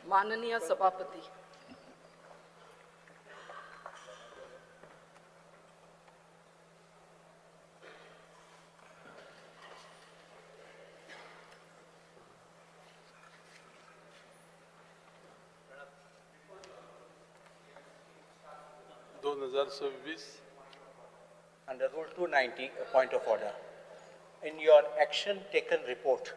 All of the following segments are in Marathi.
माननीय सभापती, Under Rule 290, a point of order. In your action taken report,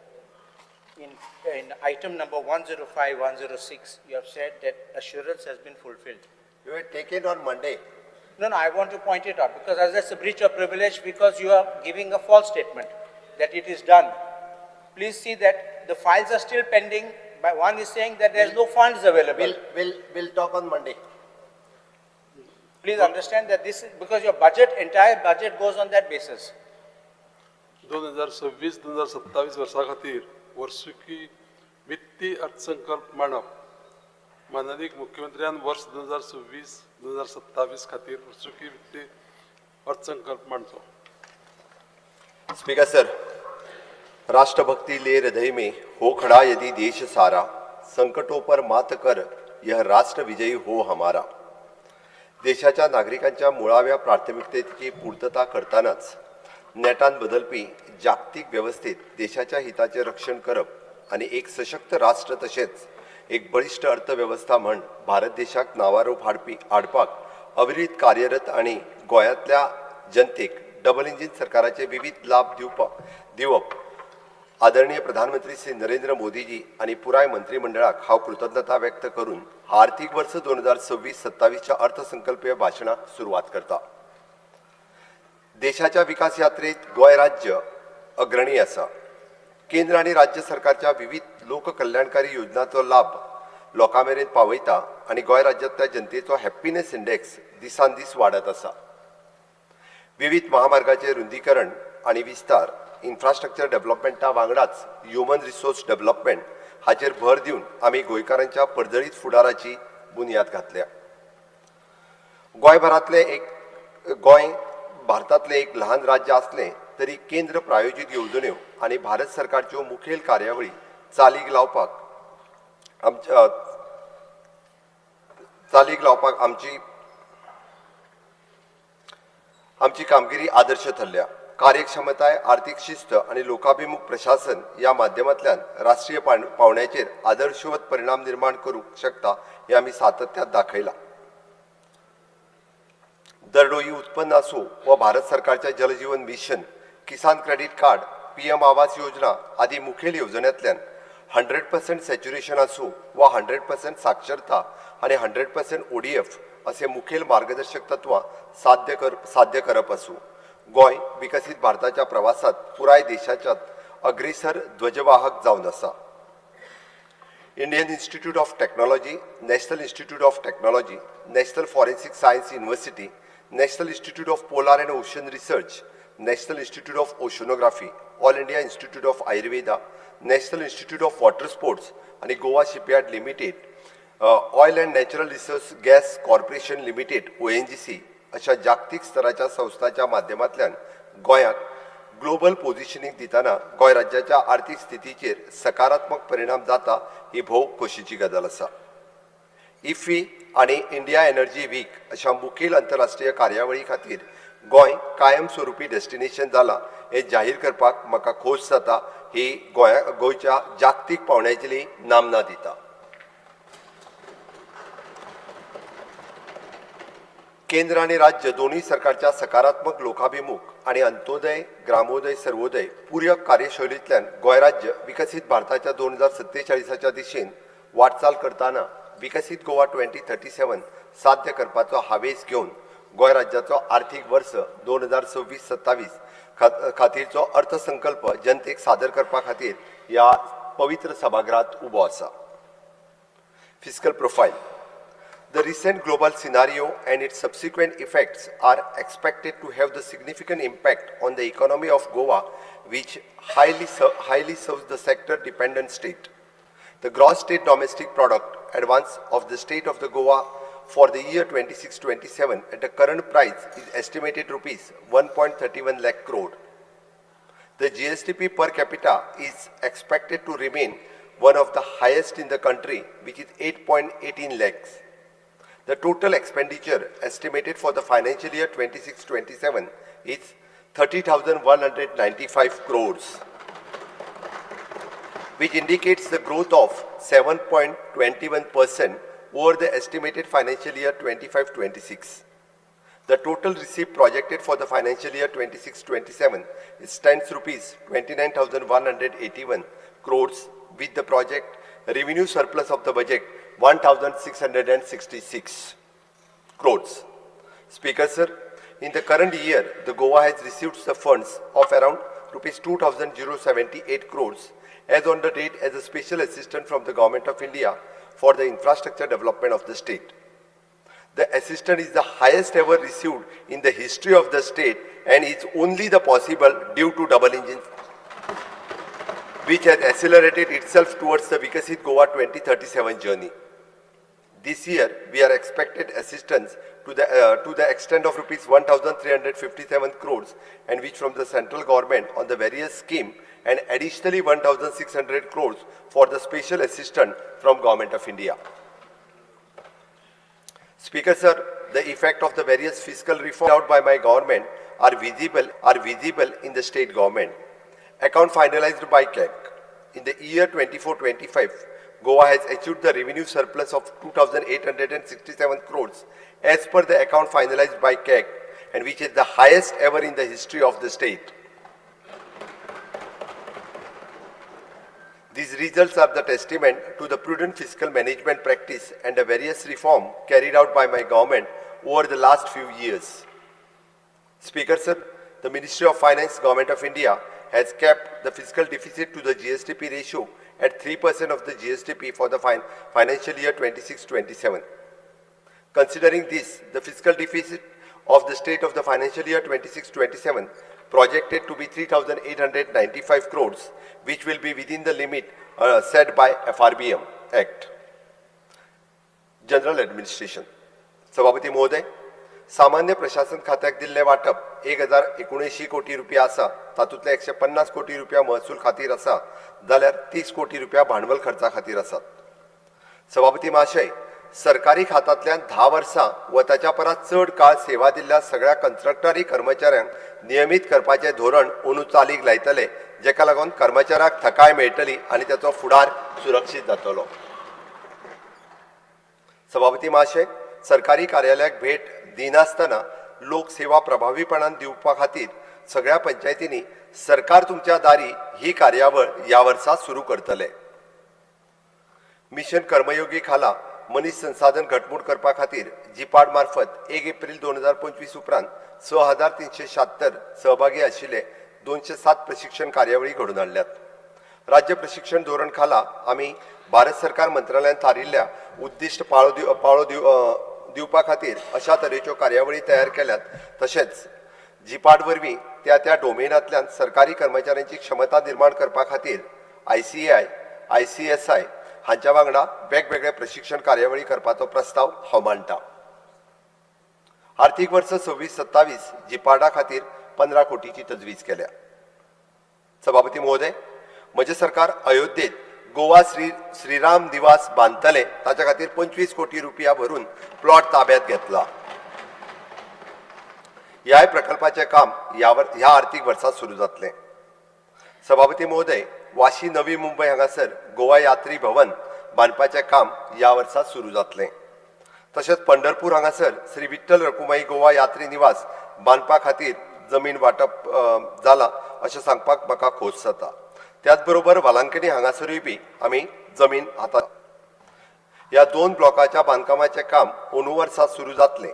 in item number 105-106, you have said that assurance has been fulfilled. You were taken on Monday. No, I want to point it out because that's a breach of privilege because you are giving a false statement that it is done. Please see that the files are still pending. But one is saying that there is no funds available. We'll talk on Monday. Please understand that this is because your entire budget goes on that basis. 2026-2027 वर्सा खातीर वर्सुकी वित्तीय अर्थसंकल्प मांडप. माननीय मुख्यमंत्र्यान वर्ष 2026-2027 खातीर वर्सुकी वित्तीय अर्थसंकल्प मांडचो. स्पीकर सर, राष्ट्रभक्ति ले हृदय में हो खड़ा यदि देश सारा, संकटों पर मात कर यह राष्ट्र विजयी हो हमारा. देशाच्या नागरिकांच्या मुळाव्या प्राथमिकतेची पूर्तता करतानाच नेटान बदलपी जागतिक व्यवस्थेत देशाच्या हिताचे रक्षण करप आणि एक सशक्त राष्ट्र तसेच एक बळिष्ठ अर्थव्यवस्था म्हण भारत देशाक नावारूप हाडपाक अविरत कार्यरत आणि गोंयांतल्या जनतेक डबल इंजिन सरकाराचे विविध लाभ दिवप आदरणीय प्रधानमंत्री श्री नरेंद्र मोदीजी आणि पुराय मंत्रिमंडळाक हांव कृतज्ञता व्यक्त करून आर्थिक वर्ष 2026-27 च्या अर्थसंकल्पीय भाषणाक सुरुवात करता. देशाच्या विकास यात्रेत गोय राज्य अग्रणी आसा. केंद्र आणि राज्य सरकारच्या विविध लोककल्याणकारी योजनांचो लाभ लोकांमेरेन पावयता आणि गोय राज्यातल्या जनतेचो हॅपीनेस इंडेक्स दिसान दीस वाडत आसा. विविध महामार्गाचे रुंदीकरण आणि विस्तार, इन्फ्रास्ट्रक्चर डेव्हलपमेंटा वांगडाच ह्युमन रिसोर्स डेव्हलपमेंट हाचेर भर दिवन आमी गोंयकारांच्या पडजळीत फुडाराची बुनयाद घातल्या. गोंय भारतातले एक लहान राज्य असले तरी केंद्र प्रायोजित योजन्यो आणि भारत सरकारच्यो मुखेल कार्यावळी चालीक लावपाक आमची कामगिरी आदर्श ठरल्या. कार्यक्षमताय, आर्थिक शिस्त आणि लोकाभिमुख प्रशासन या माध्यमांतल्यान राष्ट्रीय पावंड्याचेर आदर्शवत परिणाम निर्माण करू शकता हे आम्ही सातत्यात दाखयला. दरडोई उत्पन्न असो व भारत सरकारच्या जलजीवन मिशन, किसान credit card, PM Awas Yojana आदी मुखेल योजनेंतल्यान 100% सॅच्युरेशन असो वा 100% साक्षरता आणि 100% ODF असे मुखेल मार्गदर्शक तत्वां साध्य करप असो, गोंय विकसित भारताच्या प्रवासात पुराय देशाच्या अग्रेसर ध्वजवाहक जावन आसा. Indian Institute of Technology, National Institute of Technology, National Forensic Science University, National Institute of Polar and Ocean Research, National Institute of Oceanography, All India Institute of Ayurveda, National Institute of Water Sports आणि Goa Shipyard Limited, Oil and Natural Resource Gas Corporation Limited ONGC अशा जागतिक स्तराच्या संस्थांच्या माध्यमांतल्यान गोंयाक ग्लोबल पोझिशनिंग दिताना गोंय राज्याच्या आर्थिक स्थितीचेर सकारात्मक परिणाम जाता ही भोव खोशेची गजाल आसा. इफ्फी आणि इंडिया एनर्जी वीक अशा मुखेल आंतरराष्ट्रीय कार्यावळी खातीर गोंय कायमस्वरुपी डेस्टिनेशन जाला हे जाहीर करपाक म्हाका खोस जाता. ही गोंयच्या जागतीक पावंड्याची नामना दिता. केंद्र आणि राज्य दोन्ही सरकारच्या सकारात्मक लोकाभिमुख आणि अंत्योदय, ग्रामोदय, सर्वोदय पूरक कार्यशैलींतल्यान गोंय राज्य विकसित भारताच्या 2047च्या दिशेन वाटचाल करताना विकसित गोवा 2037 साध्य करपाचो हावेस घेवन गोंय राज्याचो आर्थिक वर्ष 2026-27 खातीरचो अर्थसंकल्प जनतेक सादर करपा खातीर ह्या पवित्र सभागृहात उबो आसा. Fiscal profile. The recent global scenario and its subsequent effects are expected to have the significant impact on the economy of Goa, which highly serves the sector-dependent state. The gross state domestic product advance of the state of the Goa for the year 26-27 at the current price is estimated rupees 1.31 lakh crore. The GSTP per capita is expected to remain one of the highest in the country, which is 8.18 lakhs. The total expenditure estimated for the financial year 26-27 is 30,195 crores, which indicates the growth of 7.21% over the estimated financial year 25-26. The total receipt projected for the financial year 26-27 stands rupees 29,181 crores, with the project revenue surplus of the budget 1,666 crores. Speaker sir, in the current year, the Goa has received the funds of around rupees 2,078 crores as on the date as a special assistance from the Government of India for the infrastructure development of the state. The assistance is the highest ever received in the history of the state and is only the possible due to double engine, which has accelerated itself towards the Vikasit Goa 2037 journey. This year, we are expected assistance to the extent of rupees 1,357 crores, and which from the central government on the various scheme, and additionally 1,600 crores for the special assistance from Government of India. Speaker sir, the effect of the various fiscal reforms out by my government are visible in the state government. Account finalized by CAG. In the year 24-25, Goa has achieved the revenue surplus of 2,867 crores as per the account finalized by CAG, and which is the highest ever in the history of the state. These results are the testament to the prudent fiscal management practice and the various reform carried out by my government over the last few years. Speaker sir, the Ministry of Finance, Government of India has kept the fiscal deficit to the GSTP ratio at 3% of the GSTP for the financial year 26-27. Considering this, the fiscal deficit of the state of the financial year 26-27 projected to be 3,895 crores, which will be within the limit set by FRBM Act. General Administration. सभापती महोदय, सामान्य प्रशासन खात्याक दिल्ले वाटप 1,079 कोटी रुपया आसा, तातूंतले 150 कोटी रुपया महसूल खातीर आसा, जाल्यार 30 कोटी रुपया भांडवल खर्चा खातीर आसात. सभापती महाशय, सरकारी खात्यांतल्यान 10 वर्सां व ताच्या परस चड काळ सेवा दिल्ल्या सगळ्या कंत्राटदारी कर्मचाऱ्यांक नियमित करपाचे धोरण अंदू चालीक लायतले, जेका लागून कर्मचाऱ्यांक थकाय मेळटली आनी ताचो फुडार सुरक्षीत जातलो. सभापती महाशय, सरकारी कार्यालयाक भेट दिनासतना लोक सेवा प्रभावीपणान दिवपा खातीर सगळ्या पंचायतींनी सरकार तुमच्या दारी ही कार्यावळ ह्या वर्सा सुरू करतले. मिशन कर्मयोगी खाला मनीस संसाधन घटमूट करपा खातीर जिपाड मार्फत 1 एप्रिल 2025 उपरांत 6,376 सहभागी आशिल्ले 207 प्रशिक्षण कार्यावळी घडून हाडल्यात. राज्य प्रशिक्षण धोरण खाला आमी भारत सरकार मंत्रालयान थारिल्ल्या उद्दिष्ट पाळो दिवपा खातीर अशा तरेच्यो कार्यावळी तयार केल्यात. तशेंच जिपाड वरवीं त्या डोमेनांतल्यान सरकारी कर्मचाऱ्यांची क्षमता निर्माण करपा खातीर ICAI, ICSI हांच्या वांगडा वेगवेगळे प्रशिक्षण कार्यावळी करपाचो प्रस्ताव हांव मांडटा. आर्थीक वर्स 26-27 जिपाडा खातीर 15 कोटीची तजवीज केल्या. सभापती महोदय, म्हजे सरकार अयोध्येत गोवा श्रीराम निवास बांदतले, ताच्या खातीर 25 कोटी रुपया भरून प्लॉट ताब्यात घेतला. ह्या प्रकल्पाचे काम ह्या आर्थीक वर्सात सुरू जातले. सभापती महोदय, वाशी नवी मुंबय हांगासर गोवा यात्री भवन बांदपाचें काम ह्या वर्सात सुरू जातले. तशेंच पंढरपूर हांगासर श्री विठ्ठल रखुमाई गोवा यात्री निवास बांदपा खातीर जमीन वांटप जाला अशें सांगपाक म्हाका खोस जाता. त्याच बरोबर वालांकणी हांगासरूय बी आमी जमीन हातात. ह्या 2 ब्लॉकाच्या बांदकामाचें काम अंदू वर्सा सुरू जातलें.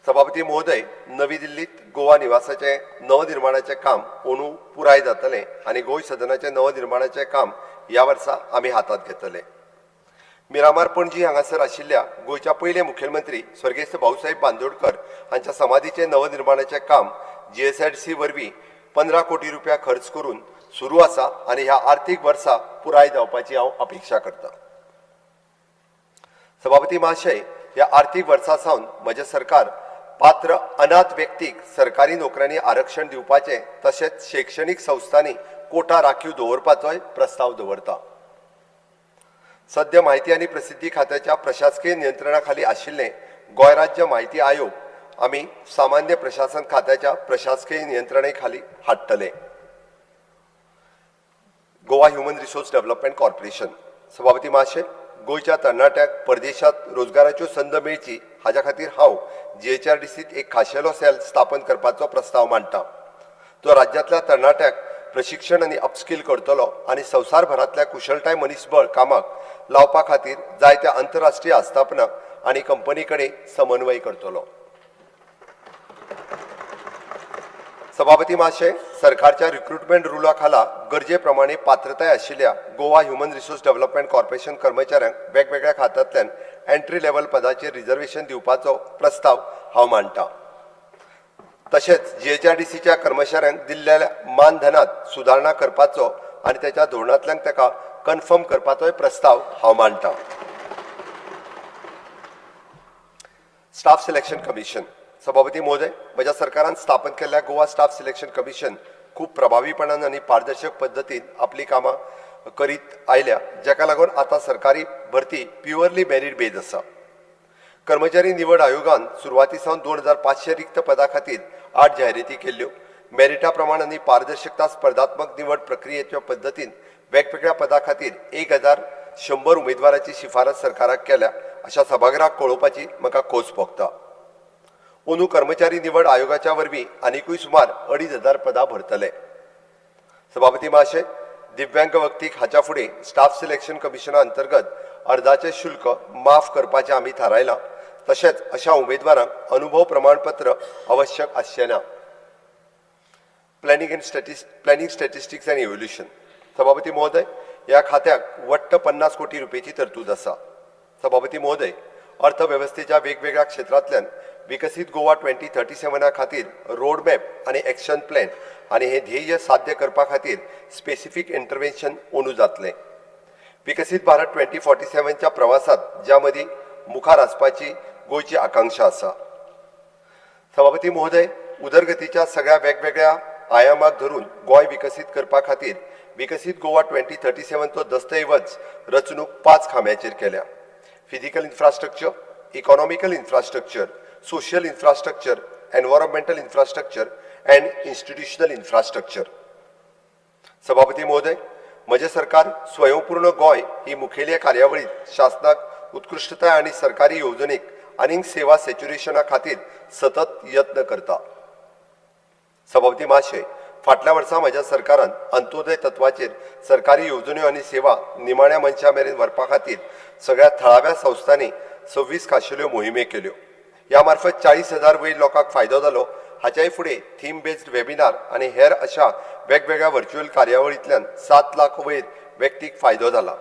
सभापती महोदय, नवी दिल्लीत गोवा निवासाचे नवनिर्माणाचे काम अंदू पुराय जातलें आनी गोंय सदनाचे नवनिर्माणाचे काम ह्या वर्सा आमी हातात घेतले. मिरामार पणजी हांगासर आशिल्ल्या गोंयच्या पयले मुखेलमंत्री स्वर्गेस्त भाऊसाहेब बांदोडकर हांच्या समाधीचे नवनिर्माणाचे काम GSIDC वरवीं 15 कोटी रुपया खर्च करून सुरू आसा आनी ह्या आर्थीक वर्सा पुराय जावपाची हांव अपेक्षा करतां. सभापती महाशय, ह्या आर्थीक वर्सा सावन म्हजें सरकार पात्र अनाथ व्यक्तीक सरकारी नोकऱ्यांनी आरक्षण दिवपाचें तशेंच शैक्षणीक संस्थांनी कोटा राखीव दवरपाचोय प्रस्ताव दवरता. सध्या माहिती आणि प्रसिद्धी खात्याच्या प्रशासकीय नियंत्रणाखाली आशिल्ले गोंय राज्य माहिती आयोग आम्ही सामान्य प्रशासन खात्याच्या प्रशासकीय नियंत्रणेखाली हाडटले. Goa human resource development Corporation. सभापती महाशय, गोयच्या तरणाट्याक परदेशात रोजगाराच्यो संद मेळची हाच्या खातीर हांव GHRDCत एक खाशेलो सेल स्थापन करपाचो प्रस्ताव मांडटा. तो राज्यांतल्या तरणाट्याक प्रशिक्षण आनी अपस्किल करतलो आनी संवसारभरांतल्या कुशळटाय मनीसबळ कामाक लावपा खातीर जायत्या आंतरराष्ट्रीय आस्थापनाक आनी कंपनी कडेन समन्वय करतलो. सभापती महाशय, सरकारच्या रिक्रुटमेंट रुला खाला गरजे प्रमाणे पात्रताय आशिल्ल्या Goa human resource development corporation कर्मचाऱ्यांक वेगवेगळ्या खात्यांतल्यान एंट्री लेव्हल पदाचेर रिझर्वेशन दिवपाचो प्रस्ताव हांव मांडटा. तशेंच GHRDCच्या कर्मचाऱ्यांक दिल्ल्या मानधनात सुदारणा करपाचो आनी त्याच्या धोरणांतल्यान ताका कन्फर्म करपाचोय प्रस्ताव हांव मांडटा. Staff selection commission. सभापती महोदय, म्हज्या सरकारान स्थापन केल्ल्या गोवा स्टाफ सिलेक्शन कमिशन खूब प्रभावीपणान आनी पारदर्शक पद्दतीन आपली कामां करीत आयल्या, जाका लागून आता सरकारी भरती प्युअरली मेरिट बेज आसा. कर्मचारी निवड आयोगान सुरवातीसावन 2500 रिक्त पदां खातीर 8 जाहिराती केल्ल्यो. मेरिटा प्रमाण आनी पारदर्शकता स्पर्धात्मक निवड प्रक्रियेच्या पद्दतीन वेगवेगळ्या पदां खातीर 1100 उमेदवारांची शिफारस सरकाराक केल्या अशा सभागृहाक कळोवपाची म्हाका खोस भोगता. अंदू कर्मचारी निवड आयोगाच्या वरवीं आनीकूय सुमार 2500 पदां भरतले. सभापती महाशय, दिव्यांग व्यक्तीक हाच्या फुडें स्टाफ सिलेक्शन कमिशना अंतर्गत अर्जाचें शुल्क माफ करपाचें आमी थारायलां. तशेंच अशा उमेदवारांक अनुभव प्रमाणपत्र आवश्यक आसचें ना. Planning statistics end evolution. सभापती महोदय, ह्या खात्याक वट्ट 50 कोटी रुपयाची तरतूद आसा. सभापती महोदय, अर्थवेवस्थेच्या वेगवेगळ्या क्षेत्रांतल्यान विकसित गोवा 2037 खातीर रोड मॅप आनी एक्शन प्लॅन आनी हे ध्येय साध्य करपा खातीर स्पेसिफीक इंटरव्हेन्शन अंदू जातलें. विकसित भारत 2047च्या प्रवासात ज्या मदीं मुखार आसपाची गोंयची आकांक्षा आसा. सभापती महोदय, उदरगतीच्या सगळ्या वेगवेगळ्या आयामाक धरून गोंय विकसीत करपा खातीर विकसित गोवा 2037 चो दस्तऐवज रचणूक 5 खांब्याचेर केल्या. Physical infrastructure, economical infrastructure, social infrastructure, environmental infrastructure end institutional infrastructure. सभापती महोदय, म्हजे सरकार स्वयंपूर्ण गोंय ही मुखेली कार्यावळीत शासनाक उत्कृष्टताय आनी सरकारी येवजणेक आनीक सेवा सॅच्युरेशना खातीर सतत यत्न करता. सभापती महाशय, फाटल्या वर्सा म्हज्या सरकारान अंत्योदय तत्वाचेर सरकारी येवजण्यो आनी सेवा निमाण्या मनशा मेरेन व्हरपा खातीर सगळ्या थळाव्या संस्थांनी 26 खाशेल्यो मोहिमे केल्यो. ह्या मार्फत 40,000 वयर लोकांक फायदो जालो. हाच्याय फुडें थीम बेस्ड वेबिनार आनी हेर अशा वेगवेगळ्या व्हर्च्युअल कार्यावळींतल्यान 7 लाख वयर व्यक्तीक फायदो जाला.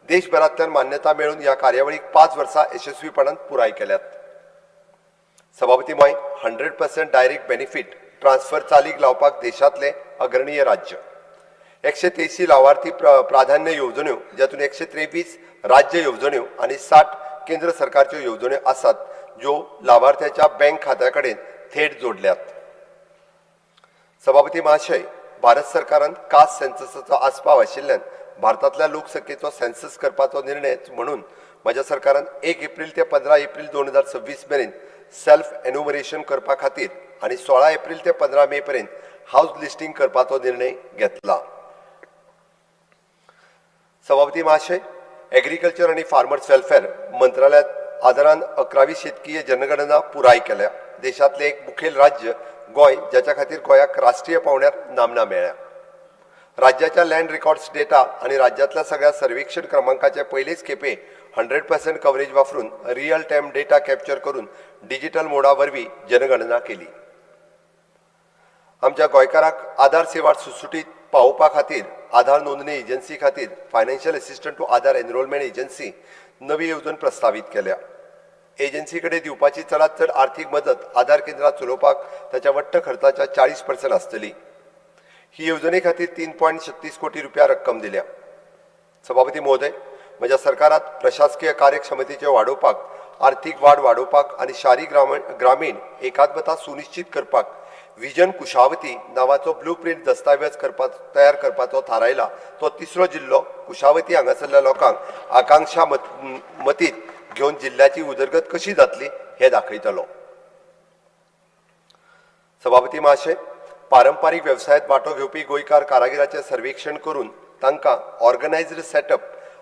देशभरांतल्यान मान्यता मेळून ह्या कार्यावळीक 5 वर्सां यशस्वीपणान पुराय केल्यात. सभापती महोदय, 100% डायरेक्ट बेनिफीट ट्रान्सफर चालीक लावपाक देशांतले अग्रणीय राज्य. 183 लावार्थी प्राधान्य येवजण्यो, जातून 123 राज्य येवजण्यो आनी 60 केंद्र सरकारच्यो येवजण्यो आसात, ज्यो लाभार्थ्याच्या बँक खात्या कडेन थेट जोडल्यात. सभापती महाशय, भारत सरकारान कास्ट सेन्ससाचो आस्पाव आशिल्ल्यान भारतांतल्या लोकसंख्येचो सेन्सस करपाचो निर्णय म्हणून म्हज्या सरकारान 1 एप्रिल ते 15 एप्रिल 2026 मेरेन सेल्फ एन्युमरेशन करपा खातीर आनी 16 एप्रिल ते 15 मे पर्यंत हाऊस लिस्टिंग करपाचो निर्णय घेतला. सभापती महाशय, एग्रीकल्चर आनी फार्मर्स वेलफेअर मंत्रालयात आदारान 11वी शेतकीय जनगणना पुराय केल्या. देशांतले एक मुखेल राज्य गोंय, जाच्या खातीर गोंयाक राष्ट्रीय पावंड्यार नामना मेळ्ळ्या. राज्याच्या लँड रेकॉर्ड्स डेटा आनी राज्यांतल्या सगळ्या सर्वेक्षण क्रमांकाचे पयलेच खेपे 100% कव्हरेज वापरून रियल टायम डेटा कॅप्चर करून डिजिटल मोडा वरवीं जनगणना केली. आमच्या गोंयकारांक आधार सेवा सुटसुटीत पावोवपा खातीर आधार नोंदणी एजन्सी खातीर financial assistant to Aadhaar enrolment agency नवी येवजण प्रस्तावित केल्या. एजन्सी कडेन दिवपाची चडांत चड आर्थीक मदत आधार केंद्रां चलोवपाक ताच्या वट्ट खर्चाच्या 40% आसतली. ही येवजणे खातीर 3.36 कोटी रुपया रक्कम दिल्या. सभापती महोदय, म्हज्या सरकारात प्रशासकीय कार्यक्षमतेचे वाडोवपाक, आर्थीक वाड वाडोवपाक आनी शारी ग्रामीण एकात्मता सुनिश्चित करपाक विजन कुशावती नावाचो ब्लूप्रिंट दस्तावेज तयार करपाचो थारायला तो तिसरो जिल्लो कुशावती हांगासरल्या लोकांक आकांक्षा मतीत घेवन जिल्ल्याची उदरगत कशी जातली हे दाखयतलो. सभापती महाशय, पारंपारीक व्यवसायात वांटो घेवपी गोंयकार कारागिरांचें सर्वेक्षण करून तांकां ऑर्गनायज्ड सेटअप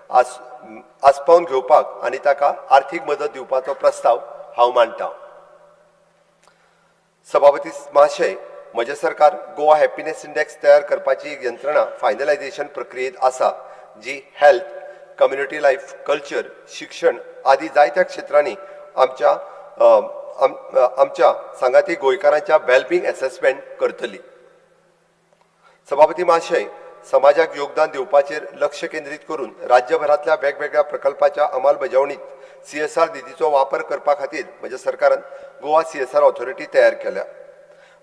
आस्पावन घेवपाक आनी ताका आर्थीक मदत दिवपाचो प्रस्ताव हांव मांडटां. सभापती महाशय, म्हजें सरकार गोवा हॅपीनेस इंडेक्स तयार करपाची एक यंत्रणा फायनलायझेशन प्रक्रियेत आसा जी हेल्थ, कम्युनिटी लायफ, कल्चर, शिक्षण आदी जायत्या क्षेत्रांनी आमच्या सांगाती गोंयकारांच्या वेलबिंग असेसमेंट करतली. सभापती महाशय, समाजाक योगदान दिवपाचेर लक्ष केंद्रीत करून राज्यभरांतल्या वेगवेगळ्या प्रकल्पाच्या अंमलबजावणीत CSR निधीचो वापर करपा खातीर म्हज्या सरकारान गोवा CSR ऑथॉरिटी तयार केल्या.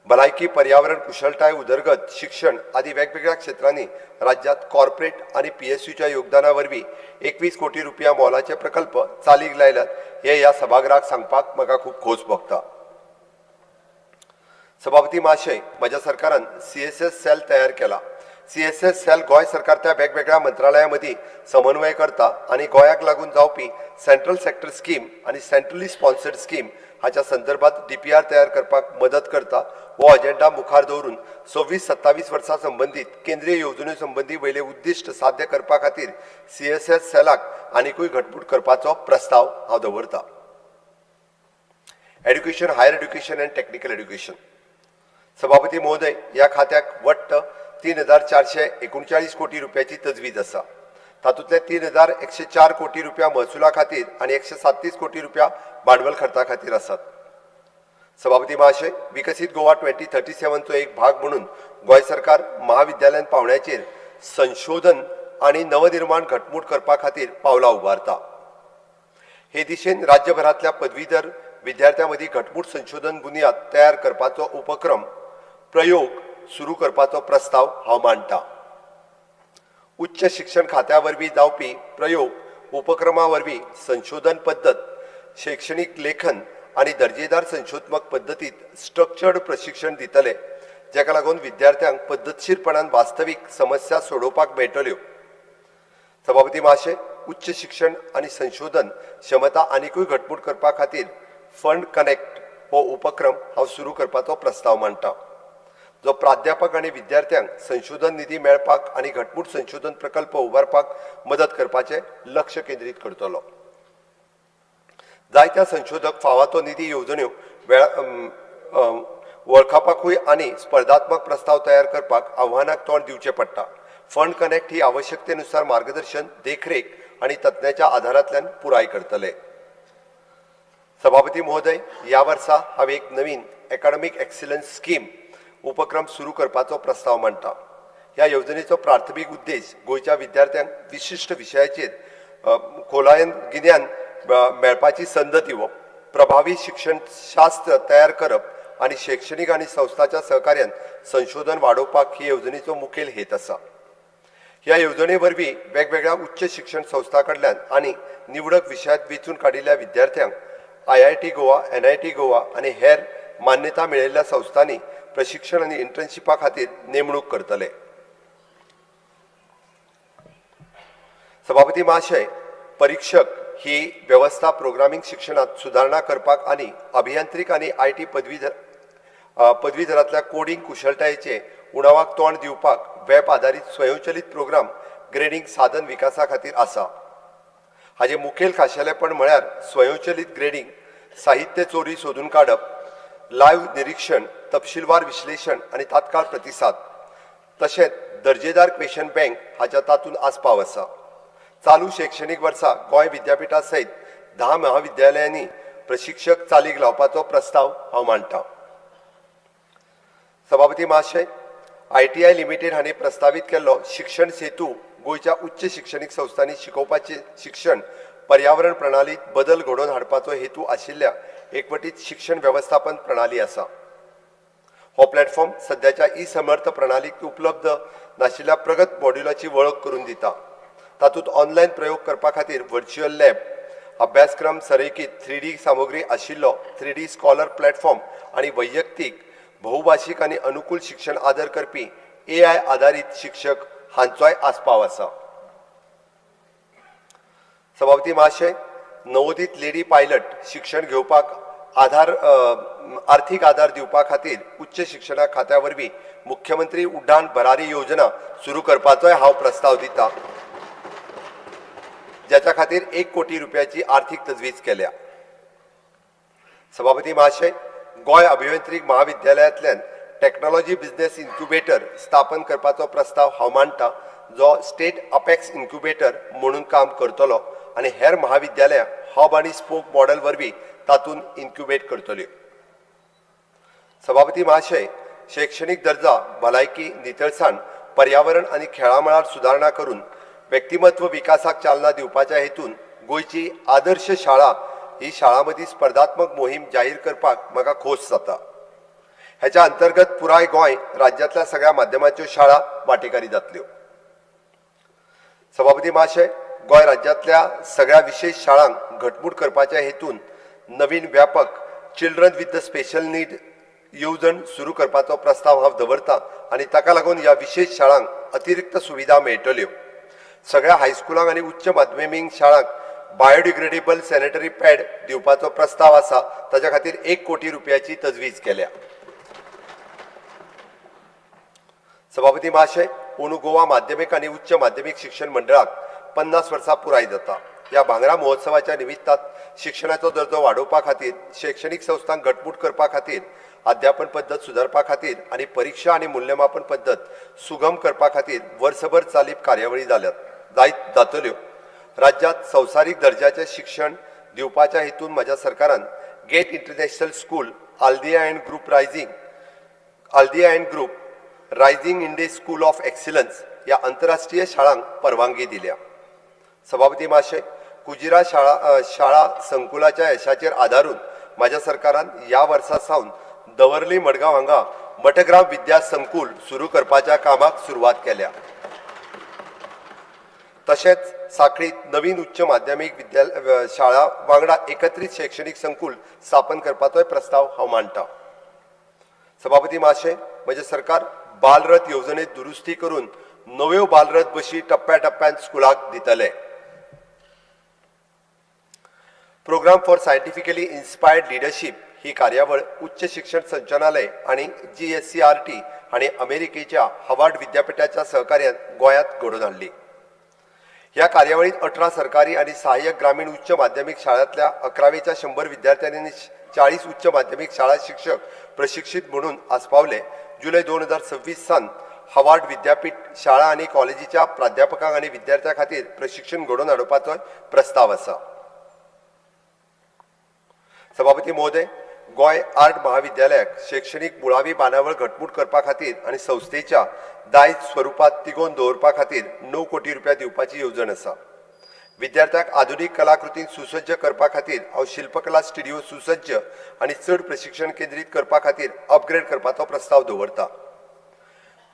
भलायकी, पर्यावरण, कुशळटाय, उदरगत, शिक्षण आदी वेगवेगळ्या क्षेत्रांनी राज्यात कॉर्पोरेट आणि PSUच्या योगदाना वरवीं 21 कोटी रुपया मोलाचे प्रकल्प चालीक लायल्यात हे ह्या सभागृहाक सांगपाक म्हाका खूब खोस भोगता. सभापती महाशय, म्हज्या सरकारान CSS सेल तयार केला. CSS सेल गोंय सरकारच्या वेगवेगळ्या मंत्रालयां मदीं समन्वय करता आणि गोंयाक लागून जावपी सेंट्रल सेक्टर स्कीम आणि सेंट्रली स्पॉन्सर्ड स्कीम हाच्या संदर्भात DPR तयार करपाक मदत करता. हो अजेंडा मुखार दवरून 26-27 वर्सां संबंधीत केंद्रीय येवजण्यो संबंधी वयले उद्दिश्ट साध्य करपा खातीर CSS सेलाक आनीकूय घटमूट करपाचो प्रस्ताव हांव दवरतां. Education, higher education and technical education. सभापती महोदय, ह्या खात्याक वट्ट 3,439 कोटी रुपयाची तजवीज आसा. तातूंतले 3,104 कोटी रुपया महसुला खातीर आणि 137 कोटी रुपया भांडवल खर्चा खातीर आसात. सभापती महाशय, विकसित गोवा 2037 चो एक भाग म्हणून गोंय सरकार महाविद्यालयन पावंड्याचेर संशोधन आणि नवनिर्माण घटमूट करपा खातीर पावलां उबारता. हे दिशेन राज्यभरांतल्या पदवीधर विद्यार्थ्यां मदीं घटमूट संशोधन बुनियाद तयार करपाचो उपक्रम प्रयोग सुरू करपाचो प्रस्ताव हांव मांडटां. उच्च शिक्षण खात्या वरवीं जावपी प्रयोग उपक्रमा वरवीं संशोधन पद्दत, शैक्षणिक लेखन आनी दर्जेदार संशोधनात्मक पद्दतीत स्ट्रक्चर्ड प्रशिक्षण दितले, जेका लागून विद्यार्थ्यांक पद्दतशीरपणान वास्तवीक समस्या सोडोवपाक मेळटल्यो. सभापती महाशय, उच्च शिक्षण आनी संशोधन क्षमता आनीकूय घटमूट करपा खातीर फंड कनेक्ट हो उपक्रम हांव सुरू करपाचो प्रस्ताव मांडटां, जो प्राध्यापक आनी विद्यार्थ्यांक संशोधन निधी मेळपाक आनी घटमूट संशोधन प्रकल्प उबारपाक मदत करपाचें लक्ष केंद्रीत करतलो. जायत्या संशोधक फावो तो निधी येवजण्यो वळखपाकूय आनी स्पर्धात्मक प्रस्ताव तयार करपाक आव्हानाक तोंड दिवचें पडटा. फंड कनेक्ट ही आवश्यकतेनुसार मार्गदर्शन, देखरेख आनी तज्ञांच्या आधारांतल्यान पुराय करतले. सभापती महोदय, ह्या वर्सा हांव एक नवीन एकाडेमीक एक्सिलन्स स्कीम उपक्रम सुरू करपाचो प्रस्ताव मांडटा. ह्या येवजणेचो प्राथमीक उद्देश गोंयच्या विद्यार्थ्यांक विशिश्ट विशयाचेर खोलायेन गिन्यान मेळपाची संद दिवप, प्रभावी शिक्षण शास्त्र तयार करप आनी शैक्षणिक आनी संस्थांच्या सहकार्यान संशोधन वाडोवपाक ही येवजणेचो मुखेल हेत आसा. ह्या येवजणे वरवीं वेगवेगळ्या उच्च शिक्षण संस्था कडल्यान आनी निवडक विशयांत वेंचून काडिल्ल्या विद्यार्थ्यांक IIT गोवा, NIT गोवा आनी हेर मान्यता मेळिल्ल्या संस्थांनी प्रशिक्षण आनी इंटर्नशिपा खातीर नेमणूक करतले. सभापती महाशय, परीक्षक ही व्यवस्था प्रोग्रामिंग शिक्षणात सुदारणा करपाक आनी अभियांत्रिक आनी IT पदवीधरांतल्या कोडिंग कुशळटायेचे उणावाक तोंड दिवपाक वेब आधारीत स्वयंचलित प्रोग्राम ग्रेडिंग साधन विकासा खातीर आसा. हाचे मुखेल खाशेलेपण म्हळ्यार स्वयंचलित ग्रेडिंग, साहित्य चोरी सोदून काडप, लायव्ह निरीक्षण, तपशीलवार विश्लेषण आनी तात्काळ प्रतिसाद, तशेंच दर्जेदार क्वेश्चन बँक हाच्या तातूंत आस्पाव आसा. चालू शैक्षणिक वर्सा गोंय विद्यापीठा सयत 10 महाविद्यालयांनी प्रशिक्षक चालीक लावपाचो प्रस्ताव हांव मांडटां. सभापती महाशय, ITI लिमिटेड हांणी प्रस्तावीत केल्लो शिक्षण सेतू गोंयच्या उच्च शिक्षणीक संस्थांनी शिकोवपाचें शिक्षण पर्यावरण प्रणालीत बदल घडोवन हाडपाचो हेतू आशिल्ल्या एकवटीत शिक्षण वेवस्थापन प्रणाली आसा. हो प्लॅटफॉर्म सद्याच्या समर्थ प्रणालीक उपलब्ध नाशिल्ल्या प्रगत मॉड्युलाची वळख करून दिता. तातूंत ऑनलायन प्रयोग करपा खातीर व्हर्च्युअल लॅब, अभ्यासक्रम संरेखीत 3D सामुग्री आशिल्लो 3D स्कॉलर प्लॅटफॉर्म आनी वैयक्तीक बहुभाषिक आणि अनुकूल शिक्षण आदर करपी AI आधारित शिक्षक हांचोय आस्पाव आसा. सभापती महाशय, नवोदित लेडी पायलट शिक्षण घेवपाक आर्थीक आधार दिवपा खातीर उच्च शिक्षणा खात्या वरवीं मुख्यमंत्री उड्डाण भरारी योजना सुरू करपाचोय हांव प्रस्ताव दिता, ज्याच्या खातीर 1 कोटी रुपयाची आर्थीक तजवीज केल्या. सभापती महाशय, गोय अभियांत्रिक महाविद्यालयांतल्यान टेक्नॉलॉजी बिझनेस इन्क्युबेटर स्थापन करपाचो प्रस्ताव हांव मांडटा, जो स्टेट अपेक्स इन्क्युबेटर म्हणून काम करतलो आनी हेर महाविद्यालयां हब आनी स्पोक मॉडेल वरवीं तातूंत इन्क्युबेट करतल्यो. सभापती महाशय, शैक्षणिक दर्जा, भलायकी, नितळसाण, पर्यावरण आनी खेळां मळार सुदारणा करून व्यक्तिमत्व विकासाक चालना दिवपाच्या हेतून गोंयची आदर्श शाळा ही शाळां मदीं स्पर्धात्मक मोहीम जाहीर करपाक म्हाका खोस जाता. हेच्या अंतर्गत पुराय गोंय राज्यांतल्या सगळ्या माध्यमांच्यो शाळा वांटेकारी जातल्यो. सभापती महाशय, गोंय राज्यांतल्या सगळ्या विशेष शाळांक घटमूट करपाच्या हेतून नवीन व्यापक children with the special need येवजण सुरू करपाचो प्रस्ताव हांव दवरतां आनी ताका लागून ह्या विशेष शाळांक अतिरिक्त सुविधा मेळटल्यो. सगळ्या हायस्कुलांक आनी उच्च माध्यमीक शाळांक बायोडिग्रेडेबल सॅनिटरी पॅड दिवपाचो प्रस्ताव आसा, ताच्या खातीर 1 कोटी रुपयाची तजवीज केल्या. सभापती महाशय, अंदू गोवा माध्यमीक आनी उच्च माध्यमीक शिक्षण मंडळाक 50 वर्सां पुराय जाता. ह्या भांगरा महोत्सवाच्या निमित्तान शिक्षणाचो दर्जो वाडोवपा खातीर, शैक्षणिक संस्थांक घटमूट करपा खातीर, अध्यापन पद्दत सुदारपा खातीर आनी परीक्षा आनी मूल्यमापन पद्दत सुगम करपा खातीर वर्सभर चालीप कार्यावळी जातल्यो. राज्यांत संवसारीक दर्जाचें शिक्षण दिवपाच्या हेतून म्हज्या सरकारान गेट इंटरनॅशनल स्कूल, आल्दिया and group Rising India School of Excellence ह्या आंतरराष्ट्रीय शाळांक परवानगी दिल्या. सभापती महाशय, कुजिरा शाळा संकुलाच्या यशाचेर आदारून म्हज्या सरकारान ह्या वर्सा सावन दवर्ली मडगांव हांगा मठग्राम विद्या संकुल सुरू करपाच्या कामाक सुरवात केल्या. तशेंच साखळीत नवीन उच्च माध्यमीक शाळा वांगडा एकत्रीत शैक्षणिक संकुल स्थापन करपाचोय प्रस्ताव हांव मांडटां. सभापती महाशय, म्हजें सरकार बालरथ येवजणेत दुरुस्ती करून नव्यो बालरथ बशी टप्प्याटप्प्यान स्कुलाक दितले. Program for scientifically inspired leadership ही कार्यावळ उच्च शिक्षण संचालनालय आणि GSCRT हांणी अमेरिकेच्या हार्वर्ड विद्यापीठाच्या सहकार्यान गोंयांत घडोवन हाडली. ह्या कार्यावळीत 18 सरकारी आणि सहाय्यक ग्रामीण उच्च माध्यमिक शाळांतल्या 11वेच्या 100 विद्यार्थ्यांनी 40 उच्च माध्यमिक शाळा शिक्षक प्रशिक्षित म्हणून आस्पावले. जुलै 2026 सावन हार्वर्ड विद्यापीठ शाळा आणि कॉलेजीच्या प्राध्यापकांक आणि विद्यार्थ्यां खातीर प्रशिक्षण घडोवन हाडपाचो प्रस्ताव आसा. सभापती महोदय, गोंय आर्ट महाविद्यालयाक शैक्षणिक मुळावी बांदावळ घटमूट करपा खातीर आनी संस्थेच्या दायज स्वरुपात तिगोवन दवरपा खातीर 9 कोटी रुपया दिवपाची येवजण आसा. विद्यार्थ्यांक आधुनीक कलाकृतींक सुसज्ज करपा खातीर हांव शिल्पकला स्टुडिओ सुसज्ज आनी चड प्रशिक्षण केंद्रीत करपा खातीर अपग्रेड करपाचो प्रस्ताव दवरता.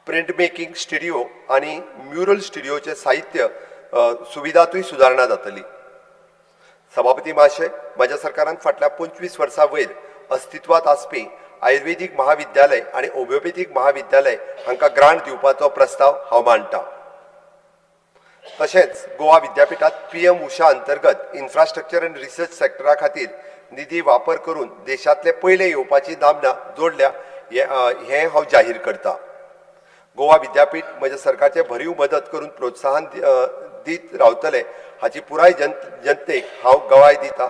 प्रिंट मेकिंग स्टुडिओ आनी म्युरल स्टुडिओचे साहित्य सुविधांतूय सुदारणा जातली. सभापती महाशय, म्हज्या सरकारान फाटल्या 25 वर्सां वयर अस्तित्वात आसपी आयुर्वेदीक महाविद्यालय आणि होमिओपॅथीक महाविद्यालय हांकां ग्रांट दिवपाचो प्रस्ताव हांव मांडटां. तशेंच गोवा विद्यापीठात PM उषा अंतर्गत इन्फ्रास्ट्रक्चर आनी रिसर्च सेक्टरा खातीर निधी वापर करून देशांतले पयले येवपाची नामना जोडल्या हें हांव जाहीर करतां. गोवा विद्यापीठ म्हज्या सरकारचे भरीव मदत करून प्रोत्साहन दीत रावतले हाची पुराय जनतेक हांव गवाय दितां.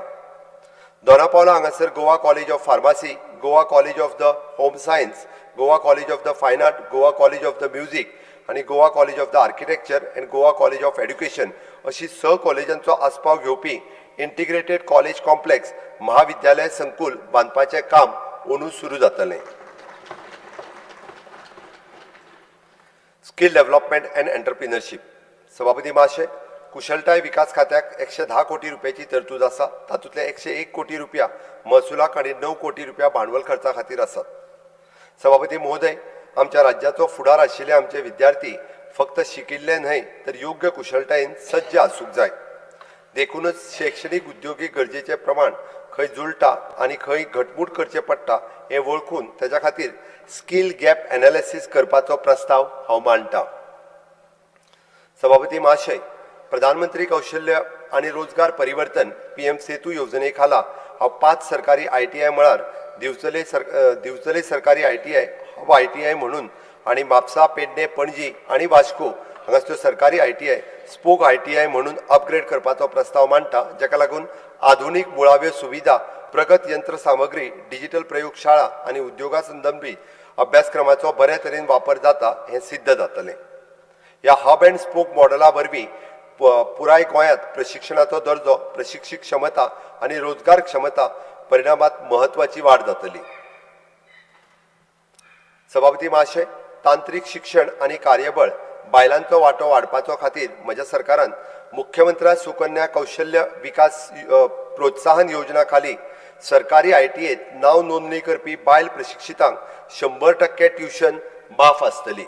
दोनापावला हांगासर Goa College of Pharmacy, Goa College of the Home Science, Goa College of the Fine Art, Goa College of the Music आणि Goa College of the Architecture and Goa College of Education अशी 6 कॉलेजांचो आस्पाव घेवपी इंटिग्रेटेड कॉलेज कॉम्प्लेक्स महाविद्यालय संकुल बांदपाचें काम अंदू सुरू जातलें. Skill development and entrepreneurship. सभापती महाशय, कुशळटाय विकास खात्याक 110 कोटी रुपयाची तरतूद आसा. तातूंतले 101 कोटी रुपया महसुलाक आनी 9 कोटी रुपया भांडवल खर्चा खातीर आसात. सभापती महोदय, आमच्या राज्याचो फुडार आशिल्ले आमचे विद्यार्थी फक्त शिकिल्ले न्हय तर योग्य कुशळटायेन सज्ज आसूंक जाय. देखूनच शैक्षणिक उद्योगीक गरजेचे प्रमाण खंय जुळटा आनी खंय घटमूट करचें पडटा हें वळखून ताच्या खातीर स्किल गॅप एनालिसीस करपाचो प्रस्ताव हांव मांडटां. सभापती महाशय, प्रधानमंत्री कौशल्य आणि रोजगार परिवर्तन पीएम सेतू येवजणे खाला हांव 5 सरकारी ITI मळार दिवचले सरकारी ITI हो ITI म्हणून आणि म्हापसा, पेडणे, पणजी आणि वास्को हांगासल्यो सरकारी ITI स्पोक ITI म्हणून अपग्रेड करपाचो प्रस्ताव मांडटा, जाका लागून आधुनीक मुळाव्यो सुविधा, प्रगत यंत्र सामग्री, डिजिटल प्रयोगशाळा आणि उद्योगा संबंधी अभ्यासक्रमाचो बरे तरेन वापर जाता हें सिद्ध जातलें. ह्या हब अँड स्पोक मॉडेला वरवीं पुराय गोंयांत प्रशिक्षणाचो दर्जो, प्रशिक्षीत क्षमता आणि रोजगार क्षमता परिणामात महत्वाची वाड जातली. सभापती महाशय, तांत्रीक शिक्षण आणि कार्यबळ बायलांचो वांटो वाडपाचो खातीर म्हज्या सरकारान मुख्यमंत्री सुकन्या कौशल्य विकास प्रोत्साहन योजना खाली सरकारी ITIत नाव नोंदणी करपी बायल प्रशिक्षितांक 100% ट्युशन माफ आसतली.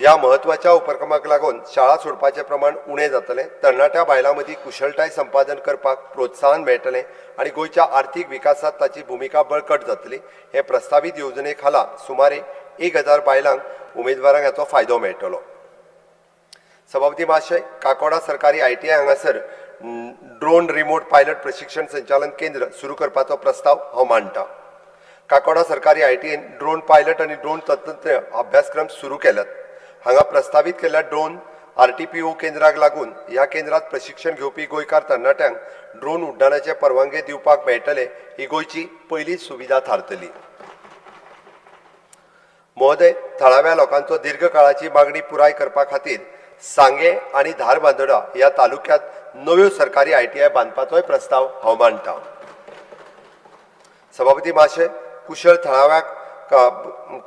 ह्या म्हत्वाच्या उपक्रमाक लागून शाळा सोडपाचें प्रमाण उणें जातलें, तरणाट्या बायलां मदीं कुशळटाय संपादन करपाक प्रोत्साहन मेळटलें आनी गोंयच्या आर्थीक विकासात ताची भुमिका बळकट जातली. हे प्रस्तावित येवजणे खाला सुमारे 1000 बायलांक उमेदवारांक हाचो फायदो मेळटलो. सभापती महाशय, काकोडा सरकारी ITI हांगासर ड्रोन रिमोट पायलट प्रशिक्षण संचालन केंद्र सुरू करपाचो प्रस्ताव हांव मांडटां. काकोडा सरकारी ITIन ड्रोन पायलट आनी ड्रोन तंत्रज्ञ अभ्यासक्रम सुरू केल्यात. हांगा प्रस्तावित केल्ल्या ड्रोन RTPO केंद्राक लागून ह्या केंद्रात प्रशिक्षण घेवपी गोंयकार तरणाट्यांक ड्रोन उड्डाणाचे परवानगी दिवपाक मेळटले. ही गोंयची पयलीच सुविधा थारतली. महोदय, थळाव्या लोकांचो दीर्घ काळाची मागणी पुराय करपा खातीर सांगे आणि धारबांदोडा ह्या तालुक्यात नव्यो सरकारी ITI बांदपाचोय प्रस्ताव हांव मांडटां. सभापती महाशय, कुशळ थळाव्या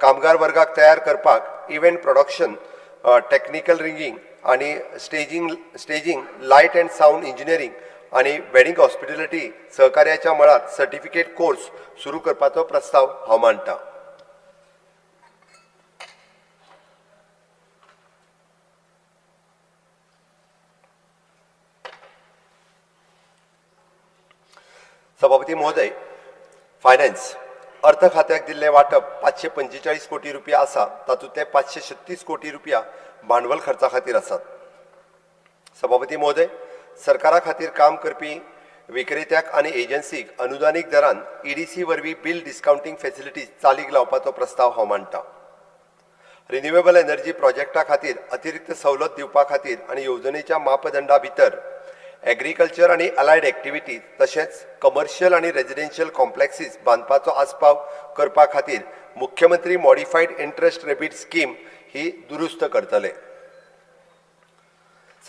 कामगार वर्गाक तयार करपाक इव्हेंट प्रोडक्शन, टेक्निकल रिंगिंग आणि staging, light and sound engineering आणि वेडिंग हॉस्पिटॅलिटी सहकार्याच्या मळार सर्टिफिकेट कोर्स सुरू करपाचो प्रस्ताव हांव मांडटां. सभापती महोदय, फायनान्स अर्थ खात्याक दिल्लें वांटप 545 कोटी रुपया आसा, तातूंतले 536 कोटी रुपया भांडवल खर्चा खातीर आसात. सभापती महोदय, सरकारा खातीर काम करपी विक्रेत्याक आनी एजन्सीक अनुदानीक दरान EDC वरवीं बिल डिस्काउंटिंग फॅसिलिटीज चालीक लावपाचो प्रस्ताव हांव मांडटां. रिन्युएबल एनर्जी प्रोजेक्टा खातीर अतिरिक्त सवलत दिवपा खातीर आनी येवजणेच्या मापदंडा भितर एग्रीकल्चर आणि अलायड एक्टिविटीज तशेंच कमर्शियल आणि रेजिडेन्शियल कॉम्प्लेक्सीस बांदपाचो आस्पाव करपा खातीर मुख्यमंत्री मॉडिफाईड इंटरेस्ट रेबीट स्कीम ही दुरुस्त करतले.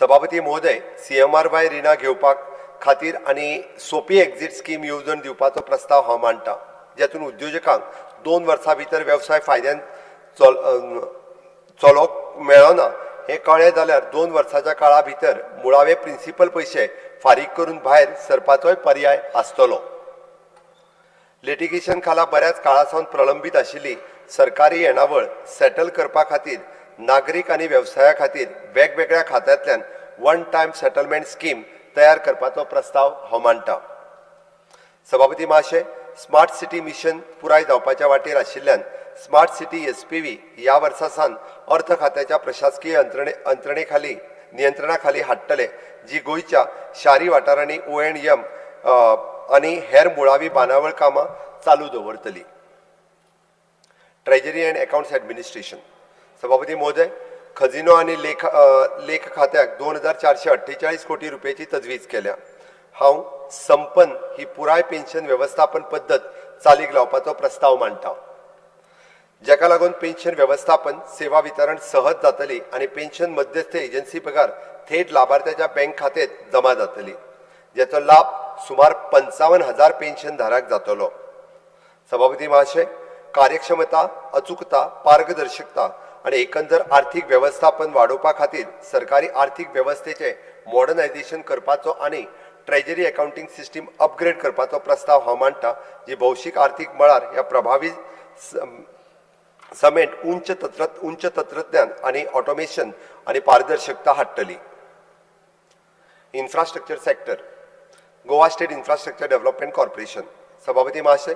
सभापती महोदय, CMRY रिणां घेवपाक खातीर आनी सोपी एक्झिट स्कीम येवजण दिवपाचो प्रस्ताव हांव मांडटां, जेतून उद्योजकांक 2 वर्सां भितर वेवसाय फायद्यान चलोवंक मेळना हे कळ्ळें जाल्यार 2 वर्साच्या काळा भितर मुळावे प्रिन्सिपल पयशे फारीक करून भायर सरपाचोय पर्याय आसतलो. लिटिगेशन खाला बऱ्याच काळासावन प्रलंबीत आशिल्ली सरकारी येणावळ सेटल करपा खातीर नागरीक आनी वेवसाया खातीर वेगवेगळ्या खात्यांतल्यान वन टायम सेटलमेंट स्कीम तयार करपाचो प्रस्ताव हांव मांडटां. सभापती महाशय, स्मार्ट सिटी मिशन पुराय जावपाच्या वाटेर आशिल्ल्यान स्मार्ट सिटी SPV ह्या वर्सा सावन अर्थ खात्याच्या प्रशासकीय नियंत्रणा खाली हाडटले, जी गोंयच्या शारी वाठारांनी ONM आनी हेर मुळावी बांदावळ कामां चालू दवरतली. Treasury and Accounts Administration. सभापती महोदय, खजिनो आनी लेख खात्याक 2448 कोटी रुपयाची तजवीज केल्या. हांव संपन्न ही पुराय पेन्शन वेवस्थापन पद्दत चालीक लावपाचो प्रस्ताव मांडटां, जाका लागून पेन्शन वेवस्थापन सेवा वितरण सहज जातली आनी पेन्शन मध्यस्थ एजन्सी पगार थेट लाभार्थ्याच्या बँक खात्यात जमा जातली, जाचो लाभ सुमार 55,000 पेन्शन धारक जातलो. सभापती महाशय, कार्यक्षमता, अचूकता, पारदर्शकता आणि एकंदर आर्थिक व्यवस्थापन वाडोवपा खातीर सरकारी आर्थिक वेवस्थेचे मॉडर्नायझेशन करपाचो आनी ट्रेजरी अकाउंटिंग सिस्टीम अपग्रेड करपाचो प्रस्ताव हांव मांडटां, जी भौशीक आर्थिक मळार ह्या प्रभावी समेट उच्च तंत्रज्ञान आणि ऑटोमेशन आणि पारदर्शकता हाडटली. Infrastructure sector. Goa State Infrastructure Development Corporation. सभापती महाशय,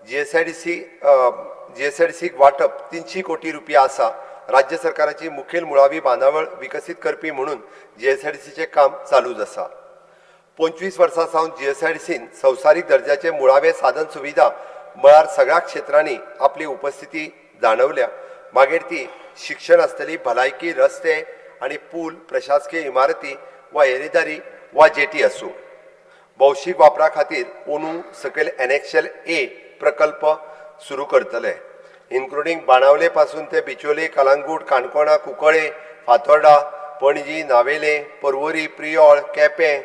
जीएसआयडीसीक वाटप 300 कोटी रुपया आसा. राज्य सरकाराची मुखेल मुळावी बांदावळ विकसीत करपी म्हणून जीएसआयडीसीचे काम चालूच आसा. 25 वर्सां सावन जीएसआयडीसीन संवसारीक दर्जाचे मुळावे साधन सुविधा म्हळ्यार सगळ्या क्षेत्रांनी आपली उपस्थिती जाणवल्या. मागीर ती शिक्षण आसतली, भलायकी, रस्ते आनी पूल, प्रशासकीय इमारती वा येरादारी वा जेटी आसूं. भौशीक वापरा खातीर ओनू सकयल एनएक्सएल ए प्रकल्प सुरू करतले, इन्क्लुडींग बाणावले पासून ते बिचोले, कलंगूट, काणकोणा, कुंकळे, फातोर्डा, पणजी, नावेले, पर्वरी, प्रियोळ, केपें,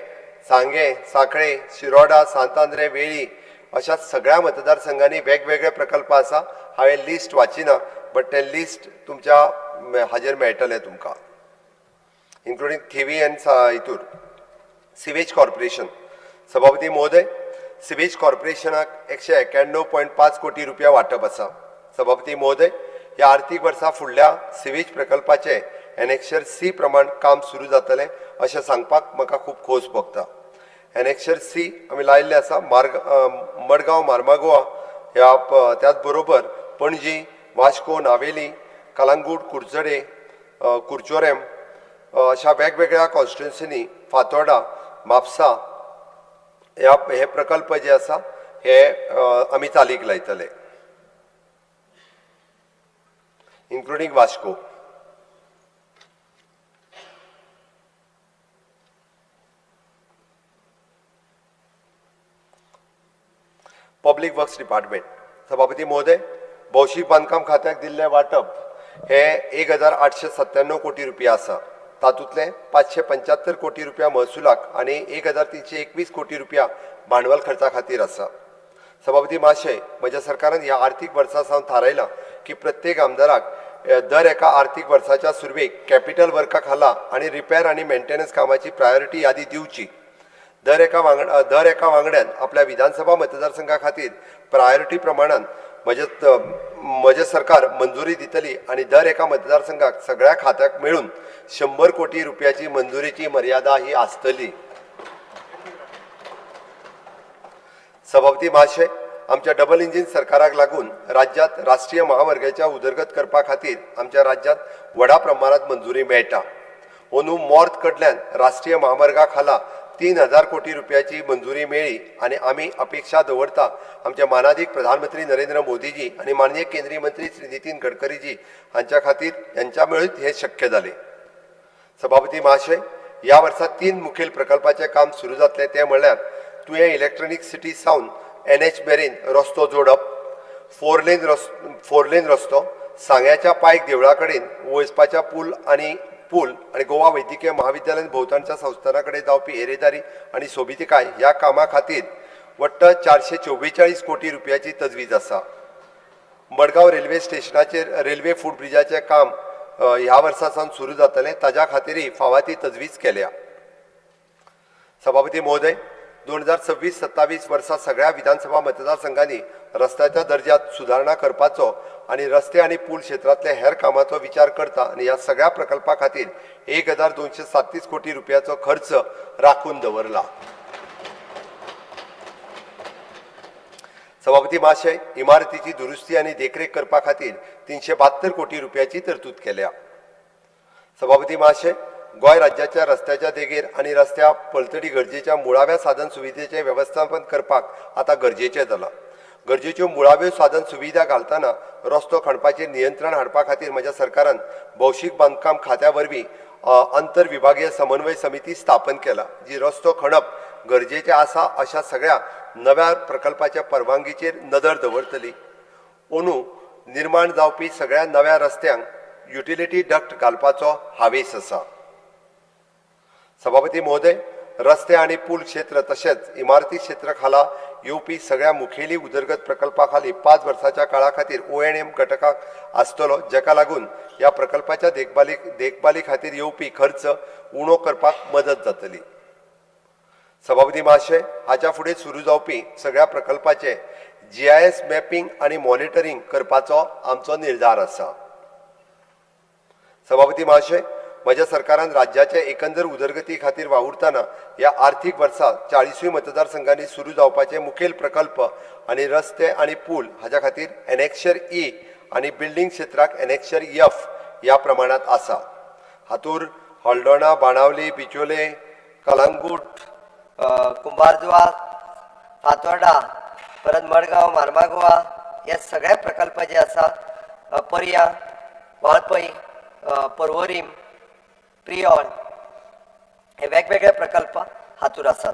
सांगे, सांखळे, शिरोडा, सांतांद्रे, वेळी अशा सगळ्या मतदारसंघांनी वेगवेगळे प्रकल्प आसा. हांवें लिस्ट वाचिना, बट ते लिस्ट तुमच्या हाजेर मेळटलें तुमकां, इन्क्लुडींग थिवी एंड हितूर. Sewage corporation. सभापती महोदय, सिवेज कॉर्पोरेशनाक 191.5 कोटी रुपया वाटप आसा. सभापती महोदय, ह्या आर्थीक वर्सा फुडल्या सिवेज प्रकल्पाचे एनेक्शर सी प्रमाण काम सुरू जातलें अशें सांगपाक म्हाका खूब खोस भोगता. एनेक्शर सी आमी लायिल्ले आसा मडगांव, मार्मागोवा, ह्या त्याच बरोबर पणजी, वास्को, नावेली, कलंगूट, कुडचडे, कुर्चोरेम अशा वेगवेगळ्या कॉन्स्टिट्युन्सीनी, फातोर्डा, म्हापसा हे प्रकल्प जे आसा हे आमी चालीक लायतले, including Vasco. Public Works Department. सभापती महोदय, भौशीक बांदकाम खात्याक दिल्लें वाटप हे 1,897 कोटी रुपया आसा. तातूंतले 575 कोटी रुपया महसुलाक आनी 1,321 कोटी रुपया भांडवल खर्चा खातीर आसा. सभापती महाशय, म्हज्या सरकारान ह्या आर्थीक वर्सा सावन थारायलां की प्रत्येक आमदाराक दर एका आर्थीक वर्साच्या सुरवेक कॅपिटल वर्का खाला आनी रिपेर आनी मेंटेनन्स कामाची प्रायोरिटी यादी दिवची. दर एका वांगड्यान आपल्या विधानसभा मतदारसंघा खातीर प्रायोरिटी प्रमाणान म्हजें सरकार मंजुरी दितली आनी दर एका मतदारसंघाक सगळ्या खात्याक मेळून 100 कोटी रुपयाची मंजुरीची मर्यादा ही आसतली. सभापती महाशय, आमच्या डबल इंजिन सरकाराक लागून राज्यात राष्ट्रीय महामार्गाच्या उदरगत करपा खातीर आमच्या राज्यात व्हडा प्रमाणात मंजुरी मेळटा. अंदू मॉर्थ कडल्यान राष्ट्रीय महामार्गा खाला 3,000 कोटी रुपयाची मंजुरी मेळ्ळी आनी आमी अपेक्षा दवरता आमचे मानाधीक प्रधानमंत्री नरेंद्र मोदीजी आनी माननीय केंद्रीय मंत्री श्री नितीन गडकरीजी हांच्या खातीर यांच्या मेळून हे शक्य जाले. सभापती महाशय, ह्या वर्सा 3 मुखेल प्रकल्पाचे काम सुरू जातले, ते म्हळ्यार तुवें इलेक्ट्रॉनिक सिटी सावन NH मेरेन रस्तो जोडप, 4 लेन रस्तो, सांग्याच्या पायक देवळा कडेन वचपाच्या पूल आनी गोवा वैद्यकीय महाविद्यालय भोवताणच्या संस्थाना कडेन जावपी येरादारी आनी सोबितकाय ह्या कामा खातीर वट्ट 444 कोटी रुपयाची तजवीज आसा. मडगांव रेल्वे स्टेशनाचेर रेल्वे फूट ब्रिजाचें काम ह्या वर्सा सावन सुरू जातलें, ताज्या खातीरय फावो ती तजवीज केल्या. सभापती महोदय, 2026-27 वर्सा सगळ्या विधानसभा मतदारसंघांनी रस्त्याच्या दर्ज्यात सुदारणा करपाचो आनी रस्ते आनी पूल क्षेत्रांतल्या हेर कामांचो विचार करता आनी ह्या सगळ्या प्रकल्पा खातीर 1,237 कोटी रुपयाचो खर्च राखून दवरला. सभापती महाशय, इमारतीची दुरुस्ती आनी देखरेख करपा खातीर 372 कोटी रुपयाची तरतूद केल्या. सभापती महाशय, गोंय राज्याच्या रस्त्याच्या देगेर आनी रस्त्या पलतडी गरजेच्या मुळाव्या साधन सुविधेचें वेवस्थापन करपाक आतां गरजेचें जालां. गरजेच्यो मुळाव्यो साधन सुविधा घालतना रस्तो खणपाचेर नियंत्रण हाडपा खातीर म्हज्या सरकारान भौशीक बांदकाम खात्या वरवीं अंतर विभागीय समन्वय समिती स्थापन केला, जी रस्तो खणप गरजेचें आसा अशा सगळ्या नव्या प्रकल्पाच्या परवानगीचेर नदर दवरतली. अंदू निर्माण जावपी सगळ्या नव्या रस्त्यांक युटिलिटी डक्ट घालपाचो हावेस आसा. सभापती महोदय, रस्ते आनी पूल क्षेत्र तशेंच इमारती क्षेत्र खाला येवपी सगळ्या मुखेली उदरगत प्रकल्पा खाली 5 वर्साच्या काळा खातीर ONM घटकाक आसतलो, जेका लागून ह्या प्रकल्पाच्या देखभाली खातीर येवपी खर्च उणो करपाक मदत जातली. सभापती महाशय, हाच्या फुडें सुरू जावपी सगळ्या प्रकल्पाचे GIS मॅपिंग आनी मॉनिटरींग करपाचो आमचो निर्धार आसा. सभापती महाशय, म्हज्या सरकारान राज्याच्या एकंदर उदरगती खातीर वावुरतना ह्या आर्थीक वर्सात 40 मतदारसंघांनी सुरू जावपाचे मुखेल प्रकल्प आनी रस्ते आनी पूल हाच्या खातीर एनेक्शर ई आनी बिल्डिंग क्षेत्राक एनेक्शर एफ ह्या प्रमाणात आसा. हातूर हळदोणा, बाणावली, बिचोले, कलंगूट, कुंभारजुवा, फातोर्डा, परत मडगांव, मार्मागोवा हे सगळे प्रकल्प जे आसा, पर्या, वाळपय, पर्वरीम, प्रियोल हे वेगवेगळे प्रकल्प हातूर आसात.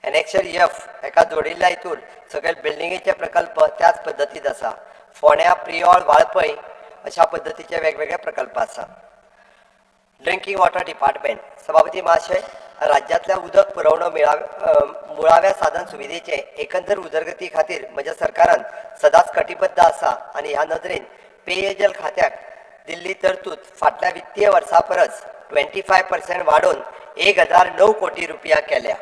एनेक्शर एफ हेका जोडिल्ल्या हितूर सगळे बिल्डिंगेचे प्रकल्प त्याच पद्दतीत आसा. फोंड्या, प्रियोळ, वाळपय अशा पद्दतीचे वेगवेगळे प्रकल्प आसा. Drinking water department. सभापती महाशय, राज्यातल्या उदक पुरवण मुळाव्या साधन सुविधेचे एकंदर उदरगती खातीर म्हज्या सरकारान सदांच कटिबद्ध आसा आनी ह्या नदरेन पेयजल खात्याक दिल्ली तरतूद फाटल्या वित्तीय वर्सा परस 25% वाडोवन 1009 कोटी रुपया केल्या.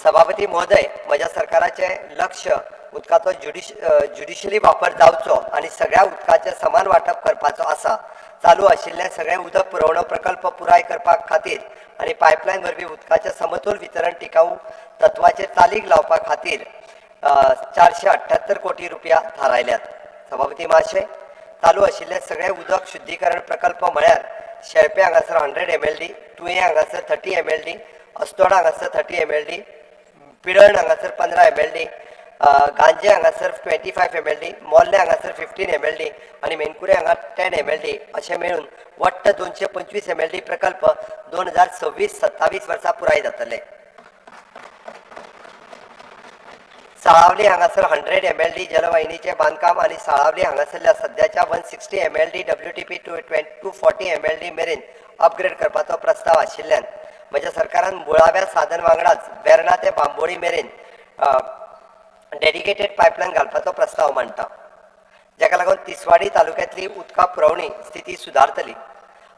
सभापती महोदय, म्हज्या सरकाराचे लक्ष उदकाचो ज्युडिशली वापर जावचो आनी सगळ्या उदकाचे समान वांटप करपाचो आसा. चालू आशिल्ले सगळे उदक पुरवण प्रकल्प पुराय करपा खातीर आनी पायपलायन वरवीं उदकाचे समतोल वितरण टिकाऊ तत्वाचेर चालीक लावपा खातीर 478 कोटी रुपया थारायल्यात. सभापती महाशय, चालू आशिल्ले सगळे उदक शुद्धीकरण प्रकल्प म्हळ्यार शेळपे हांगासर 100 MLD, तुये हांगासर 30 MLD, अस्तोडा हांगासर 30 MLD, पिळण हांगासर 15 MLD, गांजे हांगासर 25 MLD, मोल्ले हांगासर 15 MLD आनी मेनकुरे हांगा 10 MLD अशें मेळून वट्ट 225 MLD प्रकल्प 2026-27 वर्सा पुराय जातले. साळावली हांगासर 100 MLD जलवाहिनीचे बांदकाम आनी साळावली हांगासरल्या सद्याच्या 160 MLD WTP 240 MLD मेरेन अपग्रेड करपाचो प्रस्ताव आशिल्ल्यान म्हज्या सरकारान मुळाव्या साधन वांगडाच वेर्णा ते बांबोळी मेरेन डेडिकेटेड पायपलायन घालपाचो प्रस्ताव मांडटा, जाका लागून तिसवाडी तालुक्यांतली उदका पुरवणी स्थिती सुदारतली.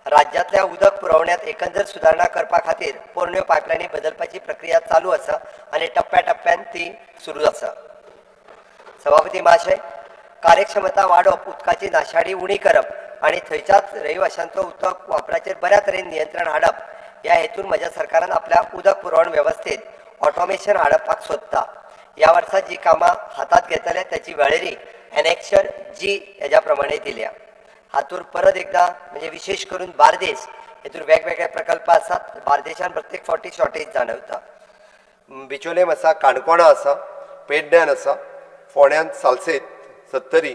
राज्यांतल्या उदक पुरवण्यात एकंदर सुदारणा करपा खातीर पोरण्यो पायपलायनी बदलपाची प्रक्रिया चालू आसा आनी टप्प्याटप्प्यान ती सुरू आसा. सभापती महाशय, कार्यक्षमता वाडोवप, उदकाची नाशाडी उणी करप आनी थंयच्याच रहिवाशांचो उदक वापराचेर बऱ्या तरेन नियंत्रण हाडप ह्या हेतून म्हज्या सरकारान आपल्या उदक पुरवण वेवस्थेत ऑटोमेशन हाडपाक सोदता. ह्या वर्सा जी कामां हातात घेतल्या त्याची वळेरी एनेक्शर जी हेज्या प्रमाणे दिल्या. हातूर परत एकदा म्हणजे विशेष करून बार्देस हेतूर वेगवेगळे प्रकल्प आसात. बार्देशान प्रत्येक फावटी शॉर्टेज जाणवता. बिचोलेम आसा, काणकोणा आसा, पेडण्यान आसा, फोंड्यान सालसेत 70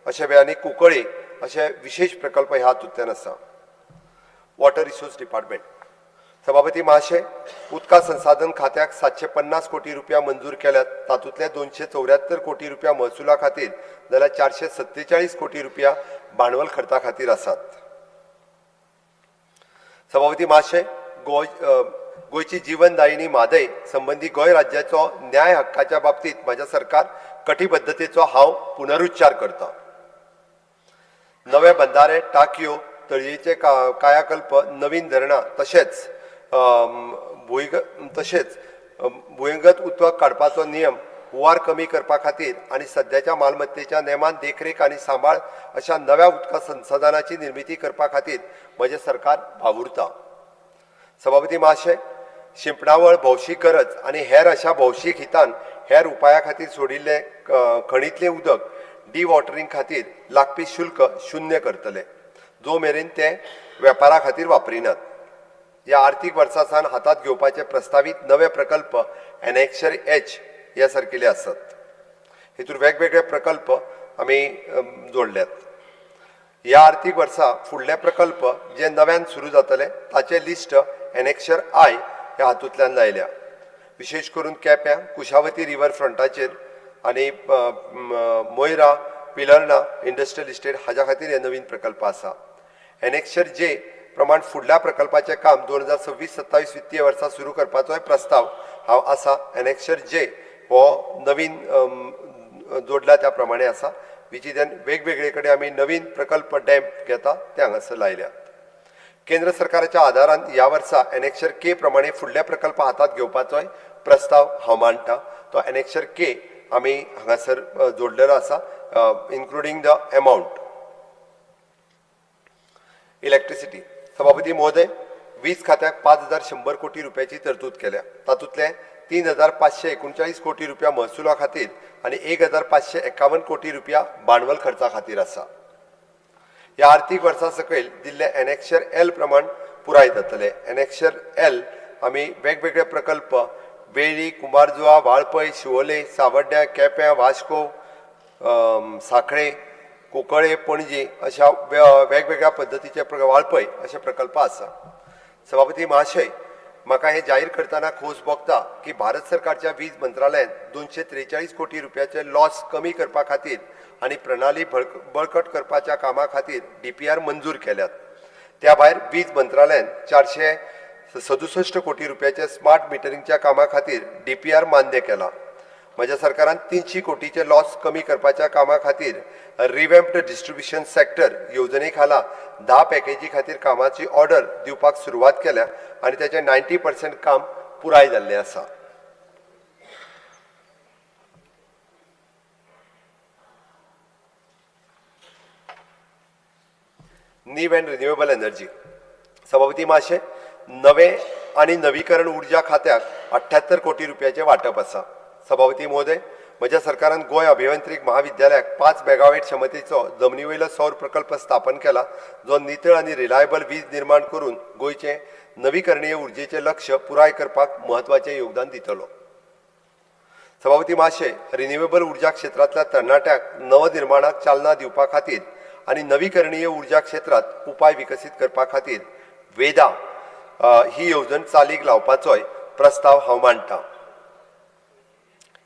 अशे वेळांनी कुंकळे अशे विशेष प्रकल्प ह्या हातूंतल्यान आसा. Water resource department. सभापती महाशय, उदका संसाधन खात्याक 750 कोटी रुपया मंजूर केल्यात. तातूंतले 274 कोटी रुपया महसुला खातीर जाल्यार 447 कोटी रुपया भांडवल खर्चा खातीर आसात. सभापती महाशय, गोंयची जीवनदायिनी म्हादय संबंधी गोंय राज्याचो न्याय हक्काच्या बाबतीत म्हज्या सरकार कटिबद्धतेचो हांव पुनरुच्चार करता. नवे बंधारे, टांकयो, तळयेचे कायाकल्प, नवीन धरणां तशेंच भुंयगत उदक काडपाचो नियम हुंवार कमी करपा खातीर आनी सद्याच्या मालमत्तेच्या नेमान देखरेख आनी सांबाळ अशा नव्या उदका संसाधनाची निर्मिती करपा खातीर म्हजें सरकार वावुरता. सभापती महाशय, शिंपणावळ, भौशीक गरज आनी हेर अशा भौशीक हितान हेर उपाया खातीर सोडिल्ले खणींतलें उदक डिवॉटरिंग खातीर लागपी शुल्क शून्य करतले, जो मेरेन ते वेपारा खातीर वापरिनात. ह्या आर्थीक वर्सा सावन हातात घेवपाचे प्रस्तावित नवे प्रकल्प एनेक्शर एच ह्या सारकिले आसात. हेतूर वेगवेगळे प्रकल्प आमी जोडल्यात. ह्या आर्थीक वर्सा फुडले प्रकल्प जे नव्यान सुरू जातले ताचे लिस्ट एनेक्शर आय ह्या हातूंतल्यान लायल्या. विशेष करून केप्यां, कुशावती रिवर फ्रंटाचेर आनी मोयरा, पिलर्णा इंडस्ट्रियल इस्टेट हाच्या खातीर हे नवीन प्रकल्प आसा. एनेक्शर जे प्रमाण फुडल्या प्रकल्पाचे काम 2026-27 वित्तीय वर्सा सुरू करपाचोय प्रस्ताव हांव आसा. एनेक्शर जे हो नवीन जोडला त्या प्रमाणे आसा. विचिदेन वेगवेगळे कडेन आमी नवीन प्रकल्प डॅम घेता ते हांगासर लायल्यात. केंद्र सरकाराच्या आदारान ह्या वर्सा एनेक्शर के प्रमाणे फुडले प्रकल्प हातात घेवपाचोय प्रस्ताव हांव मांडटा. तो एनेक्शर के आमी हांगासर जोडलेलो आसा, इन्क्लुडिंग द अमाउंट. इलेक्ट्रिसिटी. सभापती महोदय, वीज खात्याक 5,100 कोटी रुपयाची तरतूद केल्या. तातूंतले 3,539 कोटी रुपया महसुला खातीर आनी 1,551 कोटी रुपया भांडवल खर्चा खातीर आसा. ह्या आर्थीक वर्सा सकयल दिल्ले एनेक्शर एल प्रमाण पुराय जातले. एनेक्शर एल आमी वेगवेगळे प्रकल्प वेळी, कुमारजुआ, वाळपय, शिवोले, सावड्ड्या, केप्यां, वास्को, सांखळे, कोकळे, पणजी अशा वेगवेगळ्या पद्धतीचे वाळपय असे प्रकल्प आसा. सभापती महाशय, म्हाका हे जाहीर करतना खोस भोगता की भारत सरकारच्या वीज मंत्रालयान 243 कोटी रुपयाचे लॉस कमी करपा खातीर आनी प्रणाली बळकट करपाच्या कामा खातीर DPR मंजूर केल्यात. त्या भायर वीज मंत्रालयान 467 कोटी रुपयाचे स्मार्ट मिटरिंगच्या कामा खातीर DPR मान्य केला. म्हज्या सरकारान 300 कोटीचे लॉस कमी करपाच्या कामा खातीर रिवॅम्प्ड डिस्ट्रिब्युशन सेक्टर येवजणे खाला 10 पॅकेजी खातीर कामाची ऑर्डर दिवपाक सुरवात केल्या आनी त्याचे 90% काम पुराय जाल्लें आसा. नीव एंड रिन्युएबल एनर्जी. सभापती महाशय, नवे आनी नवीकरण उर्जा खात्याक 78 कोटी रुपयाचे वाटप आसा. सभापती महोदय, म्हज्या सरकारान गोंय अभियांत्रीक महाविद्यालयाक 5 मेगावॅट क्षमतेचो जमनीवयलो सौर प्रकल्प स्थापन केला, जो नितळ आनी रिलायबल वीज निर्माण करून गोंयचे नवीकरणीय उर्जेचे लक्ष्य पुराय करपाक म्हत्वाचें योगदान दितलो. सभापती महाशय, रिन्युएबल उर्जा क्षेत्रांतल्या तरणाट्याक नवनिर्माणाक चालना दिवपा खातीर आनी नवीकरणीय उर्जा क्षेत्रांत उपाय विकसीत करपा खातीर वेदा ही येवजण चालीक लावपाचोय प्रस्ताव हांव मांडटां.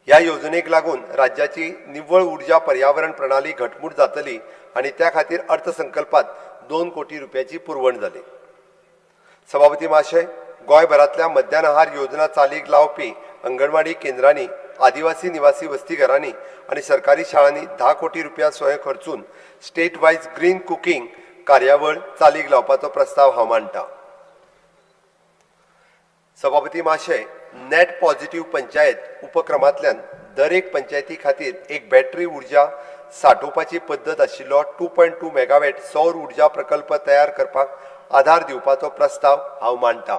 ह्या येवजणेक लागून राज्याची निव्वळ उर्जा पर्यावरण प्रणाली घटमूट जातली आनी त्या खातीर अर्थसंकल्पात 2 कोटी रुपयाची पुरवण जाली. सभापती महाशय, गोंयभरांतल्या मध्यान आहार योजना चालीक लावपी अंगणवाडी केंद्रांनी, आदिवासी निवासी वसतीघरांनी आनी सरकारी शाळांनी 10 कोटी रुपया स्वयं खर्चून स्टेट वायज ग्रीन कुकिंग कार्यावळ चालीक लावपाचो प्रस्ताव हांव मांडटां. सभापती महाशय, नेट पॉझिटिव्ह पंचायत उपक्रमांतल्यान दर एक पंचायती खातीर एक बॅटरी उर्जा सांठोवपाची पद्दत आशिल्लो 2.2 मेगावॅट सौर उर्जा प्रकल्प तयार करपाक आधार दिवपाचो प्रस्ताव हांव मांडटां.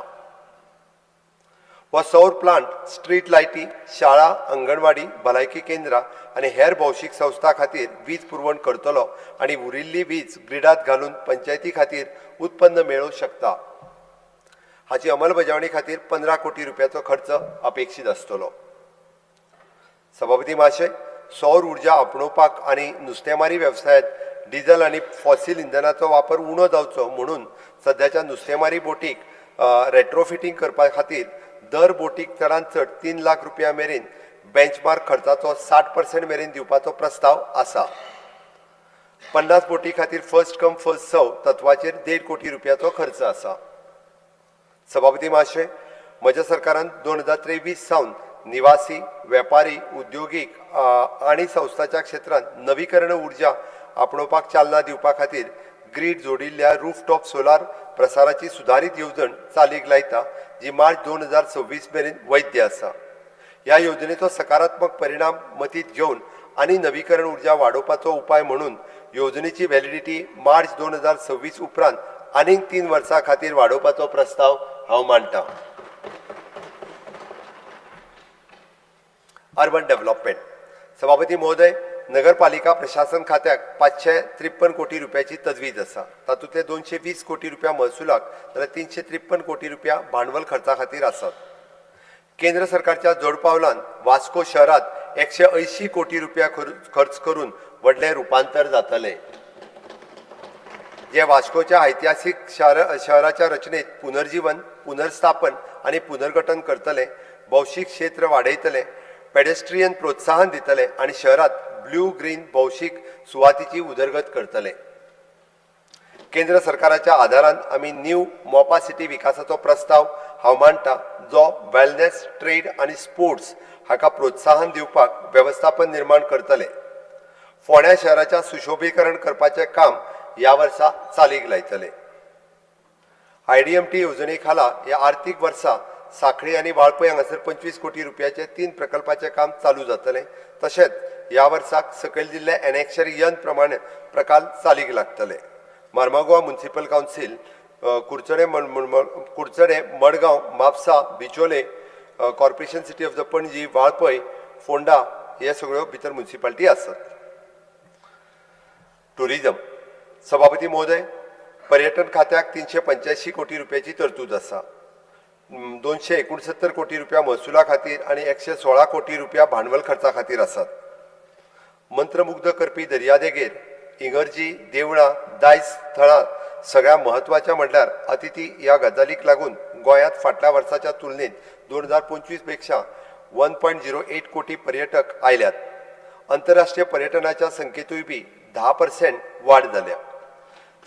हो सौर प्लांट स्ट्रीट लायटी, शाळा, अंगणवाडी, भलायकी केंद्रां आनी हेर भौशीक संस्था खातीर वीज पुरवण करतलो आनी उरिल्ली वीज ग्रिडांत घालून पंचायती खातीर उत्पन्न मेळोवंक शकता. हाची अंमलबजावणी खातीर 15 कोटी रुपयाचो खर्च अपेक्षीत आसतलो. सभापती महाशय, सौर उर्जा आपणोवपाक आनी नुस्तेमारी वेवसायांत डिझल आनी फॉसील इंधनाचो वापर उणो जावचो म्हणून सध्याच्या नुस्तेमारी बोटीक रेट्रोफिटींग करपा खातीर दर बोटीक चडांत चड 3 लाख रुपया मेरेन बेंचमार्क खर्चाचो 60% मेरेन दिवपाचो प्रस्ताव आसा. 50 बोटी खातीर फर्स्ट कम फर्स्ट सर्व तत्वाचेर 1.5 कोटी रुपयाचो खर्च आसा. सभापती महाशय, म्हज्या सरकारान 2023 सावन निवासी, वेपारी, उद्योगीक आनी संस्थाच्या क्षेत्रांत नवीकरण उर्जा आपणोवपाक चालना दिवपा खातीर ग्रीड जोडिल्ल्या रूफटॉप सोलार प्रसाराची सुधारीत येवजण चालीक लायता, जी मार्च 2026 मेरेन वैध आसा. ह्या योजनेचो सकारात्मक परिणाम मतींत घेवन आनी नवीकरण उर्जा वाडोवपाचो उपाय म्हणून योजनेची व्हॅलिडिटी मार्च 2026 उपरांत आनीक 3 वर्सां खातीर वाडोवपाचो प्रस्ताव हांव मांडटां. Urban development. सभापती महोदय, नगरपालिका प्रशासन खात्याक 553 कोटी रुपयाची तजवीज आसा. तातूंतले 220 कोटी रुपया महसुलाक जाल्यार 353 कोटी रुपया भांडवल खर्चा खातीर आसात. केंद्र सरकारच्या जोडपावलान वास्को शहरात 180 कोटी रुपया खर्च करून व्हडलें रुपांतर जातलें, जे वास्कोच्या ऐतिहासीक शहराच्या रचनेत पुनर्जीवन, पुनर्स्थापन आनी पुनर्गठन करतले, भौशीक क्षेत्र वाडयतले, पेडेस्ट्रियन प्रोत्साहन दितले आनी शहरात ब्लू ग्रीन भौशीक सुवातीची उदरगत करतले. केंद्र सरकाराच्या आदारान आमी न्यू मोपा सिटी विकासाचो प्रस्ताव हांव मांडटां, जो वेलनेस, ट्रेड आनी स्पोर्ट्स हाका प्रोत्साहन दिवपाक वेवस्थापन निर्माण करतले. फोंड्या शहराच्या सुशोभीकरण करपाचें काम ह्या वर्सा चालीक लायतले. IDMT येवजणे खाला ह्या आर्थीक वर्सा साखळी आनी वाळपय हांगासर 25 कोटी रुपयाचे 3 प्रकल्पाचे काम चालू जातले। तशेंच ह्या वर्साक सकयल दिल्ले एनेक्शर यन प्रमाणे प्रकल्प चालीक लागतले। Mormugao Municipal Council Kudchade Madgaon Mapusa Bicholim Corporation City of the Panaji Valpoi Ponda हे सगळ्यो भितर म्युनिसिपालिटी आसात। टुरिजम सभापती महोदय, पर्यटन खात्याक 385 कोटी रुपयाची तरतूद आसा। 269 कोटी रुपया महसुला खातीर आनी 116 कोटी रुपया भांडवल खर्चा खातीर आसात। मंत्रमुग्ध करपी दर्यादेगेर इगर्जी देवळां दायज थळां सगळ्या महत्वाच्या म्हटल्यार अतिथी ह्या गजालीक लागून गोंयांत फाटल्या वर्साच्या तुलनेत 2025 पेक्षा 1.08 कोटी पर्यटक आयल्यात। आंतरराष्ट्रीय पर्यटनाच्या संख्येतूय बी 10% वाड जाल्या।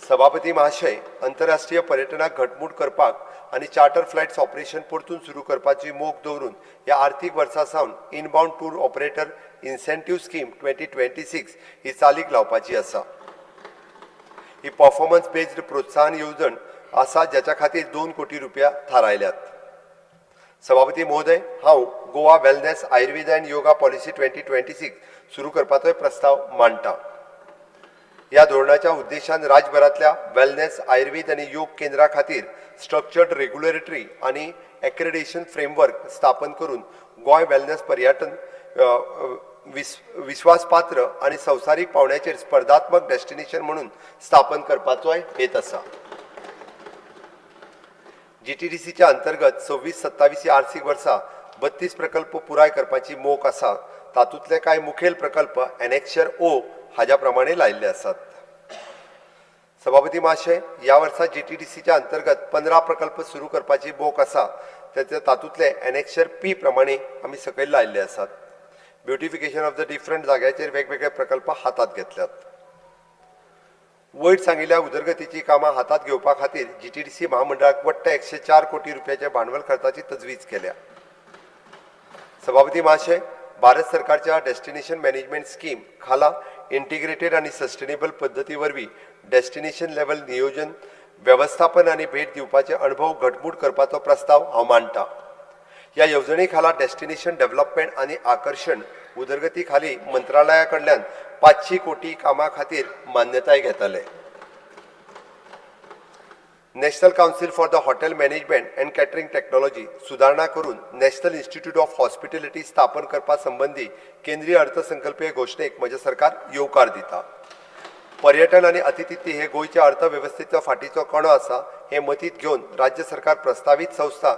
सभापती महाशय, आंतरराष्ट्रीय पर्यटनाक घटमूट करपाक आनी चार्टर फ्लायट्स ऑपरेशन परतून सुरू करपाची मोख दवरून ह्या आर्थीक वर्सा सावन inbound tour operator incentive scheme 2026 ही चालीक लावपाची आसा। ही परफॉर्मन्स बेस्ड प्रोत्साहन येवजण आसा ज्याच्या खातीर 2 कोटी रुपया थारायल्यात। सभापती महोदय, हांव Goa wellness Ayurveda and yoga policy 2026 सुरू करपाचो प्रस्ताव मांडटा। ह्या धोरणाच्या उद्देशान राज्यभरातल्या वेलनेस आयुर्वेद आनी योग केंद्रा खातीर स्ट्रक्चर्ड रेग्युलेटरी आनी एक्रेडिटेशन फ्रेमवर्क स्थापन करून गोंय वेलनेस पर्यटन विश्वासपात्र आनी संवसारीक पावंड्याचेर स्पर्धात्मक डेस्टिनेशन म्हणून स्थापन करपाचोय हेत आसा। GTDCच्या अंतर्गत 26-27 आर्थिक वर्सा 32 प्रकल्प पुराय करपाची मोख आसा। तातूंतले कांय मुखेल प्रकल्प एनेक्शर O हाज्या प्रमाणे लायिल्ले आसात। सभापती महाशय, ह्या वर्सा GTDCच्या अंतर्गत 15 प्रकल्प सुरू करपाची मोख आसा। तातूंतले एनेक्शर P प्रमाणे आमी सकयल लायिल्ले आसात। ब्युटिफिकेशन ऑफ द डिफरंट जाग्याचेर वेगवेगळे प्रकल्प हातात घेतल्यात। वयर सांगिल्ल्या उदरगतीची कामां हातात घेवपा खातीर GTDC महामंडळाक वट्ट 104 कोटी रुपयाच्या भांडवल खर्चाची तजवीज केल्या। सभापती महाशय, भारत सरकारच्या डेस्टिनेशन मॅनेजमेंट स्कीम खाला इंटिग्रेटेड आनी सस्टेनेबल पद्दती वरवीं डेस्टिनेशन लेवल नियोजन व्यवस्थापन आनी भेट दिवपाचे अणभव घटमूट करपाचो प्रस्ताव हांव मांडटा। ह्या येवजणे खाला डेस्टिनेशन डेव्हलपमेंट आनी आकर्षण उदरगती खाली मंत्रालया कडल्यान 500 कोटी कामां खातीर मान्यताय घेतले। National council for the hotel management end catering technology सुदारणा करून नॅशनल इन्स्टिट्यूट ऑफ हॉस्पिटॅलिटी स्थापन करपा संबंधी केंद्रीय अर्थसंकल्पीय घोषणेक म्हजे सरकार येवकार दिता। पर्यटन आनी अतिथिती हे गोंयच्या अर्थवेवस्थेचो फाटीचो कणो आसा हे मतींत घेवन राज्य सरकार प्रस्तावित संस्था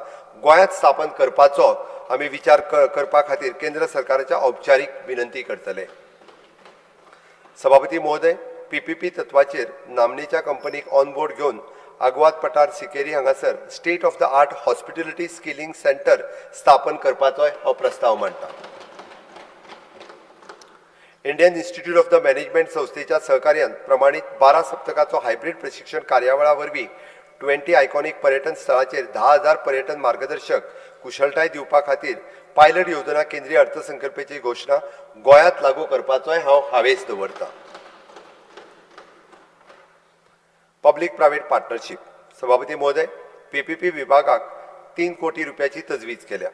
गोंयांत स्थापन करपाचो आमी विचार करपा खातीर केंद्र सरकाराच्या औपचारीक विनंती करतले। सभापती महोदय, PPP तत्वाचेर नामनेच्या कंपनीक ऑन बोर्ड घेवन आग्वाद पठार सिकेरी हांगासर state of the art hospitality skilling centre स्थापन करपाचो हो प्रस्ताव मांडटा। Indian Institute of the management संस्थेच्या सहकार्यान प्रमाणीत 12 सप्तकाचो हायब्रीड प्रशिक्षण कार्यावळा वरवीं 20 आयकॉनिक पर्यटन स्थळांचेर 10,000 पर्यटन मार्गदर्शक कुशळटाय दिवपा खातीर पायलट येवजणा केंद्रीय अर्थसंकल्पाची घोषणा गोंयांत लागू करपाचोय हांव हावेस दवरतां। पब्लीक प्रायव्हेट पार्टनरशिप सभापती महोदय, PPP विभागाक 3 कोटी रुपयाची तजवीज केल्या।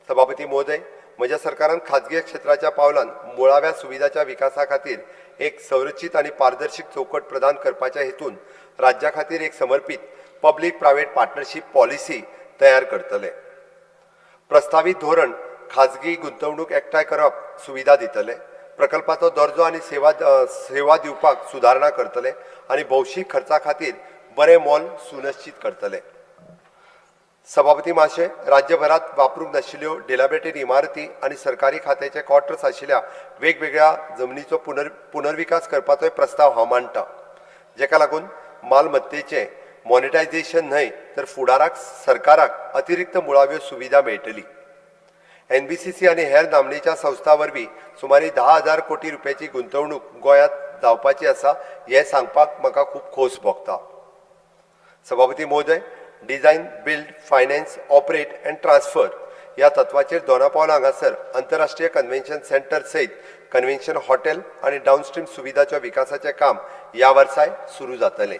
सभापती महोदय, म्हज्या सरकारान खाजगी क्षेत्राच्या पावलान मुळाव्या सुविधाच्या विकासा खातीर एक संरचीत आनी पारदर्शक चौकट प्रदान करपाच्या हेतून राज्या खातीर एक समर्पित पब्लीक प्रायव्हेट पार्टनरशिप पॉलिसी तयार करतले। प्रस्तावित धोरण खाजगी गुंतवणूक एकठांय करप सुविधा दितले, प्रकल्पाचो दर्जो आनी सेवा दिवपाक सुदारणा करतले आनी भौशीक खर्चा खातीर बरें मोल सुनिश्चित करतले। सभापती महाशय, राज्यभरात वापरूंक नाशिल्ल्यो डिलॅबरेटेड इमारती आनी सरकारी खात्याचे क्वार्टर्स आशिल्ल्या वेगवेगळ्या जमनीचो पुनर्विकास करपाचोय प्रस्ताव हांव मांडटा, जेका लागून मालमत्तेचें मॉनिटायझेशन न्हय तर फुडाराक सरकाराक अतिरिक्त मुळाव्यो सुविधा मेळटली। NBCC आनी हेर नामनेच्या संस्था वरवीं सुमारे 10,000 कोटी रुपयाची गुंतवणूक गोंयांत जावपाची आसा हें सांगपाक म्हाका खूब खोस भोगता। सभापती महोदय, design build finance operate end transfer ह्या तत्वाचेर दोनापावला हांगासर आंतरराष्ट्रीय कन्व्हेन्शन सेंटर सयत कन्व्हेन्शन हॉटेल आनी डावनस्ट्रीम सुविधाच्या विकासाचें काम ह्या वर्साय सुरू जातलें।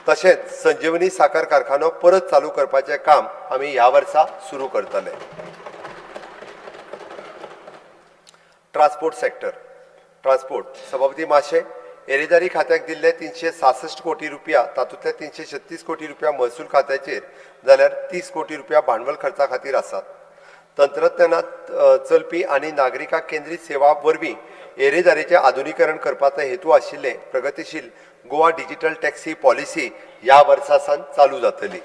तशेंच संजीवनी साखर कारखानो परत चालू करपाचें काम आमी ह्या वर्सा सुरू करतले. Transport sector. ट्रान्सपोर्ट सभापती माशे येरादारी खात्याक दिल्ले 366 कोटी रुपया, तातूंतले 336 कोटी रुपया महसूल खात्याचेर जाल्यार 30 कोटी रुपया भांडवल खर्चा खातीर आसात. तंत्रज्ञानात चलपी आनी नागरिकांक केंद्रीत सेवा वरवीं येरादारीचें आधुनीकरण करपाचो हेतू आशिल्ले प्रगतीशील गोवा डिजिटल टॅक्सी पॉलिसी ह्या वर्सा सावन चालू जातली.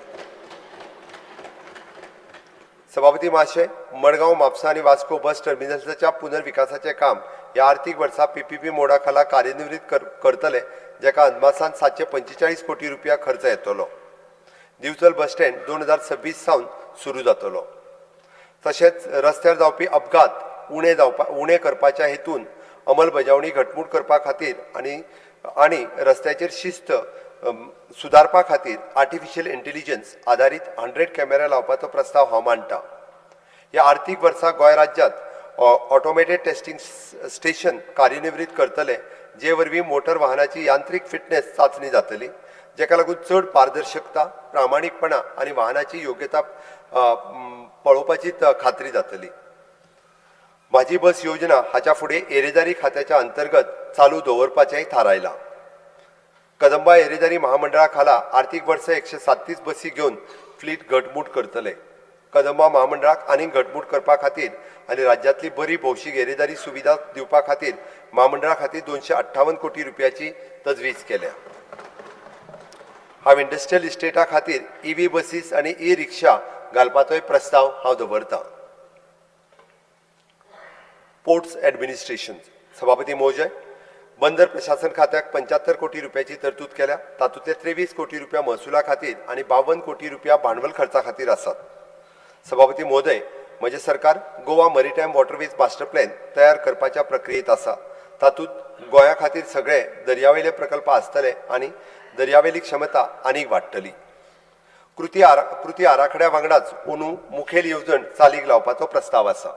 सभापती माशे मडगांव म्हापसा आनी वास्को बस टर्मिनल्साच्या पुनर्विकासाचें काम ह्या आर्थीक वर्सा पीपीपी मोडा खाला कार्यान्वित करतले, जेका अदमासान 745 कोटी रुपया खर्च येतलो. दिवचल बस स्टँड 2026 सावन सुरू जातलो. तशेंच रस्त्यार जावपी अपघात उणे करपाच्या हेतून अंमलबजावणी घटमूट करपा खातीर आनी रस्त्याचेर शिस्त सुदारपा खातीर आर्टिफिशियल इंटेलिजन्स आधारीत 100 कॅमेरा लावपाचो प्रस्ताव हांव मांडटा. ह्या आर्थीक वर्सा गोंय राज्यांत ऑटोमेटेड टेस्टिंग स्टेशन कार्यान्वित करतले, जे वरवीं मोटर वाहनाची यांत्रीक फिटनेस चांचणी जातली, जेका लागून चड पारदर्शकता, प्रामाणीकपणा आनी वाहनाची योग्यता पळोवपाची खात्री जातली. माझी बस योजना हाच्या फुडें येरादारी खात्याच्या अंतर्गत चालू दवरपाचेंय थारायलां. कदंबा येरादारी महामंडळा खाला आर्थीक वर्सा 137 बसी घेवन फ्लीट घटमूट करतले. कदंबा महामंडळाक आनीक घटमूट करपा खातीर आनी राज्यांतली बरी भौशीक येरादारी सुविधा दिवपा खातीर महामंडळा खातीर 258 कोटी रुपयाची तजवीज केल्या. हांव इंडस्ट्रियल इस्टेटा खातीर EV बसीस आनी ई-रिक्षा घालपाचोय प्रस्ताव हांव दवरतां. Ports administration. सभापती महोदय, बंदर प्रशासन खात्याक 75 कोटी रुपयाची तरतूद केल्या, तातूंतले 23 कोटी रुपया महसुला खातीर आनी 52 कोटी रुपया भांडवल खर्चा खातीर आसात. सभापती महोदय, म्हजें सरकार गोवा मरीटायम वॉटरवेज मास्टर प्लॅन तयार करपाच्या प्रक्रियेत आसा. तातूंत गोंया खातीर सगळे दर्यावेले प्रकल्प आसतले आनी दर्यावेली क्षमता आनीक वाडटली. कृती आराखड्या वांगडाच अंदू मुखेल येवजण चालीक लावपाचो प्रस्ताव आसा.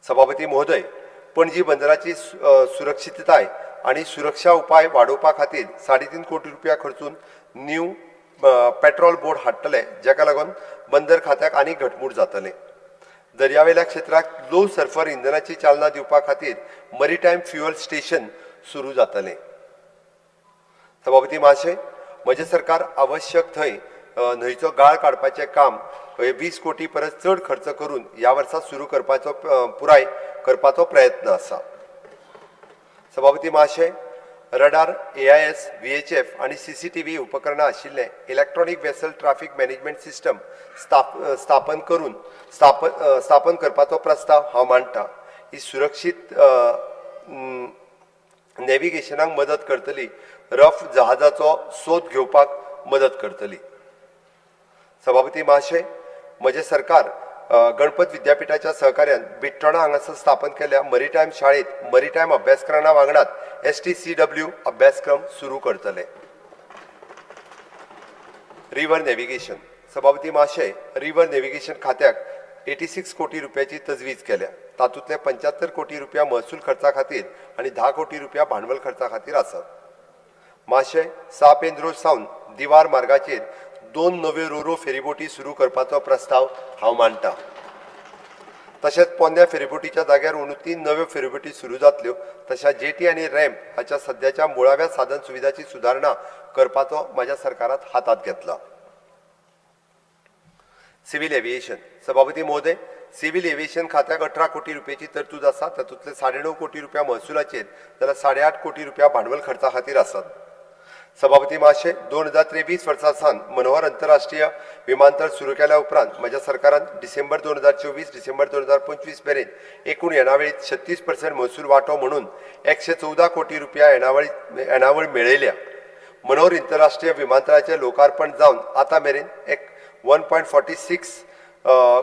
सभापती महोदय, पणजी बंदराची सुरक्षितताय आनी सुरक्षा उपाय वाडोवपा खातीर 3.5 कोटी रुपया खर्चून न्यू पेट्रोल बोट हाडटले, जेका लागून बंदर खात्याक आनीक घटमूट जातले. दर्यावेल्या क्षेत्राक लो सल्फर इंधनाची चालना दिवपा खातीर मरीटायम फ्युअल स्टेशन सुरू जातले. सभापती महाशय, म्हजें सरकार आवश्यक थंय न्हंयचो गाळ काडपाचें काम 20 कोटी परस चड खर्च करून ह्या वर्सा सुरू करपाचो पुराय करपाचो प्रयत्न आसा. सभापती महाशय, रडार, AIS, VHF आनी CCTV उपकरणां आशिल्लें electronic vessel traffic management system स्थापन करपाचो प्रस्ताव हांव मांडटां. ही सुरक्षीत नॅव्हिगेशनाक मदत करतली, रफ जहाजाचो सोद घेवपाक मदत करतली. सभापती महाशय, म्हजें सरकार गणपत विद्यापीठाच्या सहकार्यान बिट्टोणा हांगासर स्थापन केल्ल्या मरीटायम शाळेत मरीटायम अभ्यासक्रमां वांगडात STCW अभ्यासक्रम सुरू करतले. River navigation. सभापती महाशय, रिव्हर नॅव्हिगेशन खात्याक 86 कोटी रुपयाची तजवीज केल्या, तातूंतले 75 कोटी रुपया महसूल खर्चा खातीर आनी 10 कोटी रुपया भांडवल खर्चा खातीर आसात. महाशय, 6 पेंद्रोज सावन दिवार मार्गाचेर 2 नव्यो रोरो फेरीबोटी सुरू करपाचो प्रस्ताव हांव मांडटां. तशेंच पोंद्या फेरीबोटीच्या जाग्यार अंदू 3 नव्यो फेरीबोटी सुरू जातल्यो. तशेंच जेटी आनी रॅम्प हाच्या सद्याच्या मुळाव्या साधन सुविधाची सुदारणा करपाचो म्हाज्या सरकारात हातांत घेतला. Civil aviation. सभापती महोदय, सिव्हील एव्हिएशन खात्याक 18 कोटी रुपयाची तरतूद आसा, तातूंतले 9.5 कोटी रुपया महसुलाचेर जाल्यार 8.5 कोटी रुपया भांडवल खर्चा खातीर आसात. सभापती महाशय, 2023 वर्सा सावन मनोहर आंतरराष्ट्रीय विमानतळ सुरू केल्या उपरांत म्हज्या सरकारान डिसेंबर 2024 डिसेंबर 2025 मेरेन एकूण येणावळीत 36% महसूल वांटो म्हणून 114 कोटी रुपया येणावळ मेळयल्या. मनोहर आंतरराष्ट्रीय विमानतळाचें लोकार्पण जावन आतां मेरेन 1.46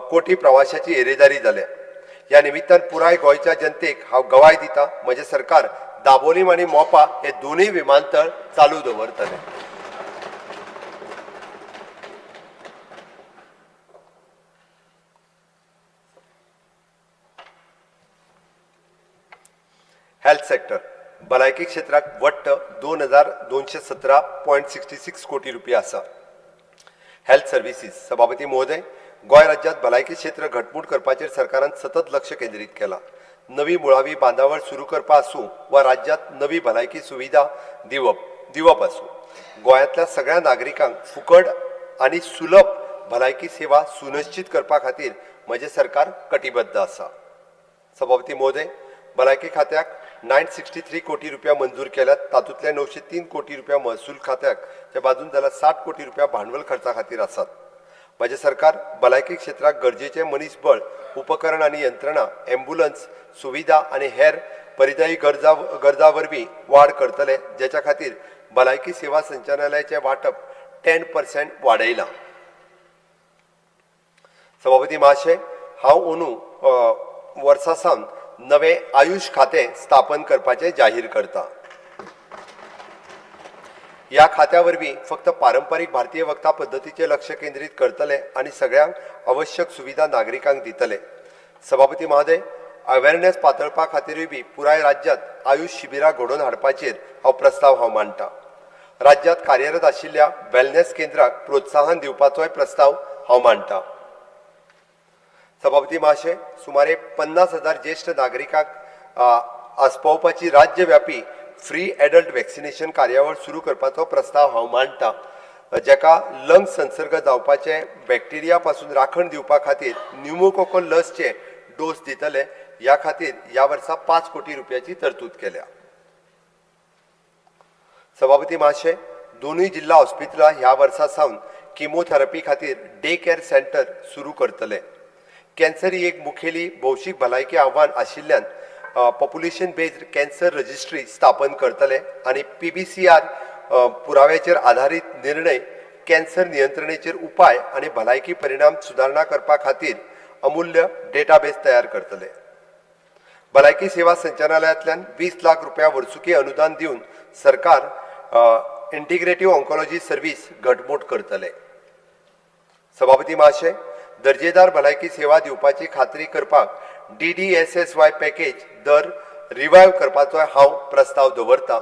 कोटी प्रवाशांची येरादारी जाल्या. ह्या निमित्तान पुराय गोंयच्या जनतेक हांव गवाय दितां, म्हजें सरकार दाबोलीम आनी मोपा हे दोनूय विमानतळ चालू दवरतले. Health sector. भलायकी क्षेत्राक वट्ट 2217.66 कोटी रुपया आसा. Health services. सभापती महोदय, गोंय राज्यांत भलायकी क्षेत्र घटमूट करपाचेर सरकारान सतत लक्ष केंद्रीत केलां. नवी मुळावी बांदावळ सुरू करपा आसूं वा राज्यांत नवी भलायकी सुविधा दिवप आसूं, गोंयांतल्या सगळ्या नागरिकांक फुकट आनी सुलभ भलायकी सेवा सुनिश्चित करपा खातीर म्हजें सरकार कटिबद्ध आसा. सभापती महोदय, भलायकी खात्याक 963 कोटी रुपया मंजूर केल्यात. तातूंतले 903 कोटी रुपया महसूल खात्याक जे बाजून जाल्यार 60 कोटी रुपया भांडवल खर्चा खातीर आसात. म्हजें सरकार भलायकी क्षेत्राक गरजेचें मनीसबळ, उपकरण आनी यंत्रणा, एम्ब्युलन्स सुविधा आनी हेर परिदायी गरजा वरवीं वाड करतले, जेच्या खातीर भलायकी सेवा संचालनालयाचें वांटप 10% वाडयलां. सभापती महाशय, हांव अंदू वर्सा सावन नवे आयुष खातें स्थापन करपाचें जाहीर करता. ह्या खात्या वरवीं फक्त पारंपारीक भारतीय वखदां पद्दतीचेर लक्ष केंद्रीत करतले आनी सगळ्यांक आवश्यक सुविधा नागरिकांक दितले. सभापती महोदय, अवेरनेस पातळपा खातीरूय बी पुराय राज्यांत आयुष शिबिरां घडोवन हाडपाचेर प्रस्ताव मांडटा. राज्यांत कार्यरत आशिल्ल्या वेलनेस केंद्राक प्रोत्साहन दिवपाचोय प्रस्ताव मांडटा. सभापती महाशय, सुमारे 50,000 ज्येष्ठ नागरिकांक आस्पावपाची राज्यव्यापी फ्री एडल्ट वॅक्सिनेशन कार्यावळ सुरू करपाचो प्रस्ताव मांडटा, जेका लंग संसर्ग जावपाचे बॅक्टेरिया पासून राखण दिवपा खातीर न्युमोकोकल लसचे डोस दितले. ह्या खातीर ह्या वर्सा 5 कोटी रुपयाची तरतूद केल्या. सभापती महाशय, दोनूय जिल्हा हॉस्पिटलां ह्या वर्सा सावन किमोथेरपी खातीर डे केअर सेंटर सुरू करतले. कॅन्सर ही एक मुखेली भौशीक भलायकी आव्हान आशिल्ल्यान पॉप्युलेशन बेस्ड कॅन्सर रजिस्ट्री स्थापन करतले आनी PBCR पुराव्याचेर आधारीत निर्णय कॅन्सर नियंत्रणेचेर उपाय आनी भलायकी परिणाम सुदारणा करपा खातीर अमूल्य डेटाबेस तयार करतले. भलायकी सेवा संचालनालयांतल्यान 20 लाख रुपया वर्सुकी अनुदान दिवन सरकार इंटिग्रेटिव्ह ऑन्कोलॉजी सर्व्हिस घटमूट करतले. सभापती महाशय, दर्जेदार भलायकी सेवा दिवपाची खात्री करपाक DDSSY पॅकेज दर रिवायव करपाचो हांव प्रस्ताव दवरतां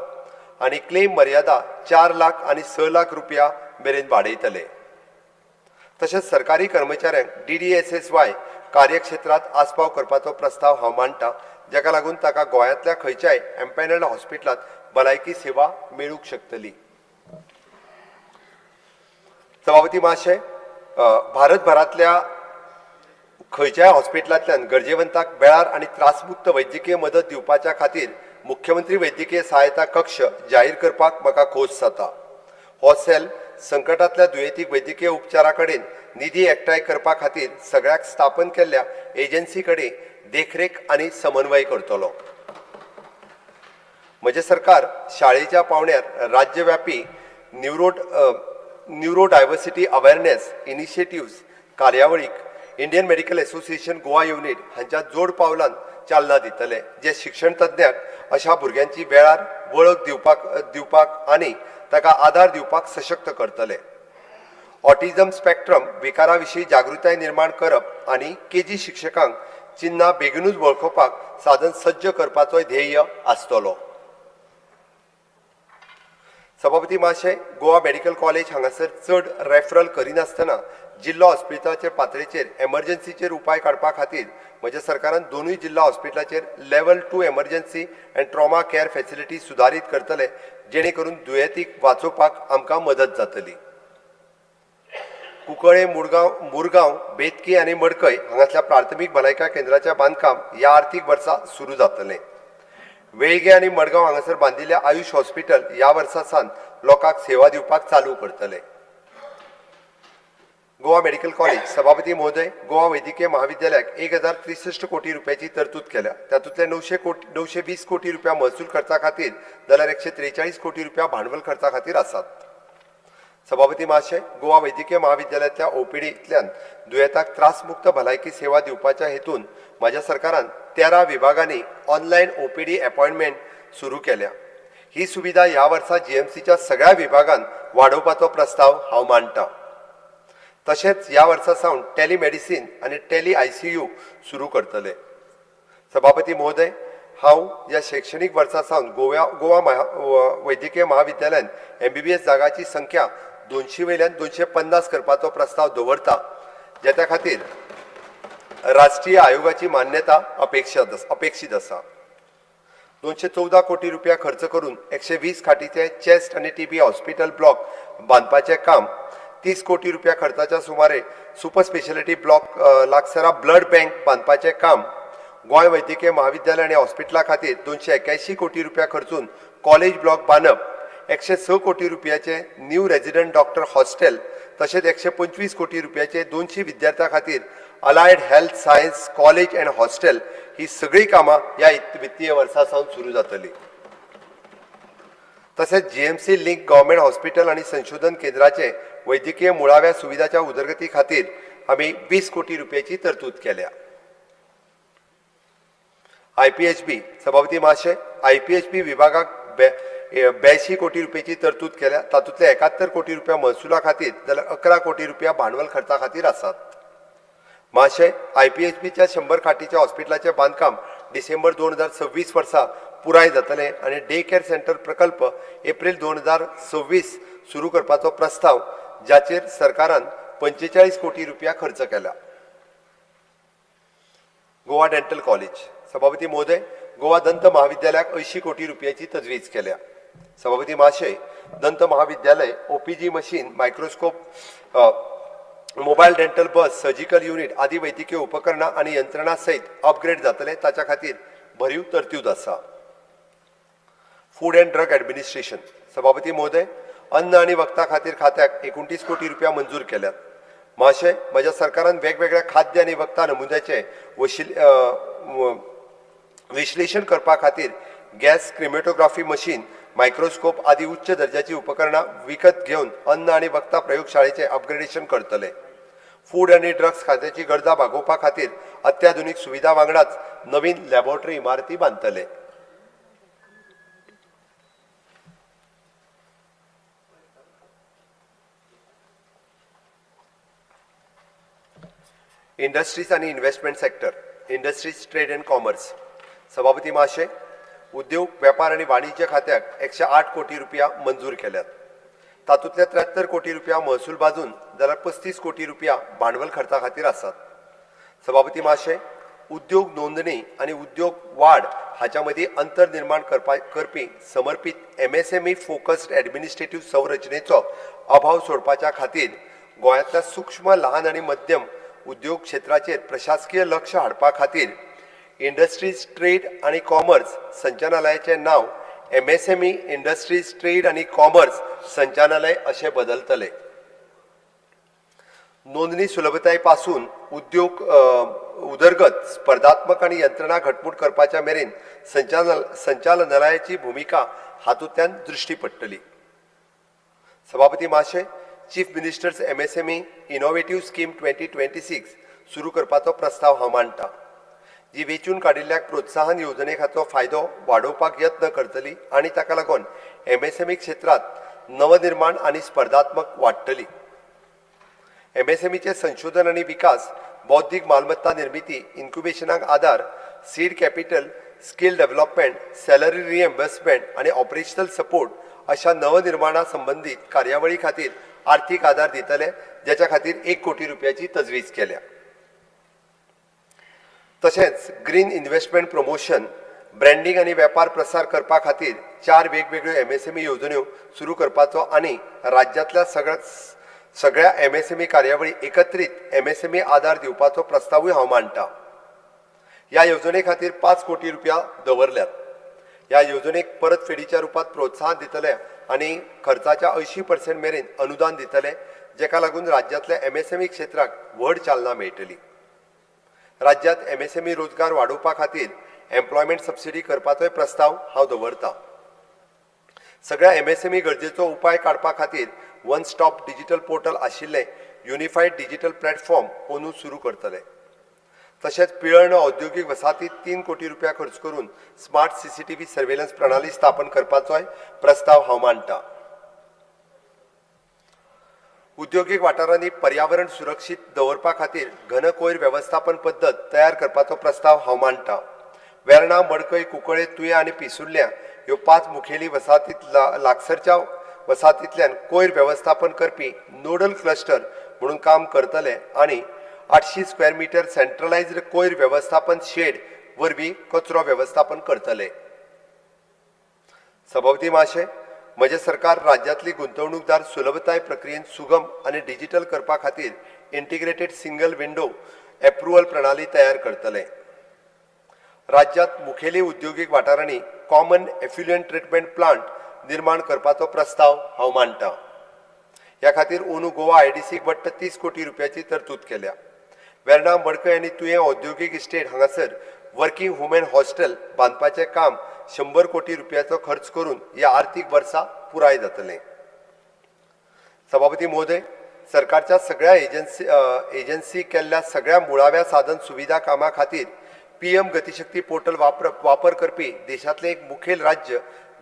आनी क्लेम मर्यादा 4 लाख आनी 6 लाख रुपया मेरेन वाडयतले. तशेंच सरकारी कर्मचाऱ्यांक DDSSY कार्यक्षेत्रांत आस्पाव करपाचो प्रस्ताव हांव मांडटां, जाका लागून ताका गोंयांतल्या खंयच्याय एम्पॅनल्ड हॉस्पिटलांत भलायकी सेवा मेळूंक शकतली. सभापती महाशय, भारतभरांतल्या खंयच्याय हॉस्पिटलांतल्यान गरजेवंतांक वेळार आनी त्रासमुक्त वैद्यकीय मदत दिवपाच्या खातीर मुख्यमंत्री वैद्यकीय सहायता कक्ष जाहीर करपाक म्हाका खोस जाता. हो सेल संकटांतल्या दुयेंतीक वैद्यकीय उपचारा कडेन निधी एकठांय करपा खातीर सगळ्याक स्थापन केल्ल्या एजन्सी कडेन देखरेख आनी समन्वय करतलो. म्हजें सरकार शाळेच्या पावंड्यार राज्यव्यापी न्यूरो डायवर्सिटी अवेअरनेस इनिशिएटिव्स कार्यावळीक Indian medical association Goa unit हांच्या जोड पावलान चालना दितले, जे शिक्षण तज्ञांक अशा भुरग्यांची वेळार वळख दिवपाक आनी ताका आदार दिवपाक सशक्त करतले. ऑटिझम स्पेक्ट्रम विकारा विशीं जागृताय निर्माण करप आनी KG शिक्षकांक चिन्हां बेगीनूच वळखुपाक साधन सज्ज करपाचो ध्येय आसतलो. सभापती महाशय, गोवा मेडिकल कॉलेज हांगासर चड रेफरल करिनासतना जिल्लो हॉस्पिटलाचे पातळीचेर एमर्जन्सीचेर उपाय काडपा खातीर म्हज्या सरकारान दोनूय जिल्हा हॉस्पिटलाचेर level 2 emergency and trauma care facility सुदारीत करतले, जेणे करून दुयेंतीक वाचोवपाक आमकां मदत जातली. कुंकळे, मुरगांव, बेतकी आनी मडकय हांगासरल्या प्राथमीक भलायकी केंद्राचें बांदकाम ह्या आर्थीक वर्सा सुरू जातलें. वेळगे आनी मडगांव हांगासर बांदिल्ल्या आयुष हॉस्पिटल ह्या वर्सा सावन लोकांक सेवा दिवपाक चालू करतले. Goa medical college. सभापती महोदय, गोवा वैद्यकीय महाविद्यालयाक 1063 कोटी रुपयाची तरतूद केल्या. तातूंतले 920 कोटी रुपया महसूल खर्चा खातीर जाल्यार 143 कोटी रुपया भांडवल खर्चा खातीर आसात. सभापती महाशय, गोवा वैद्यकीय महाविद्यालयातल्या OPDंतल्यान दुयेंतांक त्रासमुक्त भलायकी सेवा दिवपाच्या हेतून म्हज्या सरकारान 13 विभागांनी ऑनलायन OPD अपॉइंटमेंट सुरू केल्या. ही सुविधा ह्या वर्सा GMCच्या सगळ्या विभागांत वाडोवपाचो प्रस्ताव हांव मांडटां. तशेंच ह्या वर्सा सावन टेलिमेडिसिन आनी ICU सुरू करतले. सभापती महोदय, हांव ह्या शैक्षणीक वर्सा सावन गोवा वैद्यकीय महाविद्यालयान MBBS जागाची संख्या 200 वयल्यान 250 करपाचो प्रस्ताव दवरता, ज्या खातीर राष्ट्रीय आयोगाची मान्यता अपेक्षित आसा. 214 कोटी रुपया खर्च करून 120 खाटीचे चेस्ट आणि TB हॉस्पिटल ब्लॉक बांदपाचे काम, 30 कोटी रुपया खर्चाच्या सुमारे सुपर स्पेशालिटी ब्लॉक लागसारा ब्लड बँक बांदपाचे काम, गोंय वैद्यकीय महाविद्यालय आणि हॉस्पिटला खातीर 281 कोटी रुपया खर्चून कॉलेज ब्लॉक बांदप, 106 कोटी रुपयाचे न्यू रेजिडेंट डॉक्टर हॉस्टेल, तशेंच 125 कोटी रुपयाचे 200 विद्यार्थ्यां खातीर allied health science college and hostel ही सगळी कामां ह्या वित्तीय वर्सा सावन सुरू जातली. तशेंच GMC लिंक गव्हर्मेंट हॉस्पिटल आणि संशोधन केंद्राचे वैद्यकीय मुळाव्या सुविधाच्या उदरगती खातीर आमी 20 कोटी रुपयाची तरतूद केल्या. IPHB सभापती महाशय, IPHB विभागाक 82 कोटी रुपयाची तरतूद केल्या. तातूंतले 71 कोटी रुपया महसुला खातीर जाल्यार 11 कोटी रुपया भांडवल खर्चा खातीर आसात. महाशय, IPHBच्या 100 खाटीच्या हॉस्पिटलाचे बांदकाम डिसेंबर 2026 वर्सा पुराय जातले आणि डे केअर सेंटर प्रकल्प एप्रिल 2026 सुरू करपाचो प्रस्ताव, जाचेर सरकारान 45 कोटी रुपया खर्च केला. गोवा डेंटल कॉलेज सभापती महोदय, गोवा दंत महाविद्यालयाक 80 कोटी रुपयाची तजवीज केल्या. सभापती महाशय, दंत महाविद्यालय OPG machine, microscope, mobile dental bus, surgical unit आदी वैद्यकीय उपकरणां आणि यंत्रणा सहित अपग्रेड जातले, ताच्या खातीर भरीव तरतूद आसा. फूड अँड ड्रग ॲडमिनिस्ट्रेशन सभापती महोदय, अन्न आणि वखदां खातीर खात्याक 29 कोटी रुपया मंजूर केल्यात. महाशय, म्हज्या सरकारान वेगवेगळ्या खाद्य आणि वखदां नमुन्याचे विश्लेषण करपा खातीर गॅस क्रिमेटोग्राफी मशीन, मायक्रोस्कोप आदी उच्च दर्जाची उपकरणां विकत घेवन अन्न आणि वखदां प्रयोगशाळेचे अपग्रेडेशन करतले. फूड आणि ड्रग्स खात्याची गरजा भागोवपा खातीर अत्याधुनीक सुविधा वांगडाच नवीन लॅबोरेटरी इमारती बांदतले. इंडस्ट्रीज आणि investment sector, industries trade and commerce सभापती महाशय, उद्योग व्यापार आणि वाणिज्य खात्याक 108 कोटी रुपया मंजूर केल्यात. तातूंतले 73 कोटी रुपया महसूल बाजून जाल्यार 35 कोटी रुपया भांडवल खर्चा खातीर आसात. सभापती महाशय, उद्योग नोंदणी आणि उद्योग वाढ हाच्या मदीं अंतर निर्माण करपी समर्पित MSME फोकस्ड ॲडमिनिस्ट्रेटिव्ह संरचनेचो अभाव सोडपाच्या खातीर गोंयांतल्या सूक्ष्म ल्हान आणि मध्यम उद्योग क्षेत्राचेर प्रशासकीय लक्ष हाडपा खातीर इंडस्ट्रीज ट्रेड आणि कॉमर्स संचालनालयाचे नाव MSME इंडस्ट्रीज ट्रेड आणि कॉमर्स संचालनालय अशें बदलतले. नोंदणी सुलभताये पासून उद्योग उदरगत स्पर्धात्मक आणि यंत्रणा घटमूट करपाच्या मेरेन संचालनालयाची भूमिका हातूंतल्यान दृश्टी पडटली. सभापती महाशय, chief ministers MSME innovative scheme 2026 सुरू करपाचो प्रस्ताव हांव मांडटा, जी वेंचून काडिल्ल्या प्रोत्साहन येवजणे खातीर फायदो वाडोवपाक यत्न करतली आणि ताका लागून MSME क्षेत्रात नवनिर्माण आणि स्पर्धात्मक वाडटली. MSMEचे संशोधन आणि विकास, बौद्धिक मालमत्ता निर्मिती, इन्क्युबेशनाक आधार, seed capital, skill development, salary reimbursement आणि ऑपरेशनल सपोर्ट अशा नवनिर्माणा संबंधित कार्यावळी खातीर आर्थिक आधार दितले, ज्याच्या खातीर 1 कोटी रुपयाची तजवीज केल्या. तशेंच ग्रीन इन्व्हेस्टमेंट प्रमोशन, ब्रँडिंग आणि वेपार प्रसार करपा खातीर 4 वेगवेगळ्यो MSME येवजण्यो सुरू करपाचो आणि राज्यांतल्या सगळ्या MSME कार्यावळी एकत्रीत MSME आधार दिवपाचो प्रस्तावूय हांव मांडटा. ह्या येवजणे खातीर 5 कोटी रुपया दवरल्यात. ह्या येवजणेक परतफेडीच्या रुपात प्रोत्साहन दितले आणि खर्चाच्या 80% मेरेन अनुदान दितले, जेका लागून राज्यांतल्या MSME क्षेत्राक व्हड चालना मेळटली. राज्यांत MSME रोजगार वाडोवपा खातीर एम्प्लॉयमेंट सबसिडी करपाचोय प्रस्ताव हांव दवरतां. सगळ्या MSME गरजेचो उपाय काडपा खातीर वन स्टॉप डिजिटल पोर्टल आशिल्लें युनिफायड डिजिटल प्लॅटफॉर्म पोंदू सुरू करतले. तशेंच पिळर्ण औद्योगिक वसाहतीत 3 कोटी रुपया खर्च करून स्मार्ट CCTV सर्वेलन्स प्रणाली स्थापन करपाचोय प्रस्ताव हांव मांडटां. उद्योगीक वाठारांनी पर्यावरण सुरक्षीत दवरपा खातीर घन कोयर वेवस्थापन पद्दत तयार करपाचो प्रस्ताव हांव मांडटां. वेर्णा मडकय कुंकळे तुये आनी पिसुर्ल्या ह्यो 5 मुखेली वसाहतींत लागसरच्या वसाहतींतल्यान कोयर वेवस्थापन करपी नोडल क्लस्टर म्हणून काम करतले आनी 800 स्क्वेअर मीटर सेंट्रलायज्ड कोयर वेवस्थापन शेड वरवीं कचरो वेवस्थापन करतले. सभापती महाशय, म्हजे सरकार राज्यांतली गुंतवणूकदार सुलभताय प्रक्रियेन सुगम आनी डिजिटल करपा खातीर इंटिग्रेटेड सिंगल विंडो एप्रुवल प्रणाली तयार करतले. राज्यांत मुखेली उद्योगीक वाठारांनी कॉमन एफ्युलंट ट्रीटमेंट प्लांट निर्माण करपाचो प्रस्ताव हांव मांडटां. ह्या खातीर अंदू गोवा आयडीसीक बट्ट 30 कोटी रुपयाची तरतूद केल्या. वेर्णा मडकय आनी तुये औद्योगिक इस्टेट हांगासर वर्किंग वुमेन हॉस्टेल बांदपाचें काम 100 कोटी रुपयाचो खर्च करून ह्या आर्थीक वर्सा पुराय जातलें. सभापती महोदय, सरकारच्या सगळ्या एजन्सी केल्ल्या सगळ्या मुळाव्या साधन सुविधा कामां खातीर PM गतिशक्ती पोर्टल वापर करपी देशांतलें एक मुखेल राज्य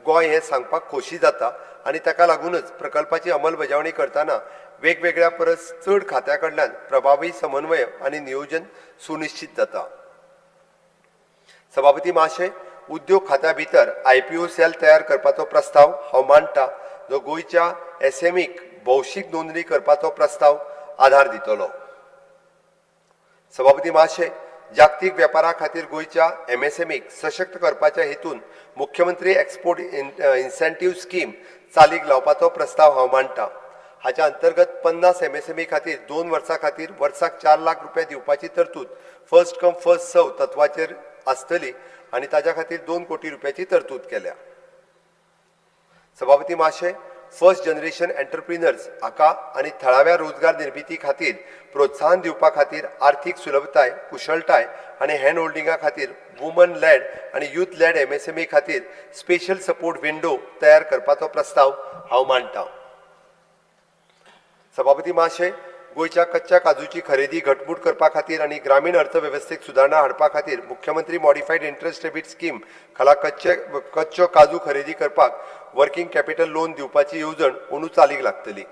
गोंय हें सांगपाक खोशी जाता आनी ताका लागूनच प्रकल्पाची अंमलबजावणी करतना वेगवेगळ्या परस चड खात्यां कडल्यान प्रभावी समन्वय आनी नियोजन सुनिश्चित जाता. सभापती महाशय, उद्योग खात्या भितर IPO सेल तयार करपाचो प्रस्ताव हांव मांडटां, जो गोंयच्या SMEक भौशीक नोंदणी करपाचो प्रस्ताव आधार दितलो. सभापती महाशय, जागतीक वेपारा खातीर गोंयच्या MSMEक सशक्त करपाच्या हेतून मुख्यमंत्री एक्सपोर्ट इन्सेंटिव्ह स्कीम चालीक लावपाचो प्रस्ताव हांव मांडटां. हाच्या अंतर्गत 50 MSME खातीर 2 वर्सां खातीर वर्साक 4 लाख रुपया दिवपाची तरतूद फर्स्ट कम फर्स्ट सर्व तत्वाचेर आसतली आनी ताच्या खातीर 2 कोटी रुपयाची तरतूद केल्या. सभापती महाशय, फर्स्ट जनरेशन एंटरप्रिनर्स हाका आनी थळाव्या रोजगार निर्मिती खातीर प्रोत्साहन दिवपा खातीर आर्थीक सुलभताय, कुशळटाय आनी हँड होल्डिंगा खातीर वुमन लेड आनी यूथ लेड MSME खातीर स्पेशल सपोर्ट विंडो तयार करपाचो प्रस्ताव हांव मांडटां. सभापती महाशय, गोंयच्या कच्च्या काजूची खरेदी घटमूट करपा खातीर आनी ग्रामीण अर्थवेवस्थेक सुदारणा हाडपा खातीर मुख्यमंत्री मॉडिफायड इंटरेस्ट रेबीट स्कीम खाला कच्चो काजू खरेदी करपाक वर्किंग कॅपिटल लोन दिवपाची येवजण अंदू चालीक लागतली.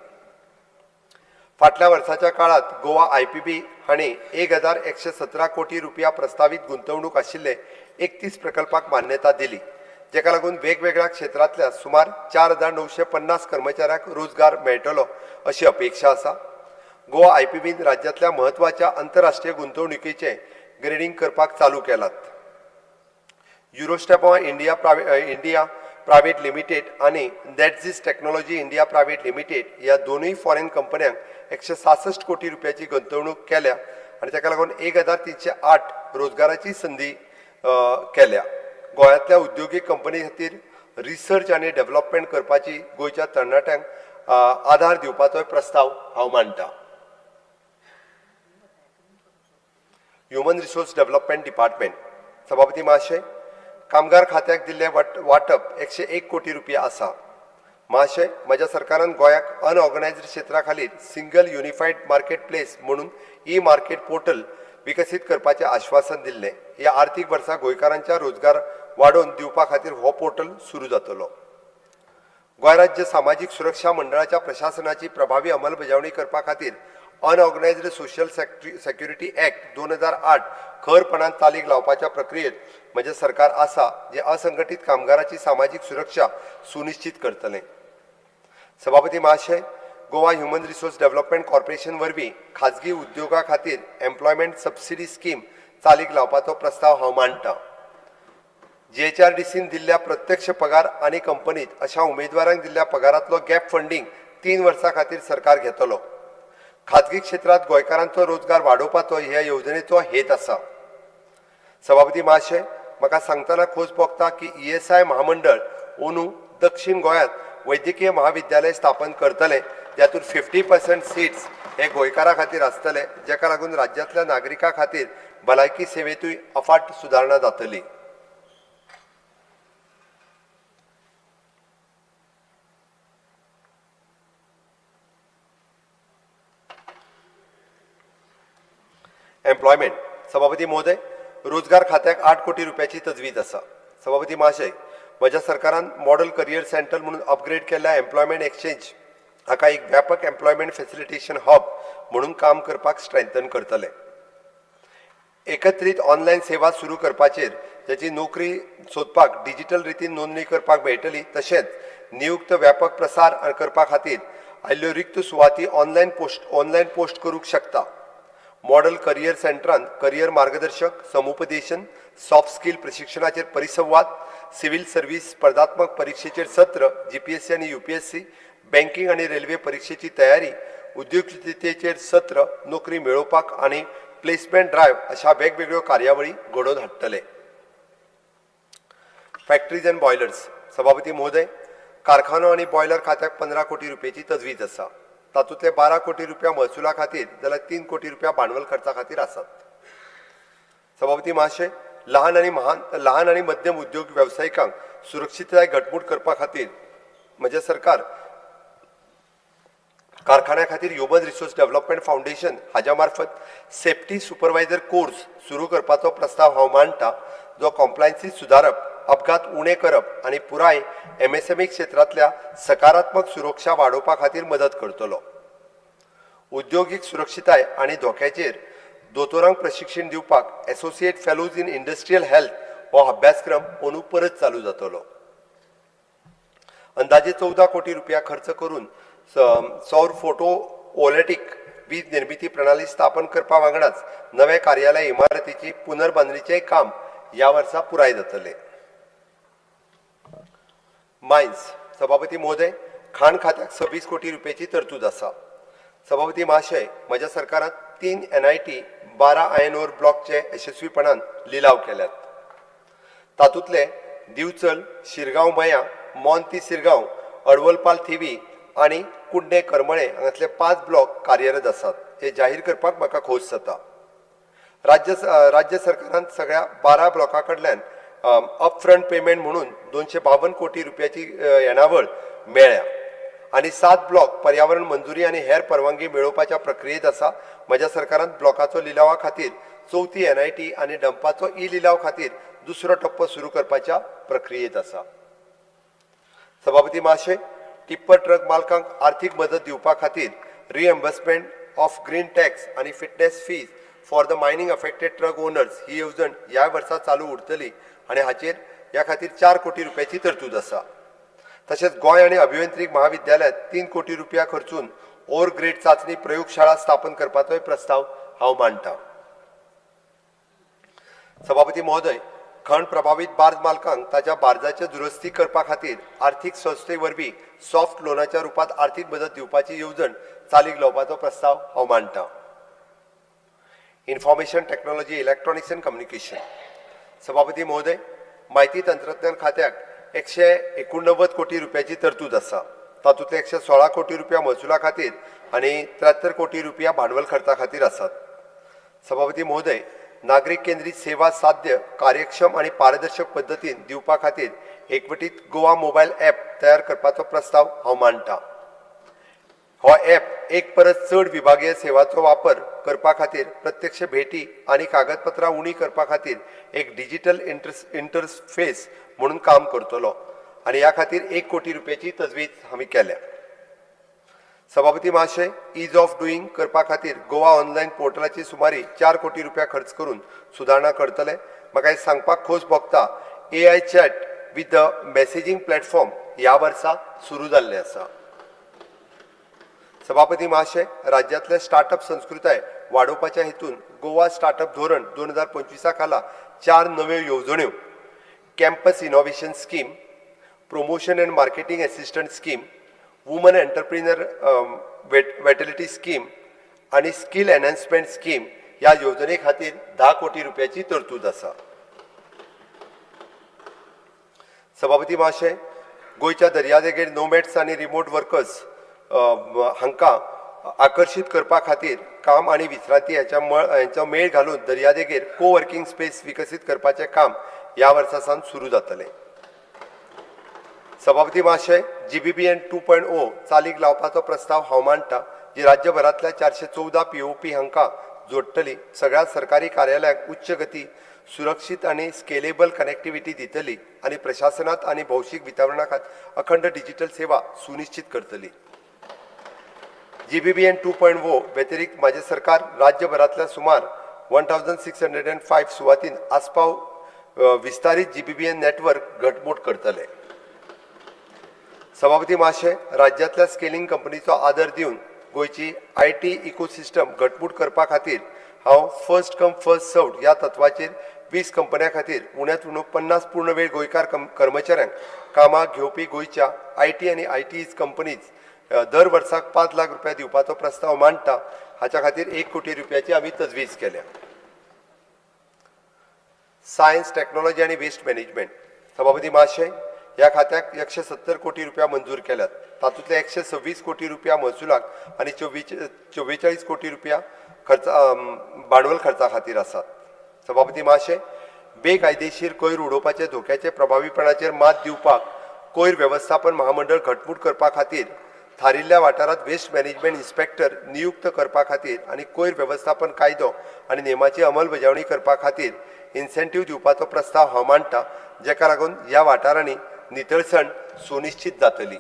फाटल्या वर्साच्या काळात गोवा IPB हांणी 1117 कोटी रुपया प्रस्तावित गुंतवणूक आशिल्ले 31 प्रकल्पाक मान्यता दिली, जेका लागून वेगवेगळ्या क्षेत्रांतल्या सुमार 4950 कर्मचाऱ्यांक रोजगार मेळटलो अशी अपेक्षा आसा. गोवा IPBन राज्यांतल्या म्हत्वाच्या आंतरराष्ट्रीय गुंतवणुकीचे ग्रेडिंग करपाक चालू केलात. युरोस्टेप इंडिया प्रायव्हेट लिमिटेड आणि नेटझिस टेक्नॉलॉजी इंडिया प्रायव्हेट लिमिटेड ह्या दोनूय फॉरेन कंपन्यांक 166 कोटी रुपयाची गुंतवणूक केल्या आणि ताका लागून 1308 रोजगाराची संधी केल्या. गोंयांतल्या उद्योगीक कंपनी खातीर रिसर्च आनी डेव्हलपमेंट करपाची गोंयच्या तरणाट्यांक आधार दिवपाचो प्रस्ताव हांव मांडटां. Human resource development department. सभापती महाशय, कामगार खात्याक दिल्ले वाटप 101 कोटी रुपया आसा. महाशय, म्हज्या सरकारान गोंयाक अनऑर्गनायज्ड क्षेत्रा खालीर सिंगल युनिफायड मार्केट प्लेस म्हणून मार्केट पोर्टल विकसीत करपाचें आश्वासन दिल्लें. ह्या आर्थीक वर्सा गोंयकारांच्या रोजगार वाडोवन दिवपा खातीर हो पोर्टल सुरू जातलो. गोंय राज्य सामाजीक सुरक्षा मंडळाच्या प्रशासनाची प्रभावी अंमलबजावणी करपा खातीर अनऑर्गनायज्ड सोशल सेक्युरिटी ऍक्ट 2008 खरपणान चालीक लावपाच्या प्रक्रियेत म्हजें सरकार आसा, जे असंघटीत कामगाराची सामाजीक सुरक्षा सुनिश्चित करतलें. सभापती महाशय, Goa human resource development corporation वरवीं खाजगी उद्योगा खातीर एम्प्लॉयमेंट सबसिडी स्कीम चालीक लावपाचो प्रस्ताव हांव मांडटां. GHRDCन दिल्ल्या प्रत्यक्ष पगार आनी कंपनीत अशा उमेदवारांक दिल्ल्या पगारांतलो गॅप फंडिंग 3 वर्सां खातीर सरकार घेतलो. खाजगी क्षेत्रांत गोंयकारांचो रोजगार वाडोवपाचो ह्या येवजणेचो हेत आसा. सभापती महाशय, म्हाका सांगतना खोस भोगता की ESI महामंडळ अंदू दक्षिण गोंयांत वैद्यकीय महाविद्यालय स्थापन करतले, जातूंत 50% सीट्स हे गोंयकारां खातीर आसतले, जेका लागून राज्यांतल्या नागरिकां खातीर भलायकी सेवेतूय अफाट सुदारणा जातली. एम्प्लॉयमेंट. सभापती महोदय, रोजगार खात्याक 8 कोटी रुपयाची तजवीज आसा. सभापती महाशय, म्हज्या सरकारान मॉडल करियर सेंटर म्हणून अपग्रेड केल्ल्या एम्प्लॉयमेंट एक्सचेंज हाका एक व्यापक एम्प्लॉयमेंट फॅसिलिटेशन हब म्हणून काम करपाक स्ट्रेंथन करतले. एकत्रीत ऑनलायन सेवा सुरू करपाचेर ज्याची नोकरी सोदपाक डिजिटल रितीन नोंदणी करपाक मेळटली, तशेंच नियुक्त व्यापक प्रसार करपा खातीर आयल्ल्यो रिक्त सुवाती ऑनलायन पोस्ट करूंक शकता. मॉडल करियर सेंटरांत करियर मार्गदर्शक, समुपदेशन, सॉफ्ट स्किल प्रशिक्षणाचेर परिसंवाद, सिव्हिल सर्व्हिस स्पर्धात्मक परीक्षेचेर सत्र, जीपीएससी आनी यूपीएससी, बँकिंग आनी रेल्वे परीक्षेची तयारी, उद्योगजकतेचेर सत्र, नोकरी मेळोवपाक आनी प्लेसमेंट ड्रायव्ह अशा वेगवेगळ्यो कार्यावळी घडोवन हाडटले. Factories and boilers. सभापती महोदय, कारखानो आनी बॉयलर खात्याक 15 कोटी रुपयाची तजवीज आसा. तातूंतले 12 कोटी रुपया महसुला खातीर जाल्यार 3 कोटी रुपया भांडवल खर्चा खातीर आसात. सभापती महाशय, ल्हान आनी मध्यम उद्योग वेवसायिकांक सुरक्षीतताय घटमूट करपा खातीर म्हजें सरकार कारखान्या खातीर ह्युमन रिसोर्स डेव्हलपमेंट फाउंडेशन हाच्या मार्फत सेफ्टी सुपरवायझर कोर्स सुरू करपाचो प्रस्ताव हांव मांडटा, जो कॉम्प्लायन्सी सुदारप, अपघात उणे करप आनी पुराय एमएसएमई क्षेत्रांतल्या सकारात्मक सुरक्षा वाडोवपा खातीर मदत करतलो. उद्योगीक सुरक्षीताय आनी धोक्याचेर दोतोरांक प्रशिक्षण दिवपाक associate fellows in industrial health हो अभ्यासक्रम अंदू परत चालू जातलो. अंदाजे 14 कोटी रुपया खर्च करून सौर फोटो वॉलेटिक वीज निर्मिती प्रणाली स्थापन करपा वांगडाच नवे कार्यालय इमारतीची पुनर्बांदणीचें काम ह्या वर्सा पुराय जातले. मायन्स. सभापती महोदय, खाण खात्याक 26 कोटी रुपयाची तरतूद आसा. सभापती महाशय, म्हज्या सरकारान 3 NIT 12 आयर्न ओर ब्लॉकचे यशस्वीपणान लिलाव केल्यात. तातूंतले दिवचल, शिरगांव मया, मोंती सिरगांव, अडवलपाल थिवी आनी कुड्डे करमळे हांगातले 5 ब्लॉक कार्यरत आसात. हे जाहीर करपाक म्हाका खोस जाता. राज्य सरकारान सगळ्या 12 ब्लॉकां कडल्यान अपफ्रंट पेमेंट म्हणून 252 कोटी रुपयाची येणावळ मेळ्ळ्या आनी 7 ब्लॉक पर्यावरण मंजुरी आनी हेर परवानगी मेळोवपाच्या प्रक्रियेत आसा. म्हज्या सरकारान ब्लॉकाचो लिलावा खातीर 4थी NIT आनी डंपाचो लिलाव खातीर दुसरो टप्पो सुरू करपाच्या प्रक्रियेत आसा. सभापती महाशय, टिप्पर ट्रक मालकांक आर्थीक मदत दिवपा खातीर रिएम्बर्समेंट ऑफ ग्रीन टॅक्स आनी fitness fees for the mining affected truck owners ही येवजण ह्या वर्सा चालू उरतली आनी ह्या खातीर 4 कोटी रुपयाची तरतूद आसा. तशेंच गोंय आनी अभियांत्रीक महाविद्यालयात 3 कोटी रुपया खर्चून ओर ग्रेड चाचणी प्रयोगशाळा स्थापन करपाचोय प्रस्ताव हांव मांडटा. सभापती महोदय, खण प्रभावित बार्ज मालकांक ताच्या बार्जाचे दुरुस्ती करपा खातीर आर्थीक संस्थे वरवीं सॉफ्ट लोनाच्या रुपात आर्थीक मदत दिवपाची येवजण चालीक लावपाचो प्रस्ताव हांव मांडटा. Information technology, electronics and communication. सभापती महोदय, माहिती तंत्रज्ञान खात्याक 189 कोटी रुपयाची तरतूद आसा. तातूंतले 116 कोटी रुपया महसुला खातीर आनी 73 कोटी रुपया भांडवल खर्चा खातीर आसात. सभापती महोदय, नागरीक केंद्रीत सेवा साध्य, कार्यक्षम आनी पारदर्शक पद्दतीन दिवपा खातीर एकवटीत गोवा मोबायल ॲप तयार करपाचो प्रस्ताव हांव मांडटा. हो ॲप एक परस चड विभागीय सेवांचो वापर करपा खातीर प्रत्यक्ष भेटी आनी कागदपत्रां उणी करपा खातीर एक डिजिटल इंटरफेस म्हणून काम करतलो आनी ह्या खातीर 1 कोटी रुपयाची तजवीज आमी केल्या. सभापती महाशय, इज ऑफ डुईंग करपा खातीर गोवा ऑनलायन पोर्टलाची सुमारे 4 कोटी रुपया खर्च करून सुदारणा करतले. म्हाका हे सांगपाक खोस भोगता AI chat with the messaging platform ह्या वर्सा सुरू जाल्ले आसा. सभापती महाशय, राज्यांतले स्टार्टअप संस्कृताय वाडोवपाच्या हेतून गोवा स्टार्टअप धोरण 2025 खाला 4 नव्यो येवजण्यो campus innovation scheme, promotion and marketing assistant scheme, woman entrepreneur vitality scheme आनी स्किल एनहान्समेंट स्कीम ह्या येवजणे खातीर 10 कोटी रुपयाची तरतूद आसा. सभापती महाशय, गोंयच्या दर्यादेगेर नोमॅड्स आनी रिमोट वर्कर्स हांकां आकर्शीत करपा खातीर काम आनी विश्रांती हांचो मेळ घालून दर्यादेगेर कोवर्किंग स्पेस विकसीत करपाचें काम ह्या वर्सा सावन सुरू जातलें. सभापती महाशय, GBBN 2.0 चालीक लावपाचो प्रस्ताव हांव मांडटा, जी राज्यभरांतल्या 414 POP हांकां जोडटली. सगळ्या सरकारी कार्यालयांक उच्च गती, सुरक्षीत आनी स्केलेबल कनेक्टिविटी दितली आनी प्रशासनात आनी भौशीक वितरणाक अखंड डिजिटल सेवा सुनिश्चित करतली. GBBN 2.0 व्यतिरिक्त माझे सरकार राज्यभरातल्या सुमार 1605 सुवातीन आस्पाव विस्तारित GBBN नेटवर्क घटमूट करतले. सभापती महाशय, राज्यातल्या स्केलिंग कंपनीचो आदर दिवन गोयची IT इकोसिस्टम घटमूट करपा खातीर हांव फर्स्ट कम फर्स्ट सर्व्ड ह्या तत्वाचेर 20 कंपन्यां खातीर उण्यांत उणो 50 पूर्ण वेळ गोंयकार कर्मचाऱ्यांक कामाक घेवपी गोंयच्या IT आनी ITs कंपनीज दर वर्साक 5 लाख रुपया दिवपाचो प्रस्ताव मांडटा. हाच्या खातीर 1 कोटी रुपयाची आमी तजवीज केल्या. सायन्स, टेक्नॉलॉजी आणि वेस्ट मॅनेजमेंट. सभापती महाशय, ह्या खात्याक 170 कोटी रुपया मंजूर केल्यात. तातूंतले 126 कोटी रुपया महसुलाक आनी 44 कोटी रुपया खर्च भांडवल खर्चा खातीर आसात. सभापती महाशय, बेकायदेशीर कोयर उडोवपाचे धोक्याचे प्रभावीपणाचेर मात दिवपाक कोयर वेवस्थापन महामंडळ घटमूट करपा खातीर थारिल्ल्या वाठारांत वेस्ट मॅनेजमेंट इन्स्पेक्टर नियुक्त करपा खातीर आनी कोयर वेवस्थापन कायदो आनी नेमाची अंमलबजावणी करपा खातीर इन्सेंटीव दिवपाचो प्रस्ताव हांव मांडटा, जेका लागून ह्या वाठारांनी नितळसाण सुनिश्चित जातली.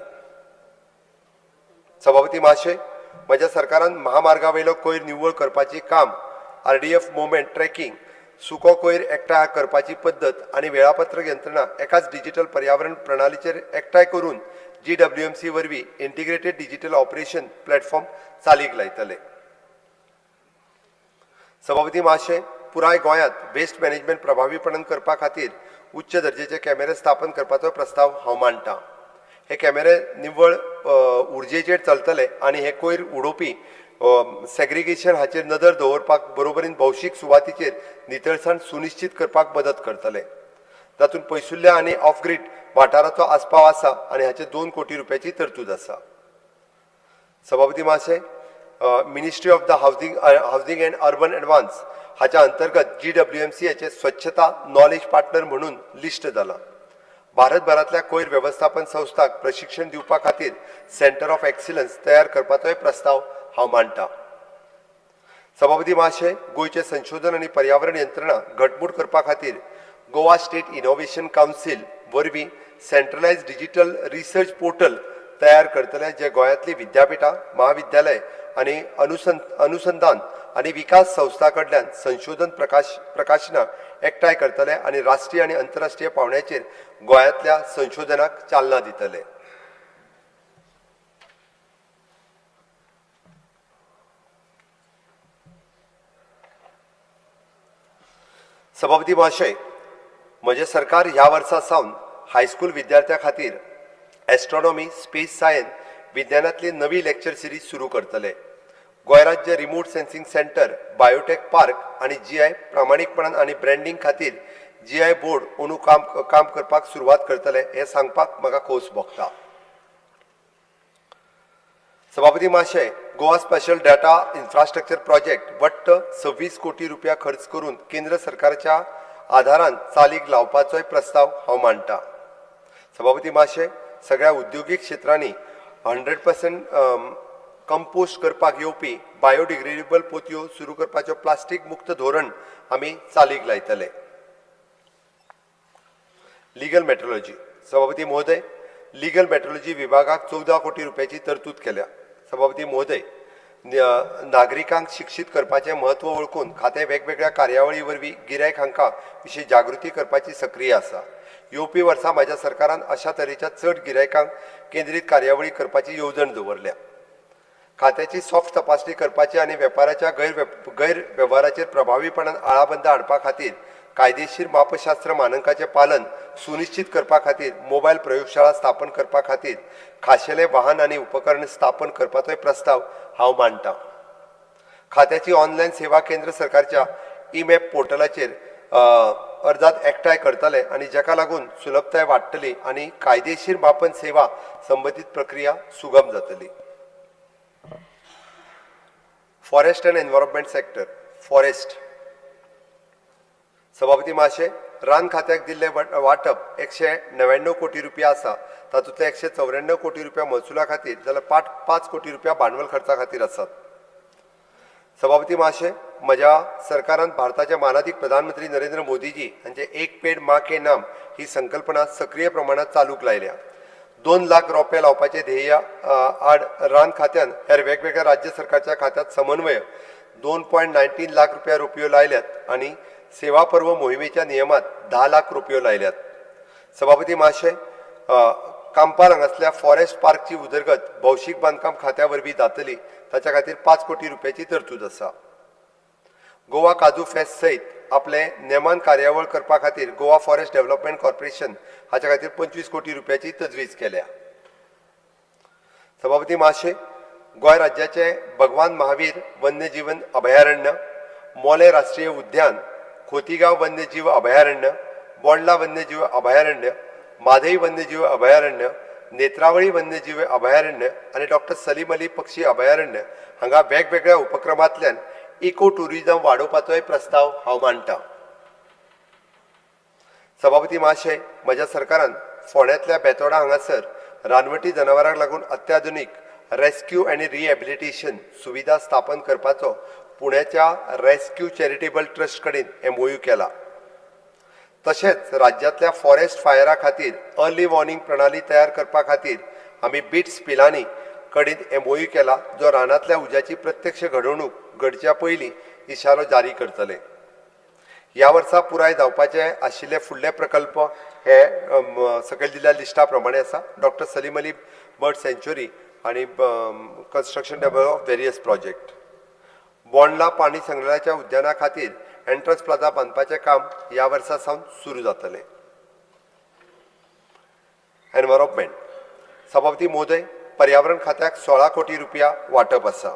सभापती महाशय, म्हज्या सरकारान महामार्गावयलो कोयर निव्वळ करपाची काम, RDF मोमेंट ट्रॅकिंग, सुको कोयर एकठांय करपाची पद्दत आनी वेळापत्रक यंत्रणा एकाच डिजिटल पर्यावरण प्रणालीचेर एकठांय करून GWMC वरवीं इंटिग्रेटेड डिजिटल ऑपरेशन प्लॅटफॉर्म चालीक लायतले. सभापती महाशय, पुराय गोंयांत वेस्ट मॅनेजमेंट प्रभावीपणान करपा खातीर उच्च दर्जेचे कॅमेरे स्थापन करपाचो प्रस्ताव हांव मांडटा. हे कॅमेरे निव्वळ उर्जेचेर चलतले आनी हे कोयर उडोवपी सेग्रिगेशन हाचेर नदर दवरपाक बरोबरीन भौशीक सुवातीचेर नितळसाण सुनिश्चित करपाक मदत करतले. तातूंत पयसुल्ल्या आनी ऑफ ग्रीड वाठाराचो आस्पाव आसा आनी हाचे 2 कोटी रुपयाची तरतूद आसा. सभापती महाशय, ministry of the housing and urban advance हाच्या अंतर्गत GWMC हाचे स्वच्छता नॉलेज पार्टनर म्हणून लिस्ट जाला. भारतभरातल्या कोयर वेवस्थापन संस्थांक प्रशिक्षण दिवपा खातीर सेंटर ऑफ एक्सिलन्स तयार करपाचोय प्रस्ताव हांव मांडटा. सभापती महाशय, गोयचे संशोधन आनी पर्यावरण यंत्रणा घटमूट करपा खातीर गोवा स्टेट इनोव्हेशन कावन्सील वरवीं सेंट्रलायज डिजिटल रिसर्च पोर्टल तयार करतले, जे गोंयांतली विद्यापीठां, महाविद्यालय आनी अनुसंधान आनी विकास संस्था कडल्यान संशोधन प्रकाशनां एकठांय करतले आनी राष्ट्रीय आनी आंतरराष्ट्रीय पावंड्याचेर गोंयांतल्या संशोधनाक चालना दितले. सभापती महाशय, म्हजें सरकार ह्या वर्सा सावन हायस्कूल विद्यार्थ्यां खातीर एस्ट्रॉनॉमी, स्पेस सायन्स विज्ञानांतली नवी लेक्चर सिरीज सुरू करतले. गोंय राज्य remote sensing centre, biotech park आनी GI प्रामाणीकपणान आनी ब्रँडिंग खातीर GI बोर्ड अंदू काम करपाक सुरवात करतले हें सांगपाक म्हाका खोस भोगता. सभापती महाशय, Goa special data infrastructure project वट्ट 26 कोटी रुपया खर्च करून केंद्र सरकारच्या आधारान चालीक लावपाचोय प्रस्ताव हांव मांडटा. सभापती महाशय, सगळ्या उद्योगीक क्षेत्रांनी 100% कंपोस्ट करपाक येवपी बायोडिग्रेडेबल पोतयो सुरू करपाचो प्लास्टीक मुक्त धोरण आमी चालीक लायतले. Legal metrology. सभापती महोदय, लीगल मेट्रोलॉजी विभागाक 14 कोटी रुपयाची तरतूद केल्या. सभापती महोदय, नागरिकांक शिक्षीत करपाचें म्हत्व वळखून खातें वेगवेगळ्या कार्यावळी वरवीं गिरायकांका विशीं जागृती करपाची सक्रिय आसा. येवपी वर्सा म्हाज्या सरकारान अशा तरेच्या चड गिरायकांक केंद्रीत कार्यावळी करपाची येवजण दवरल्या. खात्याची सॉफ्ट तपासणी करपाची आनी वेपाराच्या गैरवेव्हाराचेर प्रभावीपणान आळाबंद हाडपा खातीर कायदेशीर मापशास्त्र मानकांचें पालन सुनिश्चित करपा खातीर मोबायल प्रयोगशाळा स्थापन करपा खातीर खाशेले वाहन आनी उपकरण स्थापन करपाचोय प्रस्ताव हांव मांडटां. खात्याची ऑनलायन सेवा केंद्र सरकारच्या ई-मॅप पोर्टलाचेर अर्जात एकठांय करतले आनी जाका लागून सुलभताय वाडटली आनी कायदेशीर मापन सेवा संबंदीत प्रक्रिया सुगम जातली. Forest and environment sector, forest. सभापती महाशय, रान खात्याक दिल्ले वाटप 199 कोटी रुपया आसा. तातूंतले 194 कोटी रुपया महसुला खातीर जाल्यार 5 कोटी रुपया भांडवल खर्चा खातीर आसात. सभापती महाशय, म्हज्या सरकारान भारताचे मानाधीक प्रधानमंत्री नरेंद्र मोदीजी हांचे एक पेड माँ के नाम ही संकल्पना सक्रिय प्रमाणात चालूक लायल्या. 2 लाख रोपे लावपाचे ध्येय आड रान खात्यान हेर वेगवेगळ्या राज्य सरकारच्या खात्यात समन्वय 2.19 लाख रुपया रोपयो लायल्यात आनी सेवा पर्व मोहिमेच्या नियमात 10 लाख रुपये लायल्यात. सभापती महाशय, कांपाल हांगासल्या फॉरेस्ट पार्कची उदरगत भौशीक बांदकाम खात्या वरवीं जातली, ताच्या खातीर 5 कोटी रुपयाची तरतूद आसा. गोवा काजू फेस्ट सयत आपले नेमान कार्यावळ करपा खातीर गोवा फॉरेस्ट डेव्हलपमेंट कॉर्पोरेशन हाच्या खातीर 25 कोटी रुपयाची तजवीज केल्या. सभापती महाशय, गोंय राज्याचे भगवान महावीर वन्यजीवन अभयारण्य, मोले राष्ट्रीय उद्यान, खोतीगांव वन्यजीव अभयारण्य, बोंडला वन्यजीव अभयारण्य, माधई वन्यजीव अभयारण्य, नेत्रावळी वन्यजीव अभयारण्य आणि डॉक्टर सलीम अली पक्षी अभयारण्य हांगा वेगवेगळ्या उपक्रमांतल्यान इको टुरिझम वाडोवपाचोय प्रस्ताव हांव मांडटां. सभापती महाशय, म्हज्या सरकारान फोंड्यांतल्या बेतोडा हांगासर रानवटी जनावरांक लागून अत्याधुनीक रेस्क्यू आनी रिहॅबिलिटेशन सुविधा स्थापन करपाचो पुण्याच्या रेस्क्यू चॅरिटेबल ट्रस्ट कडेन MOU केला. तशेंच राज्यांतल्या फॉरेस्ट फायरा खातीर अर्ली वॉर्निंग प्रणाली तयार करपा खातीर आमी बिट्स पिलांनी कडेन MOU केला, जो रानांतल्या उज्याची प्रत्यक्ष घडोवणूक घडच्या पयलीं इशारो जारी करतले. ह्या वर्सा पुराय जावपाचे आशिल्ले फुडले प्रकल्प हे सकयल दिल्ल्या लिस्टा प्रमाणे आसा. डॉक्टर सलीम अली बर्ड सँच्युरी आणि construction develop of various project. Bondla पाणी संग्रहालयाच्या उद्याना खातीर एंट्रन्स प्लाझा बांदपाचें काम ह्या वर्सा सावन सुरू जातलें. एनवायरमेंट. सभापती महोदय, पर्यावरण खात्याक 16 कोटी रुपया वाटप आसा.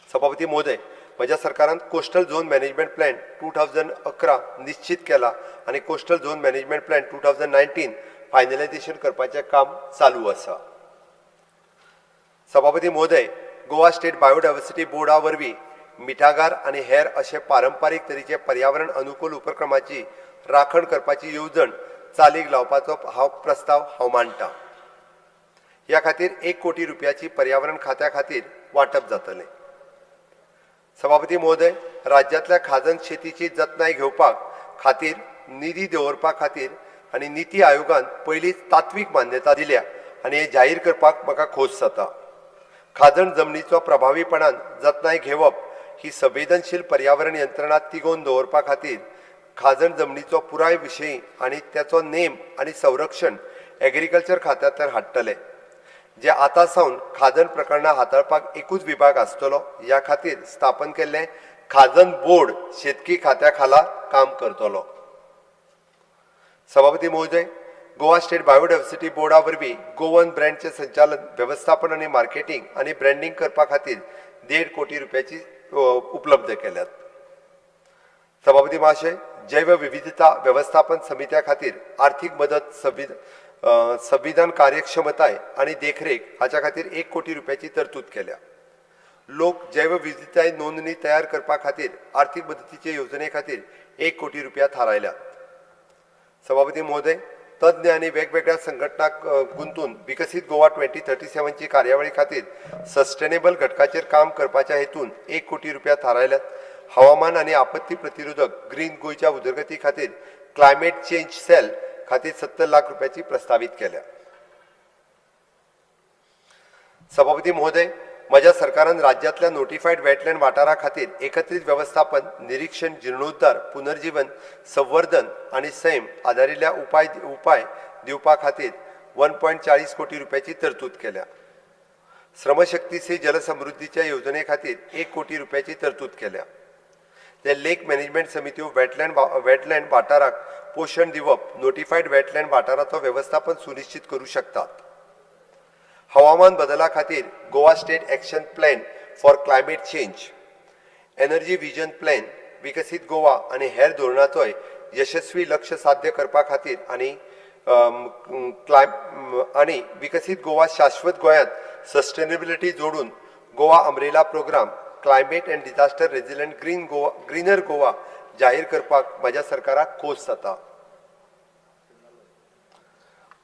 सभापती महोदय, म्हज्या सरकारान कोस्टल झोन मॅनेजमेंट प्लॅन 2011 निश्चित केला आणि coastal zone management plan 2019 finalisation करपाचें काम चालू आसा. सभापती महोदय, गोवा स्टेट बायोडायवर्सिटी बोर्डा वरवीं मिठागार आनी हेर अशे पारंपारीक तरेचे पर्यावरण अनुकूल उपक्रमाची राखण करपाची येवजण चालीक लावपाचो प्रस्ताव हांव मांडटां. ह्या खातीर 1 कोटी रुपयाची पर्यावरण खात्या खातीर वांटप जातलें. सभापती महोदय, राज्यांतल्या खाजन शेतीची जतनाय घेवपाक खातीर निधी दवरपा खातीर आनी निती आयोगान पयलींच तात्वीक मान्यता दिल्या आनी हे जाहीर करपाक म्हाका खोस जाता. खाजण जमनीचो प्रभावीपणान जतनाय घेवप ही संवेदनशील पर्यावरण यंत्रणा तिगोवन दवरपा खातीर खाजण जमनीचो पुराय विशयी आनी त्याचो नेम आनी संरक्षण एग्रीकल्चर खात्यांतल्यान हाडटले. जे आतां सावन खाजण प्रकरणां हाताळपाक एकूच विभाग आसतलो, ह्या खातीर स्थापन केल्लें खाजण बोर्ड शेतकी खात्या खाला काम करतलो. सभापती महोदय, गोवा स्टेट बायोडायवर्सिटी बोर्डा वरवीं गोवन ब्रँडचे संचालन, व्यवस्थापन आनी मार्केटिंग आनी ब्रँडिंग करपा खातीर 1.5 कोटी रुपयाची उपलब्ध केल्यात. सभापती महाशय, जैव विविधता व्यवस्थापन समित्या खातीर आर्थीक मदत, संविधान कार्यक्षमताय आनी देखरेख हाच्या खातीर 1 कोटी रुपयाची तरतूद केल्या. लोक जैव विविधताय नोंदणी तयार करपा खातीर आर्थीक मदतीचे येवजणे खातीर 1 कोटी रुपया थारायल्या. सभापती महोदय, तज्ञ आनी वेगवेगळ्या संघटनांक गुंतून विकसीत गोवा 2037 ची कार्यावळी खातीर सस्टेनेबल घटकाचेर काम करपाच्या हेतून 1 कोटी रुपया थारायल्यात. हवामान आनी आपत्ती प्रतिरोधक ग्रीन गोयच्या उदरगती खातीर क्लायमेट चेंज सेल खातीर 70 लाख रुपयाची प्रस्तावित केल्या. सभापती महोदय, म्हज्या सरकारान राज्यांतल्या नोटिफाईड वेटलँड वाठारा खातीर एकत्रीत व्यवस्थापन, निरीक्षण, जीर्णोद्धार, पुनर्जीवन, संवर्धन आनी सैम आदारिल्ल्या उपाय दिवपा खातीर 1.40 कोटी रुपयाची तरतूद केल्या. श्रमशक्ती से जलसमृद्धीच्या येवजणे खातीर 1 कोटी रुपयाची तरतूद केल्या. ते लेक मॅनेजमेंट समित्यो वेटलँड वाठाराक पोषण दिवप, नोटिफाईड वेटलँड वाठाराचो व्यवस्थापन सुनिश्चित करूं शकतात. हवामान बदला खातीर Goa state action plan for climate change, energy vision plan, विकसीत गोवा आनी हेर धोरणाचोय यशस्वी लक्ष्य साध्य करपा खातीर आनी विकसीत गोवा शाश्वत गोंयांत सस्टेनेबिलिटी जोडून Goa umbrella programme climate and disaster resilient greener Goa जाहीर करपाक म्हज्या सरकाराक खोस जाता.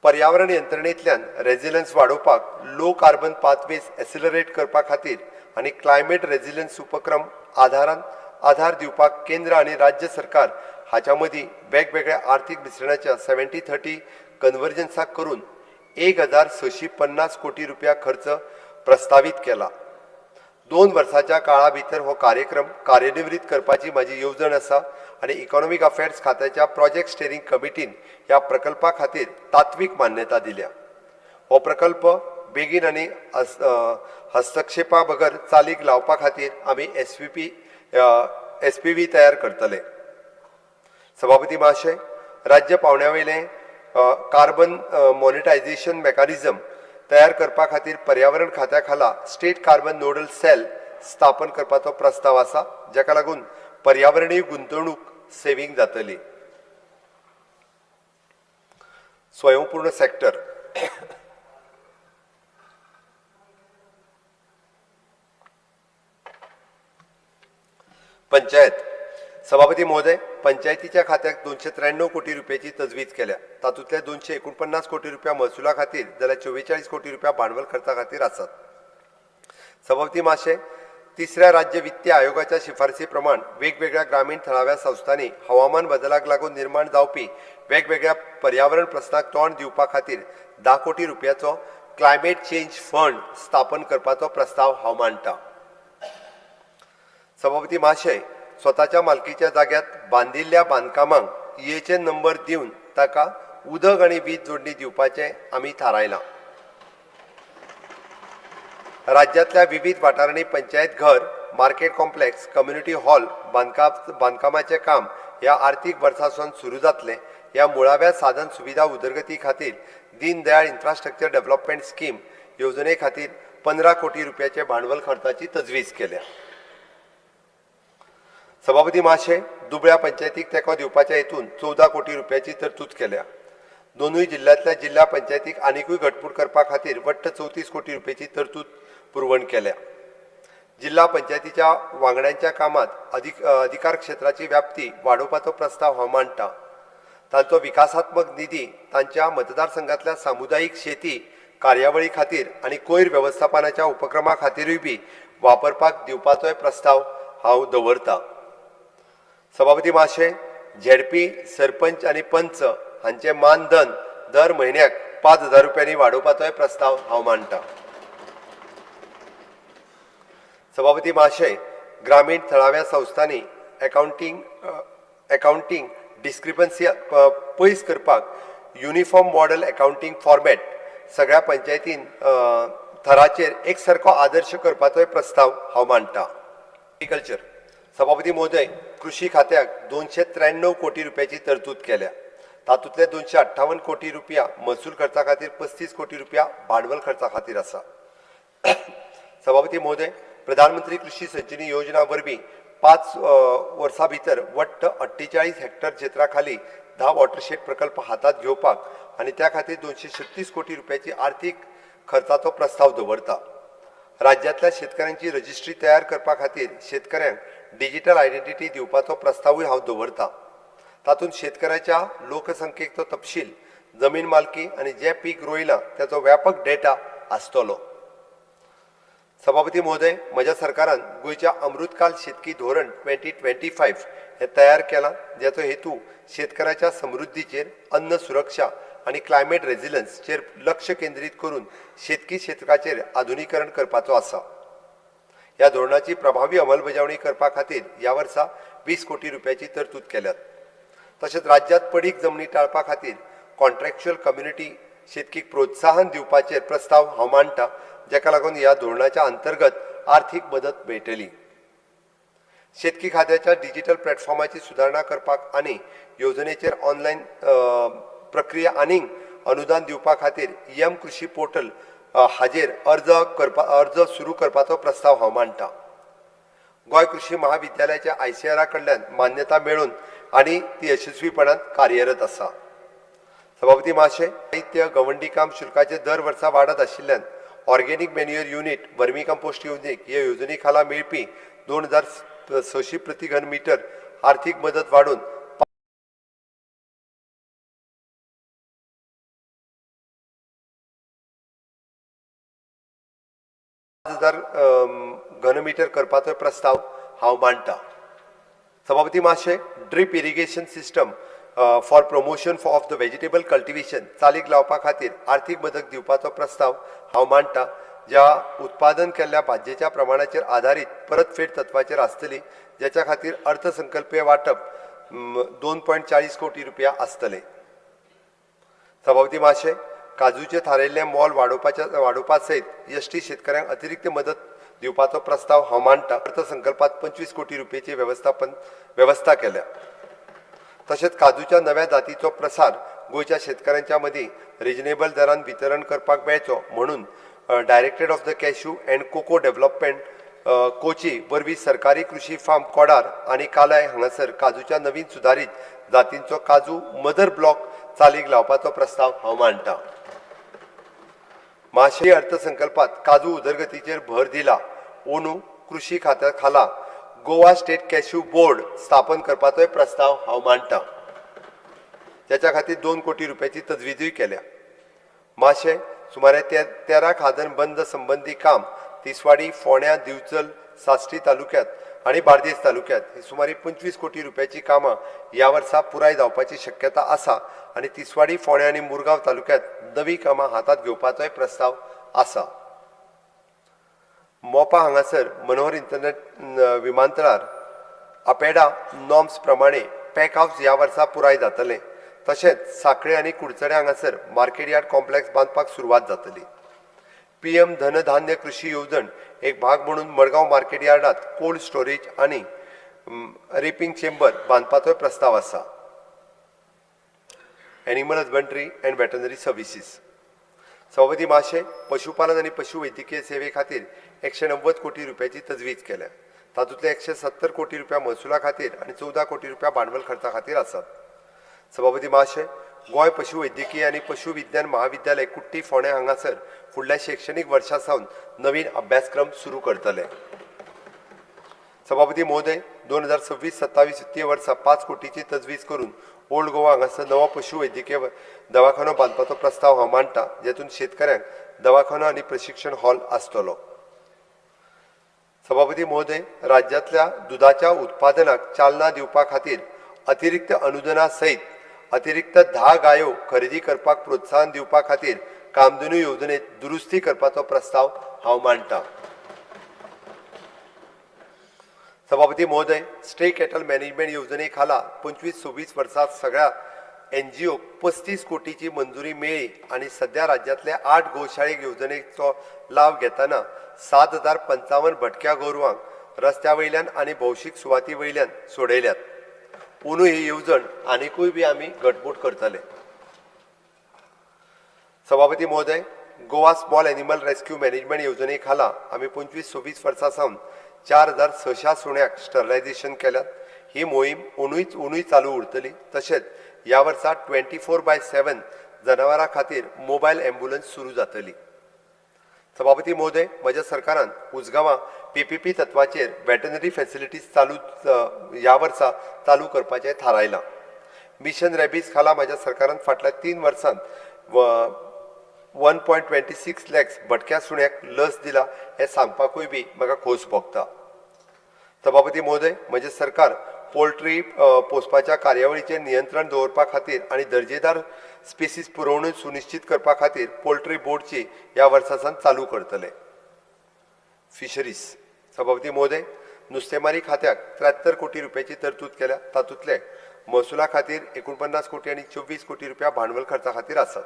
पर्यावरण यंत्रणेंतल्यान रेजिलियन्स वाडोवपाक, लो कार्बन पाथवेज एक्सिलरेट करपा खातीर आनी क्लायमेट रेजिलियन्स उपक्रम आधार दिवपाक केंद्र आनी राज्य सरकार हाच्या मदीं वेगवेगळ्या आर्थीक मिश्रणाच्या 70-30 कन्वर्जन्साक करून 1,650 कोटी रुपया खर्च प्रस्तावित केला. 2 वर्साच्या काळा भितर हो कार्यक्रम कार्यान्वित करपाची माझी येवजण आसा आणि इकॉनॉमिक अफेअर्स खात्याच्या प्रोजेक्ट स्टेरिंग कमिटीन ह्या प्रकल्पा खातीर तात्विक मान्यता दिल्या. हो प्रकल्प बेगीन आणि हस्तक्षेपा बगर चालीक लावपा खातीर आमी SPV तयार करतले. सभापती महाशय, राज्य पावण्यावेले कार्बन मॉनिटायझेशन मेकॅनिझम तयार करपा खातीर पर्यावरण खात्या खाला स्टेट कार्बन नोडल सेल स्थापन करपाचो प्रस्ताव आसा, जाका लागून पर्यावरणीय गुंतवणूक सेव्हिंग जातली. स्वयंपूर्ण सेक्टर पंचायत. सभापती महोदय, पंचायतीच्या खात्याक 293 कोटी रुपयाची तजवीज केल्या. तातूंतले 249 कोटी रुपया महसुला खातीर जाल्यार 44 कोटी रुपया भांडवल खर्चा खातीर आसात. सभापती महाशय, तिसऱ्या राज्य वित्तीय आयोगाच्या शिफारसी प्रमाण वेगवेगळ्या ग्रामीण थळाव्या संस्थांनी हवामान बदलाक लागून निर्माण जावपी वेगवेगळ्या पर्यावरण प्रस्नाक तोंड दिवपा खातीर 10 कोटी रुपयाचो क्लायमेट चेंज फंड स्थापन करपाचो प्रस्ताव हांव मांडटां. सभापती महाशय, स्वताच्या मालकीच्या जाग्यात बांदिल्ल्या बांदकामांक EHN नंबर दिवन ताका उदक आणि वीज जोडणी दिवपाचें आमी थारायलां. राज्यांतल्या विविध वाठारांनी पंचायत घर, मार्केट कॉम्प्लेक्स, कम्युनिटी हॉल बांदकामाचें काम ह्या आर्थीक वर्सासावन सुरू जातलें. ह्या मुळाव्या साधन सुविधा उदरगती खातीर Deen Dayal infrastructure development scheme येवजणे खातीर 15 कोटी रुपयाचे भांडवल खर्चाची तजवीज केल्या. सभापती महाशय, दुबळ्या पंचायतीक तेंको दिवपाच्या हेतून 14 कोटी रुपयाची तरतूद केल्या. दोनूय जिल्ह्यांतल्या जिल्हा पंचायतीक आनीकूय घटमूट करपा खातीर वट्ट 34 कोटी रुपयाची तरतूद पुरवण केल्या. जिल्हा पंचायतीच्या वांगड्यांच्या कामात अधिकार क्षेत्राची व्याप्ती वाडोवपाचो प्रस्ताव हांव मांडटां. तांचो विकासात्मक निधी तांच्या मतदारसंघातल्या सामुदायिक शेती कार्यावळी खातीर आनी कोयर वेवस्थापनाच्या उपक्रमा खातीरूय बी वापरपाक दिवपाचोय प्रस्ताव हांव दवरतां. सभापती महाशय, झेडपी, सरपंच आणि पंच हांचे मानधन दर म्हयन्याक 5,000 रुपयांनी वाडोवपाचोय प्रस्ताव हांव मांडटां. सभापती महाशय, ग्रामीण थळाव्या संस्थांनी अकाउंटिंग डिस्क्रिपन्सी पयस करपाक युनिफॉर्म मॉडेल अकाउंटिंग फॉर्मॅट सगळ्या पंचायतीन थराचेर एकसारको आदर्श करपाचोय प्रस्ताव हांव मांडटां. एग्रीकल्चर. सभापती महोदय, कृषी खात्याक 293 कोटी रुपयाची तरतूद केल्या. तातूंतले 258 कोटी रुपया महसूल खर्चा खातीर 35 कोटी रुपया भांडवल खर्चा खातीर आसा. सभापती महोदय, प्रधानमंत्री कृषी संजीवनी योजना वरवीं 5 वर्सां भितर वट्ट 48 हेक्टर क्षेत्रा खाली 10 वॉटरशेड प्रकल्प हातात घेवपाक आनी त्या खातीर 236 कोटी रुपयाची आर्थीक खर्चाचो प्रस्ताव दवरता. राज्यांतल्या शेतकऱ्यांची रजिस्ट्री तयार करपा खातीर शेतकऱ्यांक डिजिटल आयडेंटिटी दिवपाचो प्रस्तावूय हांव दवरतां. तातूंत शेतकऱ्याच्या लोकसंख्येचो तपशील, जमीन मालकी आनी जें पीक रोयलां त्याचो व्यापक डेटा आसतलो. सभापती महोदय, म्हज्या सरकारान गोंयच्या अमृतकाल शेतकी धोरण 2025 हें तयार केलां, जाचो हेतू शेतकऱ्याच्या समृद्धीचेर, अन्न सुरक्षा आनी क्लायमेट रेजिलन्सचेर लक्ष केंद्रीत करून शेतकी क्षेत्राचेर आधुनीकरण करपाचो आसा. ह्या धोरणाची प्रभावी अंमलबजावणी करपा खातीर ह्या वर्सा 20 कोटी रुपयाची तरतूद केल्यात. तशेंच राज्यांत पडीक जमनी टाळपा खातीर कॉन्ट्रॅक्च्युअल कम्युनिटी शेतकीक प्रोत्साहन दिवपाचेर प्रस्ताव हांव मांडटां, जाका लागून ह्या धोरणाच्या अंतर्गत आर्थीक मदत मेळटली. शेतकी खात्याच्या डिजिटल प्लॅटफॉर्माची सुदारणा करपाक आनी येवजणेचेर ऑनलायन प्रक्रिया आनीक अनुदान दिवपा खातीर कृषी पोर्टल हाजेर अर्ज सुरू करपाचो प्रस्ताव हांव मांडटां. गोंय कृषी महाविद्यालयाच्या ICAR कडल्यान मान्यता मेळून आनी ती यशस्वीपणान कार्यरत आसा. सभापती महाशय, साहित्य गवंडी काम शुल्काचे दर वर्सा वाडत आशिल्ल्यान ऑर्गेनिक मॅन्युअर युनिट, वर्मी कंपोस्ट युनिट ह्या येवजणे खाला मेळपी 2600 प्रति घन मीटर आर्थीक मदत वाडून 5,000 घनमीटर करपाचो प्रस्ताव हांव मांडटां. सभापती महाशय, drip irrigation system for promotion of the vegetable cultivation चालीक लावपा खातीर आर्थीक मदत दिवपाचो प्रस्ताव हांव मांडटां. ज्या उत्पादन केल्ल्या भाज्जेच्या प्रमाणाचेर आधारीत परतफेड तत्वाचेर आसतली, ज्याच्या खातीर अर्थसंकल्पीय वाटप 2.40 कोटी रुपया आसतले. सभापती महाशय, काजूचे थारायिल्लें मोल वाडोवपा सयत एसटी शेतकऱ्यांक अतिरिक्त मदत दिवपाचो प्रस्ताव हांव मांडटा. अर्थसंकल्पात 25 कोटी रुपयाची व्यवस्था केल्या. तशेंच काजूच्या नव्या जातीचो प्रसार गोंयच्या शेतकऱ्यांच्या मदीं रिजनेबल दरान वितरण करपाक मेळचो म्हणून directorate of the cashew and cocoa development Kochi वरवीं सरकारी कृषी फार्म कोडार आनी कालाय हांगासर काजूच्या नवीन सुदारीत जातींचो काजू मदर ब्लॉक चालीक लावपाचो प्रस्ताव हांव मांडटा. महाशय, अर्थसंकल्पात काजू उदरगतीचेर भर दिला. ओनू कृषी खात्या खाला गोवा स्टेट कॅश्यू बोर्ड स्थापन करपाचोय प्रस्ताव हांव मांडटा. त्याच्या खातीर 2 कोटी रुपयाची तजवीजूय केल्या. महाशय, सुमारे 13 खाजन बंद संबंधी काम तिसवाडी, फोंड्या, दिवचल, साश्टी तालुक्यांत आणि बार्देस तालुक्यांत ही सुमारे 25 कोटी रुपयाची कामां ह्या वर्सा पुराय जावपाची शक्यता आसा आणि तिसवाडी, फोंड्या आणि मुरगांव तालुक्यांत नवी कामां हातात घेवपाचोय प्रस्ताव आसा. मोपा हांगासर मनोहर इंटरनेट विमानतळार अपेडा नॉर्म्स प्रमाणे पॅक हाऊस ह्या वर्सा पुराय जातले. तशेंच सांखळे आनी कुडचडे हांगासर मार्केट यार्ड कॉम्प्लेक्स बांदपाक सुरवात जातली. पीएम धनधान्य कृषी येवजण एक भाग म्हणून मडगांव मार्केट यार्डात कोल्ड स्टोरेज आणि रेपिंग चेंबर बांदपाचो प्रस्ताव आसा. Animal husbandry and veterinary services. सभापती महाशय, पशुपालन आणि पशुवैद्यकीय सेवे खातीर 190 कोटी रुपयाची तजवीज केल्या. तातूंतले 170 कोटी रुपया महसुला खातीर आणि 14 कोटी रुपया भांडवल खर्चा खातीर आसात. सभापती महाशय, गोंय पशुवैद्यकीय आणि पशुविज्ञान महाविद्यालय कुट्टी फोंड्या हांगासर फुडल्या शैक्षणिक वर्सा सावन नवीन अभ्यासक्रम सुरू करतले. सभापती महोदय, 2026-27 वित्तीय वर्सा 5 कोटीची तजवीज करून ओल्ड गोवा हांगासर नवो पशुवैद्यकीय दवाखानो बांदपाचो प्रस्ताव हांव मांडटा, जेतून शेतकऱ्यांक दवाखानो आणि प्रशिक्षण हॉल आसतलो. सभापती महोदय, राज्यांतल्या दुधाच्या उत्पादनाक चालना दिवपा खातीर अतिरिक्त अनुदाना सयत अतिरिक्त 10 गायो खरेदी करपाक प्रोत्साहन दिवपा खातीर कामधेनू येवजणेत दुरुस्ती करपाचो प्रस्ताव हांव मांडटा. सभापती महोदय, स्टे कॅटल मॅनेजमेंट येवजणे खाला 25-26 वर्सात सगळ्या NGO 35 कोटीची मंजुरी मेळ्ळी आणि सध्या राज्यांतल्या 8 गोशाळेक येवजणेचो लाव घेताना 7055 भटक्या गोरवांक रस्त्या वयल्यान आणि भौशीक सुवाती वयल्यान सोडयल्यात. पुनू ही येवजण आनीकूय बी आमी घटमूट करतले. सभापती महोदय, Goa small animal rescue management येवजणे खाला आमी 25-26 वर्सां सावन 4600 सुण्यांक स्टरलायझेशन केल्यात. ही मोहीम उणूय चालू उरतली. तशेंच ह्या वर्सा 24/7 जनावरां खातीर मोबायल एम्ब्युलन्स सुरू जातली. सभापती महोदय, म्हज्या सरकारान उजगांवां PPP तत्वाचेर वेटनरी फॅसिलिटीज ह्या वर्सा चालू करपाचें थारायलां. मिशन रॅबीज खाला म्हज्या सरकारान फाटल्या 3 वर्सांत 1.26 lakhs भटक्या सुण्यांक लस दिला हें सांगपाकूय बी म्हाका खोस भोगता. सभापती महोदय, म्हजें सरकार पोल्ट्री पोसपाच्या कार्यावळीचेर नियंत्रण दवरपा खातीर आनी दर्जेदार स्पेसीस पुरवणूक सुनिश्चित करपा खातीर पोल्ट्री बोर्डची ह्या वर्सासान चालू करतले. फिशरीज. सभापती महोदय, नुस्तेमारी खात्याक 73 कोटी रुपयाची तरतूद केल्या. तातूंतले महसुला खातीर 49 कोटी आणि 24 कोटी रुपया भांडवल खर्चा खातीर आसात.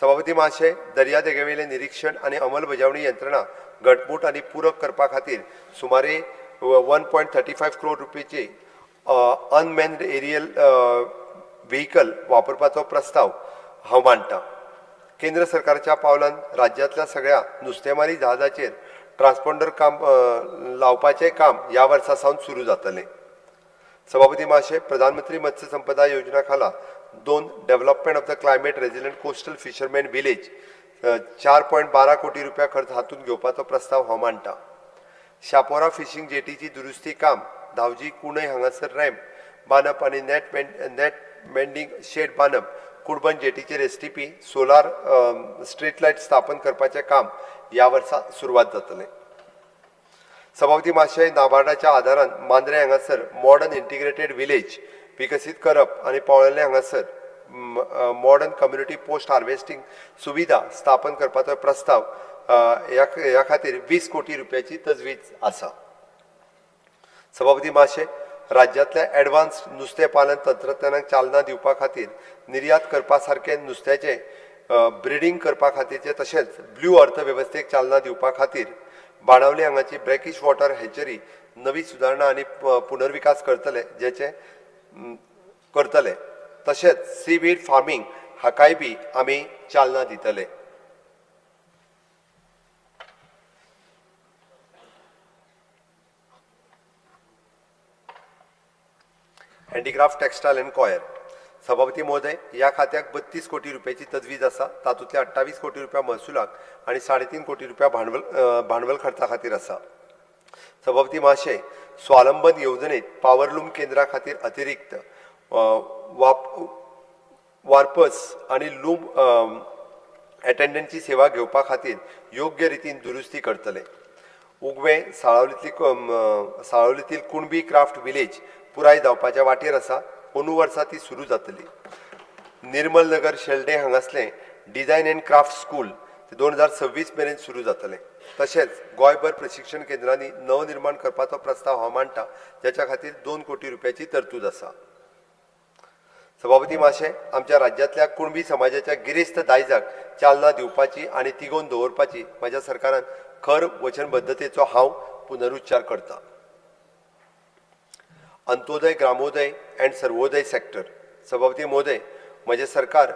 सभापती महाशय, दर्यादेगेवेले निरीक्षण आणि अंमलबजावणी यंत्रणा घटमूट आणि पूरक करपा खातीर सुमारे 1.35 करोड रुपयाची अनमॅन्ड एरियल व्हेकल वापरपाचो प्रस्ताव हांव मांडटा. केंद्र सरकारच्या पावलान राज्यांतल्या सगळ्या नुस्तेमारी जहाजाचेर ट्रान्सपॉन्डर काम लावपाचें काम ह्या वर्सा सावन सुरू जातलें. सभापती महाशय, प्रधानमंत्री मत्स्य संपदा योजना खाला 2 development of the climate resilient coastal fisherman village 4.12 कोटी रुपया खर्च हातूंत घेवपाचो प्रस्ताव हांव मांडटा. शापोरा फिशिंग जेटीची दुरुस्ती काम धावजी कुणय हांगासर रॅम्प बांदप आनी नेट मेंडिंग शेड बांदप कुडबन जेटीचेर STP सोलार स्ट्रीट लायट स्थापन करपाचें काम ह्या वर्सा सुरवात जातलें. सभापती महाशय, नाबार्डाच्या आदारान मांद्रे हांगासर मॉडर्न इंटिग्रेटेड विलेज विकसीत करप आनी पोळेंले हांगासर मॉडर्न कम्युनिटी पोस्ट हार्वेस्टिंग सुविधा स्थापन करपाचो प्रस्ताव ह्या खातीर 20 कोटी रुपयाची तजवीज आसा. सभापती महाशय, राज्यांतल्या एडवान्स नुस्तें पालन तंत्रज्ञानाक चालना दिवपा खातीर निर्यात करपा सारखे नुस्त्याचे ब्रिडींग करपा खातीरचे तशेंच ब्लू अर्थवेवस्थेक चालना दिवपा खातीर बाणावले हांगाची ब्रॅकिश वॉटर हॅचरी नवी सुदारणा आनी पुनर्विकास करतले तशेंच सीवीड फार्मिंग हाकाय बी आमी चालना दितले. Handicraft textile and coir. सभापती महोदय, ह्या खात्याक 32 कोटी रुपयाची तजवीज आसा. तातूंतले 28 कोटी रुपया महसुलाक आनी 3.5 कोटी रुपया भांडवल खर्चा खातीर आसा. सभापती महाशय, स्वावलंबन येवजणेत पॉवरलूम केंद्रा खातीर अतिरिक्त वार्पर्स आणि लूम अटेंडंटची सेवा घेवपा खातीर योग्य रितीन दुरुस्ती करतले. उगवे साळावलीतील कुणबी क्राफ्ट विलेज पुराय जावपाच्या वाटेर आसा. अंदू वर्सा ती सुरू जातली. निर्मल नगर शेल्डे हांगासले डिझायन अँड क्राफ्ट स्कूल 2026 मेरेन सुरू जातले. तशेंच गोंयभर प्रशिक्षण केंद्रांनी नवनिर्माण करपाचो प्रस्ताव हांव मांडटा, जाच्या खातीर 2 कोटी रुपयाची तरतूद आसा. सभापती महाशय, आमच्या राज्यांतल्या कुणबी समाजाच्या गिरेस्त दायजाक चालना दिवपाची आनी तिगोवन दवरपाची म्हज्या सरकारान खर वचनबद्धतेचो हांव पुनरुच्चार करता. अंत्योदय, ग्रामोदय अँड सर्वोदय सेक्टर. सभापती महोदय, म्हजें सरकार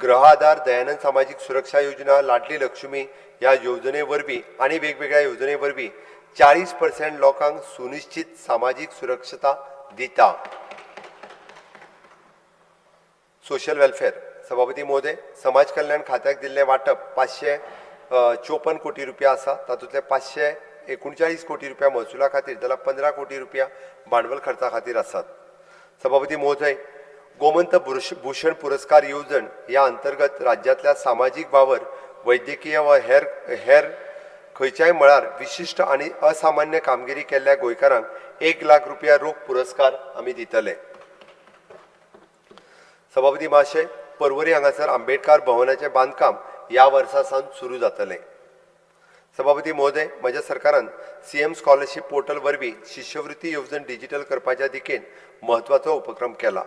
गृह आधार, दयानंद सामाजीक सुरक्षा योजना, लाडली लक्ष्मी ह्या येवजणे वरवीं आनी वेगवेगळ्या येवजणे वरवीं 40% लोकांक सुनिश्चित सामाजीक सुरक्षता दिता. Social welfare. सभापती महोदय, समाज कल्याण खात्याक दिल्लें वाटप 554 कोटी रुपया आसा. तातूंतले 539 कोटी रुपया महसुला खातीर जाल्यार 15 कोटी रुपया भांडवल खर्चा खातीर आसात. सभापती महोदय, गोमंत भूषण पुरस्कार येवजण ह्या अंतर्गत राज्यांतल्या सामाजीक वावर, वैद्यकीय व हेर खंयच्याय मळार विशिश्ट आनी असामान्य कामगिरी केल्ल्या गोंयकारांक 1 लाख रुपया रोख पुरस्कार आमी दितले. सभापती महाशय, पर्वरी हांगासर आंबेडकर भवनाचें बांदकाम ह्या वर्सा सावन सुरू जातलें. सभापती महोदय, म्हज्या सरकारान सीएम स्कॉलरशीप पोर्टल वरवीं शिश्यवृत्ती येवजण डिजिटल करपाच्या दिकेन म्हत्वाचो उपक्रम केला.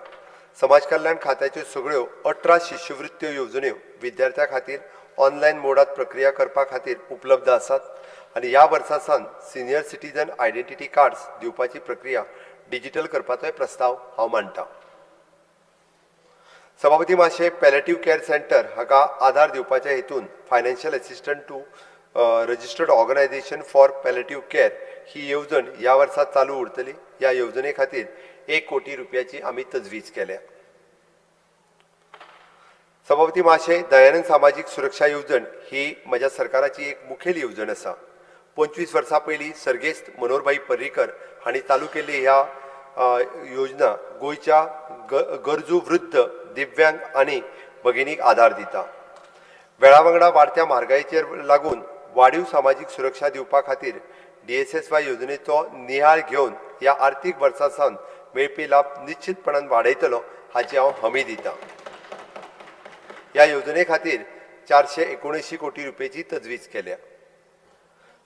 समाज कल्याण खात्याच्यो सगळ्यो 18 शिश्यवृत्त्यो येवजण्यो विद्यार्थ्यां खातीर ऑनलायन मोडात प्रक्रिया करपा खातीर उपलब्ध आसात आनी ह्या वर्सा सावन सिनियर सिटीजन आयडेंटिटी कार्ड्स दिवपाची प्रक्रिया डिजिटल करपाचोय प्रस्ताव हांव मांडटां. सभापती महाशय, पॅलेटिव्ह केअर सेंटर हाका आधार दिवपाच्या हेतून financial assistant to registered organisation for palliative care ही येवजण ह्या वर्सा चालू उरतली. ह्या येवजणे खातीर 1 कोटी रुपयाची आमी तजवीज केल्या. सभापती महाशय, दयानंद सामाजीक सुरक्षा येवजण ही म्हज्या सरकाराची एक मुखेल येवजण आसा. 25 वर्सां पयलीं सर्गेस्त मनोहरभाई पर्रीकर हांणी चालू केल्ली ह्या योजना गोंयच्या गरजू वृद्ध, दिव्यांग आनी भगिनीक आधार दिता. वेळा वांगडा वाडत्या म्हारगायेचेर लागून वाडीव सामाजीक सुरक्षा दिवपा खातीर DSSY येवजणेचो नियाळ घेवन ह्या आर्थीक वर्सा सावन मेळपी लाभ निश्चितपणान वाडयतलो हाची हांव हमी दितां. ह्या येवजणे खातीर 479 कोटी रुपयाची तजवीज केल्या.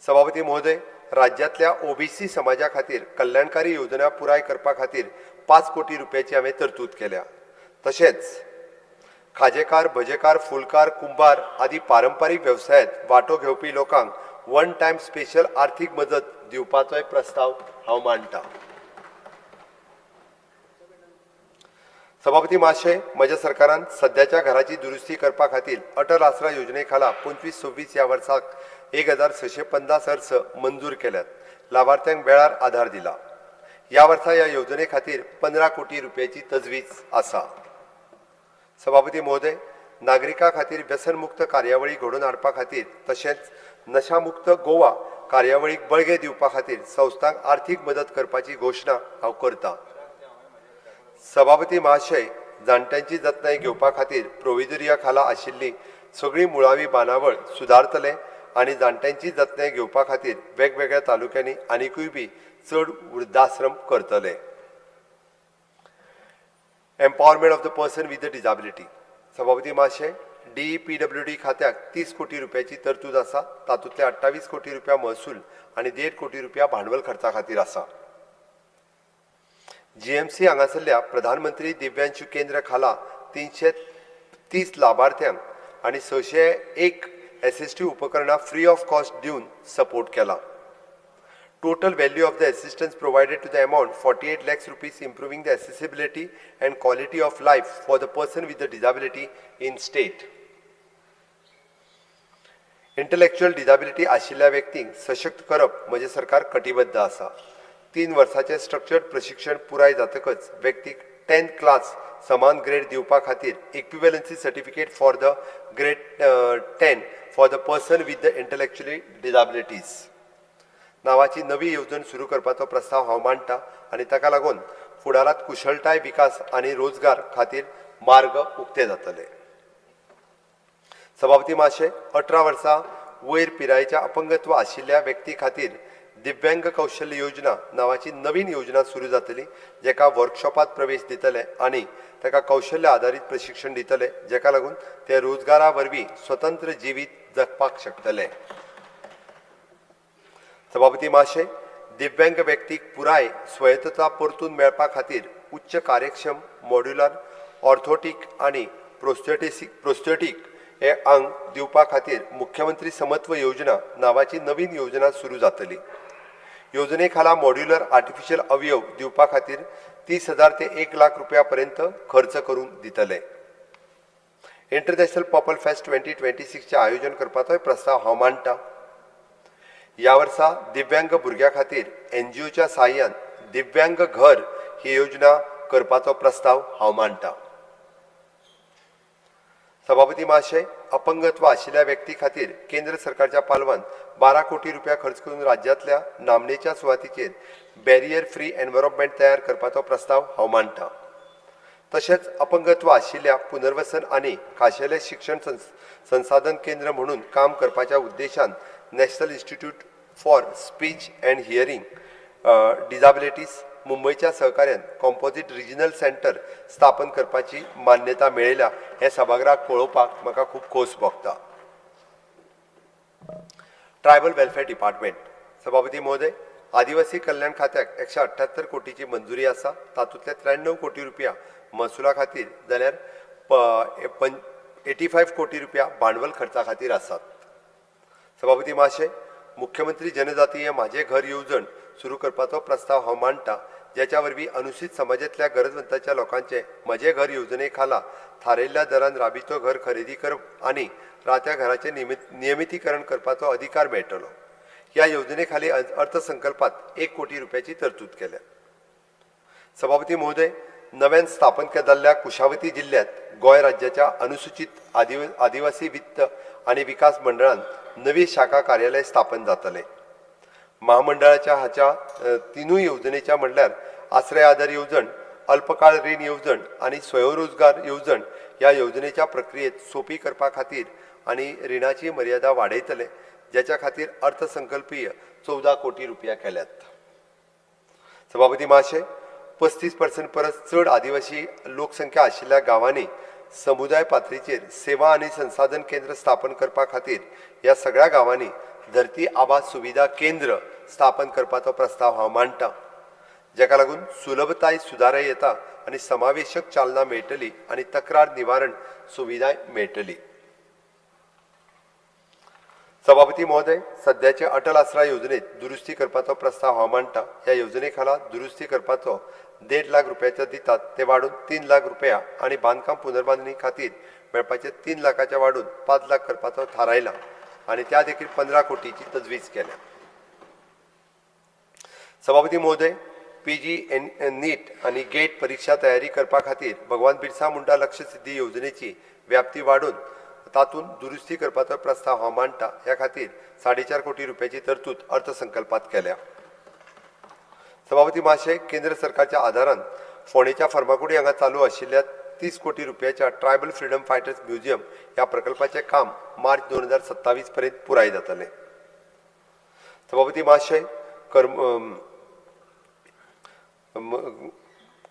सभापती महोदय, राज्यांतल्या OBC समाजा खातीर कल्याणकारी योजना पुराय करपा खातीर 5 कोटी रुपयाची हांवें तरतूद केल्या. तशेंच खाजेकार, भजेकार, फुलकार, कुंभार आदी पारंपारीक वेवसायांत वांटो घेवपी लोकांक 1 टायम स्पेशल आर्थीक मदत दिवपाचोय प्रस्ताव हांव मांडटां. सभापती महाशय, म्हज्या सरकारान सद्याच्या घराची दुरुस्ती करपा खातीर अटल आसरा योजने खाला 25-26 ह्या वर्साक 1650 अर्ज मंजूर केल्यात. लाभार्थ्यांक वेळार आधार दिला. ह्या वर्सा ह्या येवजणे खातीर 15 कोटी रुपयाची तजवीज आसा. सभापती महोदय, नागरिकां खातीर व्यसनमुक्त कार्यावळी घडोवन हाडपा खातीर तशेंच नशामुक्त गोवा कार्यावळीक बळगे दिवपा खातीर संस्थांक आर्थीक मदत करपाची घोशणा हांव करतां. सभापती महाशय, जाणट्यांची जतनाय घेवपा खातीर प्रोविजोरिया खाला आशिल्ली सगळी मुळावी बांदावळ सुदारतले आनी जाणट्यांची जतनाय घेवपा खातीर वेगवेगळ्या तालुक्यांनी आनिकूय बी चड वृद्धाश्रम करतले. Empowerment of the person with the disability. सभापती महाशय, DPWD खात्याक 30 कोटी रुपयाची तरतूद आसा, तातूंतले 28 कोटी रुपया महसूल आणि 1.5 कोटी रुपया भांडवल खर्चा खातीर आसा. GMC हांगासरल्या प्रधानमंत्री दिव्यांशू केंद्र खाला 330 लाभार्थ्यांक आणि 601 SST उपकरणां फ्री ऑफ कॉस्ट दिवन सपोर्ट केला. Total value of the assistance provided to the amount 48 lakhs rupees, improving the accessibility and quality of life for the person with the disability in state. Intellectual disability आशिल्ल्या व्यक्तींक सशक्त करप म्हणजे सरकार कटिबद्ध आसा. 3 वर्सांचे स्ट्रक्चर्ड प्रशिक्षण पुराय जातकच व्यक्तीक 10th क्लास समान ग्रेड दिवपा खातीर equivalency certificate for the grade 10 for the person with the intellectually disabilities नावाची नवी येवजण सुरू करपाचो प्रस्ताव हांव मांडटा आनी ताका लागून फुडारात कुशळटाय विकास आनी रोजगार खातीर मार्ग उक्ते जातले. सभापती महाशय, 18 वर्सां वयर पिरायेच्या अपंगत्व आशिल्ल्या व्यक्ती खातीर दिव्यांग कौशल्य योजना नावाची नवीन योजना सुरू जातली, जेका वर्कशॉपात प्रवेश दितले आनी ताका कौशल्य आधारित प्रशिक्षण दितले, जेका लागून ते रोजगारा वरवीं स्वतंत्र जिवीत जगपाक शकतले. सभापती महाशय, दिव्यांग व्यक्तीक पुराय स्वायत्तता परतून मेळपा खातीर उच्च कार्यक्षम मॉड्युलर ऑर्थोटीक आनी प्रोस्थेटीक हे अंग दिवपा खातीर मुख्यमंत्री समत्व योजना नावाची नवीन योजना सुरू जातली. योजने खाला मॉड्युलर आर्टिफिशियल अवयव दिवपा खातीर 30,000 ते 1 लाख रुपया पर्यंत खर्च करून दितले. इंटरनॅशनल पॉपल फेस्ट 2026 चे आयोजन करपाचोय प्रस्ताव हांव मांडटा. या वर्सा दिव्यांग भुरग्यां खातीर NGOच्या सहाय्यान दिव्यांग घर ही योजना करपाचो प्रस्ताव हांव मांडटा. सभापती महाशय, अपंगत्व आशिल्ल्या व्यक्ती खातीर केंद्र सरकारच्या पालवान 12 कोटी रुपया खर्च करून राज्यांतल्या नामनेच्या सुवातीचेर बॅरियर फ्री एनवायरमेंट तयार करपाचो प्रस्ताव हांव मांडटा. तशेंच अपंगत्व आशिल्ल्या पुनर्वसन आनी खाशेले शिक्षण संसाधन केंद्र म्हणून काम करपाच्या उद्देशान national institute for speech and hearing disabilities मुंबईच्या सहकार्यान कॉम्पोजिट रिजनल सेंटर स्थापन करपाची मान्यता मेळयल्या हे सभागृहाक कळोवपाक म्हाका खूब खोस भोगता. Tribal welfare department. सभापती महोदय, आदिवासी कल्याण खात्याक 178 कोटीची मंजुरी आसा, तातूंतले 93 कोटी रुपया महसुला खातीर जाल्यार 85 कोटी रुपया भांडवल खर्चा खातीर आसात. सभापती महाशय, मुख्यमंत्री जनजातीय माझे घर येवजण सुरू करपाचो प्रस्ताव हांव मांडटा, ज्याच्या वरवीं अनुसूचित समाजातल्या गरजवंतांच्या लोकांचे म्हजे घर येवजणे खाला थारायल्ल्या दरान राबितो घर खरेदी करप आनी रात्या घराचे नियमितीकरण करपाचो अधिकार मेळटलो. ह्या योजने खाली अर्थसंकल्पात 1 कोटी रुपयाची तरतूद केल्या. सभापती महोदय, नव्यान स्थापन केलेल्या कुशावती जिल्ह्यात गोंय राज्याच्या अनुसूचित आदिवासी वित्त आणि विकास मंडळान नवी शाखा कार्यालय स्थापन जातले. महामंडळाच्या हाच्या 3 योजनेच्या म्हणल्यार आश्रय आधार येवजण, अल्पकाळ रीण येवजण आणि स्वयंरोजगार येवजण ह्या योजनेच्या प्रक्रियेत सोपी करपा खातीर आणि रिणाची मर्यादा वाडयतले, ज्याच्या खातीर अर्थसंकल्पीय 14 कोटी रुपया केल्यात. सभापती महाशय, 35% परस चड आदिवासी लोकसंख्या आशिल्ल्या गांवांनी समुदाय पातळीचेर सेवा आणि संसाधन केंद्र स्थापन करपा खातीर ह्या सगळ्या गांवांनी धरती आबा सुविधा केंद्र स्थापन करपाचो प्रस्ताव हांव मांडटा, जेका लागून सुलभताय सुदारय येता आणि समावेशक चालना मेळटली आणि तक्रार निवारण सुविधा मेळटली. सभापती महोदय, सध्याचे अटल आसरा योजनेत दुरुस्ती करपाचो प्रस्ताव हांव मांडटा. ह्या योजने खाला दुरुस्ती करपाचो 1.5 लाख रुपयाचे दितात ते वाढून 3 लाख रुपया आणि बांदकाम पुनर्बांधणी खातीर मेळपाचे 3 लाखाच्या वाढून 5 लाख करपाचो थारायला आणि त्या देखील 15 कोटीची तजवीज केल्या. सभापती महोदय, PG नीट आणि गेट परीक्षा तयारी करपा खातीर भगवान बिरसा मुंडा लक्ष्य सिद्धी योजनेची व्याप्ती वाढून तातूंत दुरुस्ती करपाचो प्रस्ताव हांव मांडटा. ह्या खातीर 4.5 कोटी रुपयाची तरतूद अर्थसंकल्पात केल्या. सभापती महाशय, केंद्र सरकारच्या आदारान फोंडेच्या फर्मागुडी हांगा चालू आशिल्ल्या 30 कोटी रुपयाच्या ट्रायबल फ्रीडम फायटर्स म्युझियम ह्या प्रकल्पाचे काम मार्च 2027 पर्यंत पुराय जातले. सभापती महाशय,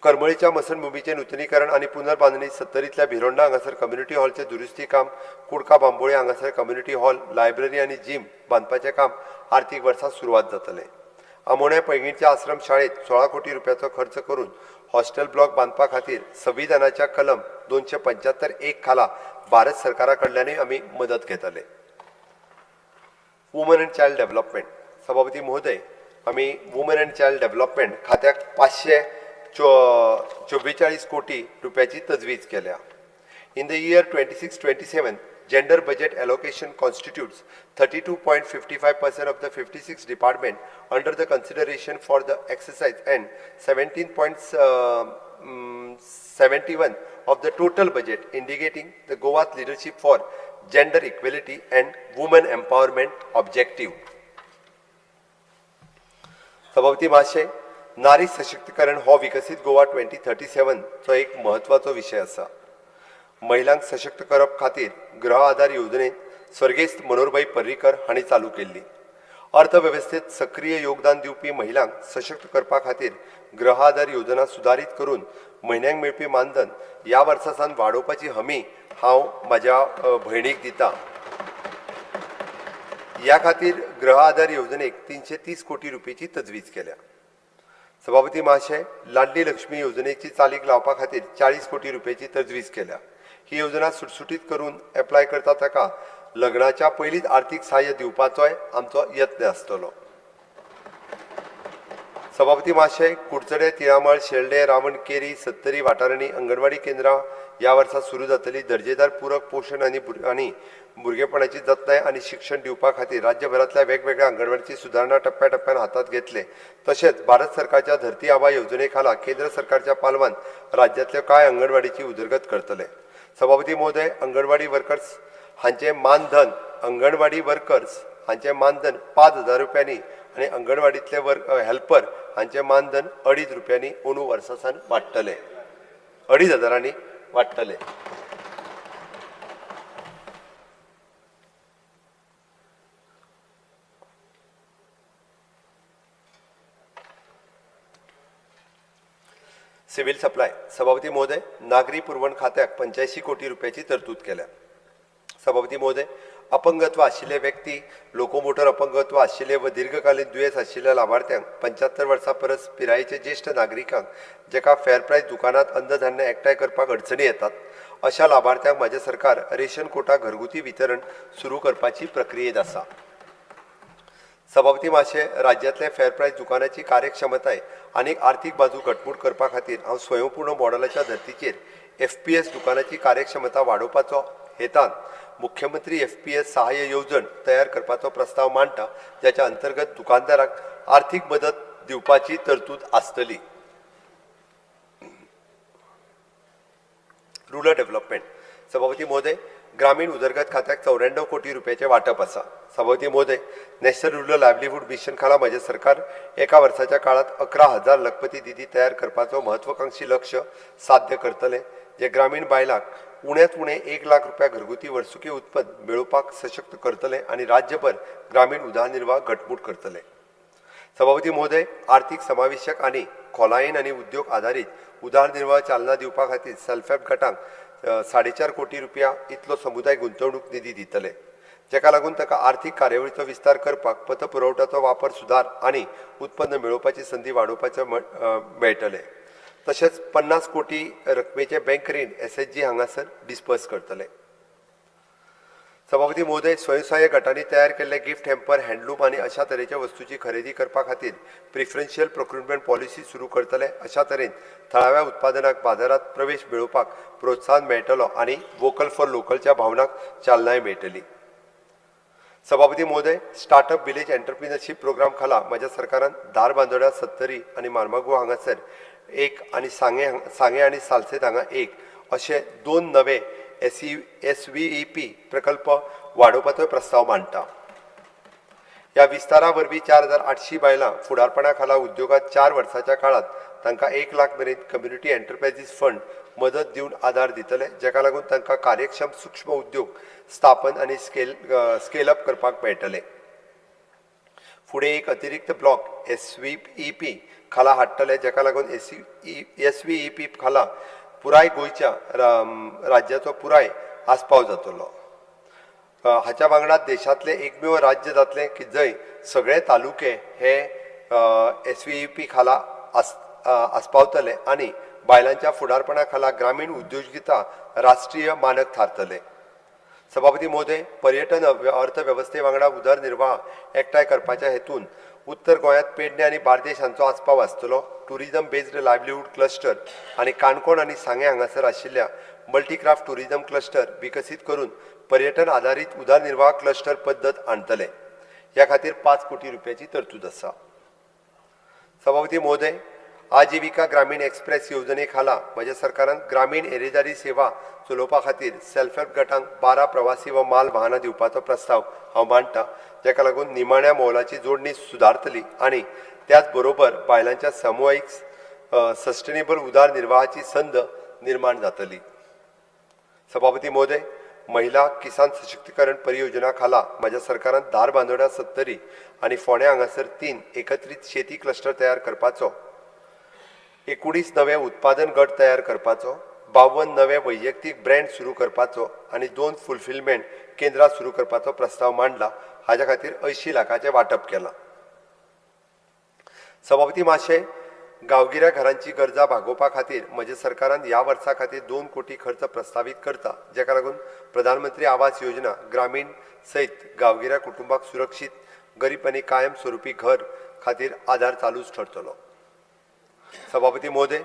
करमळीच्या मसणभुमीचे नूतनीकरण आणि पुनर्बांधणी सत्तरीतल्या भिरोंडा हांगासर कम्युनिटी हॉलचे दुरुस्ती काम कुडका बांबोळे हांगासर कम्युनिटी हॉल लायब्ररी आणि जिम बांदपाचें काम आर्थीक वर्सा सुरवात जातले। आमोण्या पैंगीणच्या आश्रम शाळेत 16 कोटी रुपयाचो खर्च करून हॉस्टेल ब्लॉक बांदपा खातीर संविधानाच्या कलम 275(1) खाला भारत सरकारा कडल्यानूय आमी मदत घेतले। वुमन अँड चायल्ड डेव्हलपमेंट सभापती महोदय, आमी वुमन अँड चायल्ड डेव्हलपमेंट खात्याक 544 कोटी रुपयाची तजवीज केल्या। In the year 26-27, gender budget allocation constitutes 32.55% of the 56 department under the consideration for the exercise and 17.71 of the total budget, indicating the Goa's leadership for gender equality and women empowerment objective. सभापती महाशय, नारी सशक्तीकरण हो विकसित गोवा 2037 चो एक महत्वाचो विषय आसा। महिलांक सशक्त करप खातीर गृह आधार येवजणेत स्वर्गेस्त मनोहरभाई पर्रीकर हांणी चालू केल्ली। अर्थवेवस्थेत सक्रिय योगदान दिवपी महिलांक सशक्त करपा खातीर गृह आधार योजना सुदारीत करून म्हयन्याक मेळपी मानधन ह्या वर्सा सावन वाडोवपाची हमी हांव म्हाज्या भयणीक दितां। ह्या खातीर गृह आधार येवजणेक 330 कोटी रुपयाची तजवीज केल्या। सभापती महाशय, लाडली लक्ष्मी योजनेची चालीक लावपा खातीर 40 कोटी रुपयाची तजवीज केल्या। ही योजना सुटसुटीत करून एप्लाय करता ताका लग्नाच्या पयलींच आर्थीक सहाय्य दिवपाचोय आमचो यत्न आसतलो। सभापती महाशय, कुडचडे, तिळामळ, शेल्डे, रावणकेरी, सत्तरी वाठारांनी अंगणवाडी केंद्रां ह्या वर्सा सुरू जातली। दर्जेदार पूरक पोषण आनी भुरगेपणाची जतनाय आनी शिक्षण दिवपा खातीर राज्यभरांतल्या वेगवेगळ्या अंगणवाडीची सुदारणा टप्प्याटप्प्यान हातांत घेतले। तशेंच भारत सरकारच्या धरती आबा येवजणे खाला केंद्र सरकारच्या पालवान राज्यांतल्या कांय अंगणवाडीची उदरगत करतले। सभापती महोदय, अंगणवाडी वर्कर्स हांचे मानधन 5,000 रुपयांनी आनी अंगणवाडीतले हेल्पर हांचे मानधन 2.5 रुपयांनी अंदू वर्सा सावन वाडटले। 2,500 वाडटले। सिव्हिल सप्लाय सभापती महोदय, नागरी पुरवण खात्याक 85 कोटी रुपयाची तरतूद केल्या। सभापती महोदय, अपंगत्व आशिल्ले व्यक्ती, लोकोमोटर अपंगत्व आशिल्ले व दीर्घकालीन दुयेंस आशिल्ल्या लाभार्थ्यांक 75 वर्सां परस पिरायेचे ज्येष्ठ नागरिकांक जेका फेअर प्रायस दुकानात अन्नधान्य एकठांय करपाक अडचणी येतात अशा लाभार्थ्यांक माझे सरकार रेशन कोटा घरगुती वितरण सुरू करपाची प्रक्रियेत आसा। सभापती महाशय, राज्यांतले फेअर प्रायस दुकानाची कार्यक्षमताय आनी आर्थीक बाजू घटमूट करपा खातीर हांव स्वयंपूर्ण मॉडेलाच्या धर्तीचेर FPS दुकानाची कार्यक्षमता वाडोवपाचो हेतान मुख्यमंत्री FPS सहाय्य येवजण तयार करपाचो प्रस्ताव मांडटा, ज्याच्या अंतर्गत दुकानदाराक आर्थीक मदत दिवपाची तरतूद आसतली। रुरल डेव्हलपमेंट सभापती महोदय, ग्रामीण उदरगत खात्याक 94 कोटी रुपयाचे वाटप आसा। सभापती महोदय, नॅशनल रुरल लायव्हलीहूड मिशन खाला माझे सरकार एका वर्साच्या काळात 11,000 लखपती दिदी तयार करपाचो महत्वाकांक्षी लक्ष्य साध्य करतले, जे ग्रामीण बायलांक उण्यांत उणें 1 लाख रुपया घरगुती वर्सुकी उत्पन्न मेळोवपाक सशक्त करतले आनी राज्यभर ग्रामीण उदरनिर्वाह घटमूट करतले। सभापती महोदय, आर्थीक समावेशक आनी खोलायेन आनी उद्योग आधारीत उदरनिर्वाह चालना दिवपा खातीर सेल्फ हेल्प गटांक 4.5 कोटी रुपया इतलो समुदाय गुंतवणूक निधी दितले, जेका लागून ताका आर्थीक कार्यावळीचो विस्तार करपाक पतपुरवठ्याचो वापर सुदार आनी उत्पन्न मेळोवपाची संधी वाडोवपाचें मेळटले। तशेंच 50 कोटी रकमेचे बँक रीण SHG हांगासर डिस्पर्स करतले। सभापती महोदय, स्वयंसहाय्य गटांनी तयार केल्ले गिफ्ट हॅम्पर, हँडलूम आनी अशा तरेच्या वस्तूंची खरेदी करपा खातीर प्रिफरन्शियल प्रोक्युरमेंट पॉलिसी सुरू करतले। अशा तरेन थळाव्या उत्पादनाक बाजारात प्रवेश मेळोवपाक प्रोत्साहन मेळटलो आनी वोकल फॉर लोकलच्या भावनाक चालनाय मेळटली। सभापती महोदय, स्टार्टअप विलेज एंटरप्रिनरशिप प्रोग्राम खाला माझ्या सरकारान धारबांदोड्या, सत्तरी आनी मार्मागुआ हांगासर 1 आनी सांगे आनी सालसेत हांगा 1 अशे 2 नवे SVEP प्रकल्प वाडोवपाचो प्रस्ताव मांडटा। ह्या विस्तारा वरवीं 4,800 बायलां फुडारपणा खाला उद्योगात 4 वर्साच्या काळात तांकां 1 लाख मेरेन कम्युनिटी एंटरप्रायझीस फंड मदत दिवन आदार दितले, जेका लागून तांकां कार्यक्षम सूक्ष्म उद्योग स्थापन आनी स्केल अप करपाक मेळटले। फुडें एक अतिरिक्त ब्लॉक SVEP खाला हाडटले, जेका लागून SVEP खाला पुराय गोंयच्या राज्याचो पुराय आस्पाव जातलो. हाच्या वांगडा देशांतले एकमेव राज्य जातले की जंय सगळे तालुके हे SVEP खाला आस्पावतले आनी बायलांच्या फुडारपणा खाला ग्रामीण उद्योजकता राष्ट्रीय मानक थारतले. सभापती महोदय, पर्यटन अर्थवेवस्थे वांगडा उदरनिर्वाह एकठांय करपाच्या हेतून उत्तर गोंयांत पेडणे आनी बार्देश हांचो आस्पाव आसतलो. टुरिजम बेस्ड लायव्हलीहूड क्लस्टर आनी काणकोण आनी सांगे हांगासर आशिल्ल्या मल्टीक्राफ्ट टुरिजम क्लस्टर विकसीत करून पर्यटन आधारित उदरनिर्वाह क्लस्टर पद्दत आणतले. ह्या खातीर 5 कोटी रुपयाची तरतूद आसा. सभापती महोदय, आजीविका ग्रामीण एक्सप्रेस येवजणे खाला म्हज्या सरकारान ग्रामीण येरादारी सेवा चलोवपा खातीर सेल्फ हेल्प गटांक 12 प्रवासी व माल वाहनां दिवपाचो प्रस्ताव हांव मांडटां, जेका लागून निमाण्या मोलाची जोडणी सुदारतली आनी त्याच बरोबर बायलांच्या सामुदायिक सस्टेनेबल उदरनिर्वाहाची संद निर्माण जातली. सभापती महोदय, महिला किसान सशक्तीकरण परियोजना खाला म्हज्या सरकारान दार बांदोड्या 70 आनी फोंड्या हांगासर 3 एकत्रीत शेती क्लस्टर तयार करपाचो, 19 नवे उत्पादन गट तयार करपाचो, 52 नवे वैयक्तीक ब्रँड सुरू करपाचो आनी 2 फुलफिलमेंट केंद्रां सुरू करपाचो प्रस्ताव मांडला. हाच्या खातीर 80 लाखाचें वांटप केलां. सभापती महाशय, गांवगिऱ्या घरांची गरजा भागोवपा खातीर म्हज्या सरकारान ह्या वर्सा खातीर 2 कोटी खर्च प्रस्तावित करता, जेका लागून प्रधानमंत्री आवास योजना ग्रामीण सयत गांवगिऱ्या कुटुंबाक सुरक्षीत गरीब आनी कायम स्वरुपी घर खातीर आधार चालूच ठरतलो. सभापती महोदय,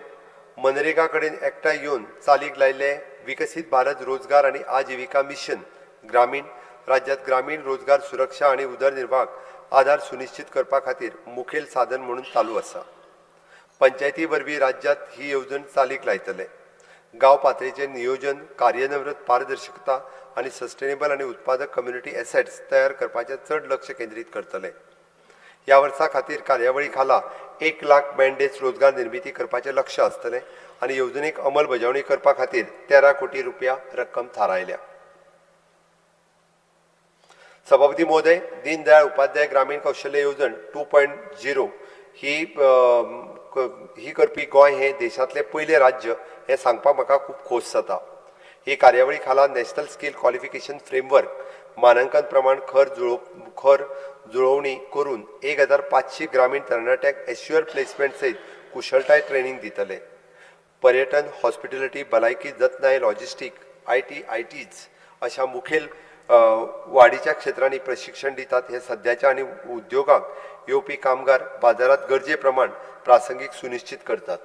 मनरेगा कडेन एकठांय येवन चालीक लायिल्ले विकसीत भारत रोजगार आनी आजीविका मिशन ग्रामीण राज्यांत ग्रामीण रोजगार सुरक्षा आनी उदरनिर्वाहाक आधार सुनिश्चित करपा खातीर मुखेल साधन म्हणून चालू आसा. पंचायती वरवीं राज्यांत ही येवजण चालीक लायतले. गांव पातळीचेर नियोजन, कार्यान्वित पारदर्शकता आनी सस्टेनेबल आनी उत्पादक कम्युनिटी एसेट्स तयार करपाचेर चड लक्ष केंद्रीत करतले. ह्या वर्सा खातीर कार्यावळी खाला 1 लाख मॅन्डेट्स रोजगार निर्मिती करपाचें लक्ष आसतलें आनी येवजणेक अंमलबजावणी करपा खातीर 13 कोटी रुपया रक्कम थारायल्या. सभापती महोदय, दीनदयाळ उपाध्याय ग्रामीण कौशल्य येवजण 2.0 ही करपी गोंय हे देशांतलें पयलें राज्य हें सांगपाक म्हाका खूब खोस जाता. ही कार्यावळी खाला नॅशनल स्कील क्वॉलिफिकेशन फ्रेमवर्क मानांकन प्रमाण खर जुळोवणी करून 1500 ग्रामीण तरणाट्यांक एश्युअर प्लेसमेंट सयत कुशळटाय ट्रेनिंग दितले. पर्यटन, हॉस्पिटॅलिटी, भलायकी, जतनाय, लॉजिस्टीक, ITs अशा मुखेल वाडीच्या क्षेत्रांनी प्रशिक्षण दितात. हे सध्याच्या आनी उद्योगाक येवपी कामगार बाजारात गरजे प्रमाण प्रासंगीक सुनिश्चित करतात.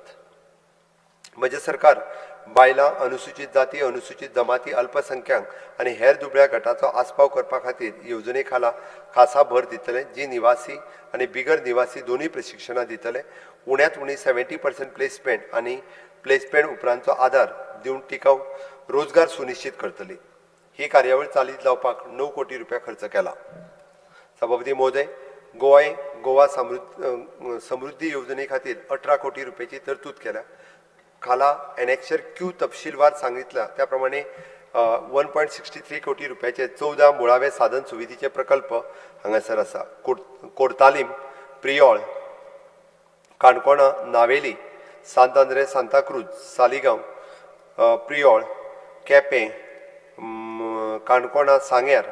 म्हजें सरकार बायलां, अनुसूचित जाती, अनुसूचित जमाती, अल्पसंख्यांक आनी हेर दुबळ्या गटाचो आस्पाव करपा खातीर येवजणे खाला खासा भर दितले, जी निवासी आनी बिगर निवासी दोनूय प्रशिक्षणां दितले. उण्यांत उणी 70% प्लेसमेंट आनी प्लेसमेंट उपरांतचो आदार दिवन टिकाऊ रोजगार सुनिश्चित करतली. ही कार्यावळ चालीक लावपाक 9 कोटी रुपया खर्च केला. सभापती महोदय, गोवा समृद्धी येवजणे खातीर 18 कोटी रुपयाची तरतूद केल्या. खाला एनेक्शर Q तपशीलवार सांगितला त्या प्रमाणे 1.63 कोटी रुपयाचे 14 मुळावे साधन सुविधेचे प्रकल्प हांगासर आसा. कोर्तालीम, प्रियोळ, काणकोणा, नावेली, सांत आंद्रे, सांताक्रूज, सालिगांव, प्रियोळ, केपें, काणकोणा, सांग्यार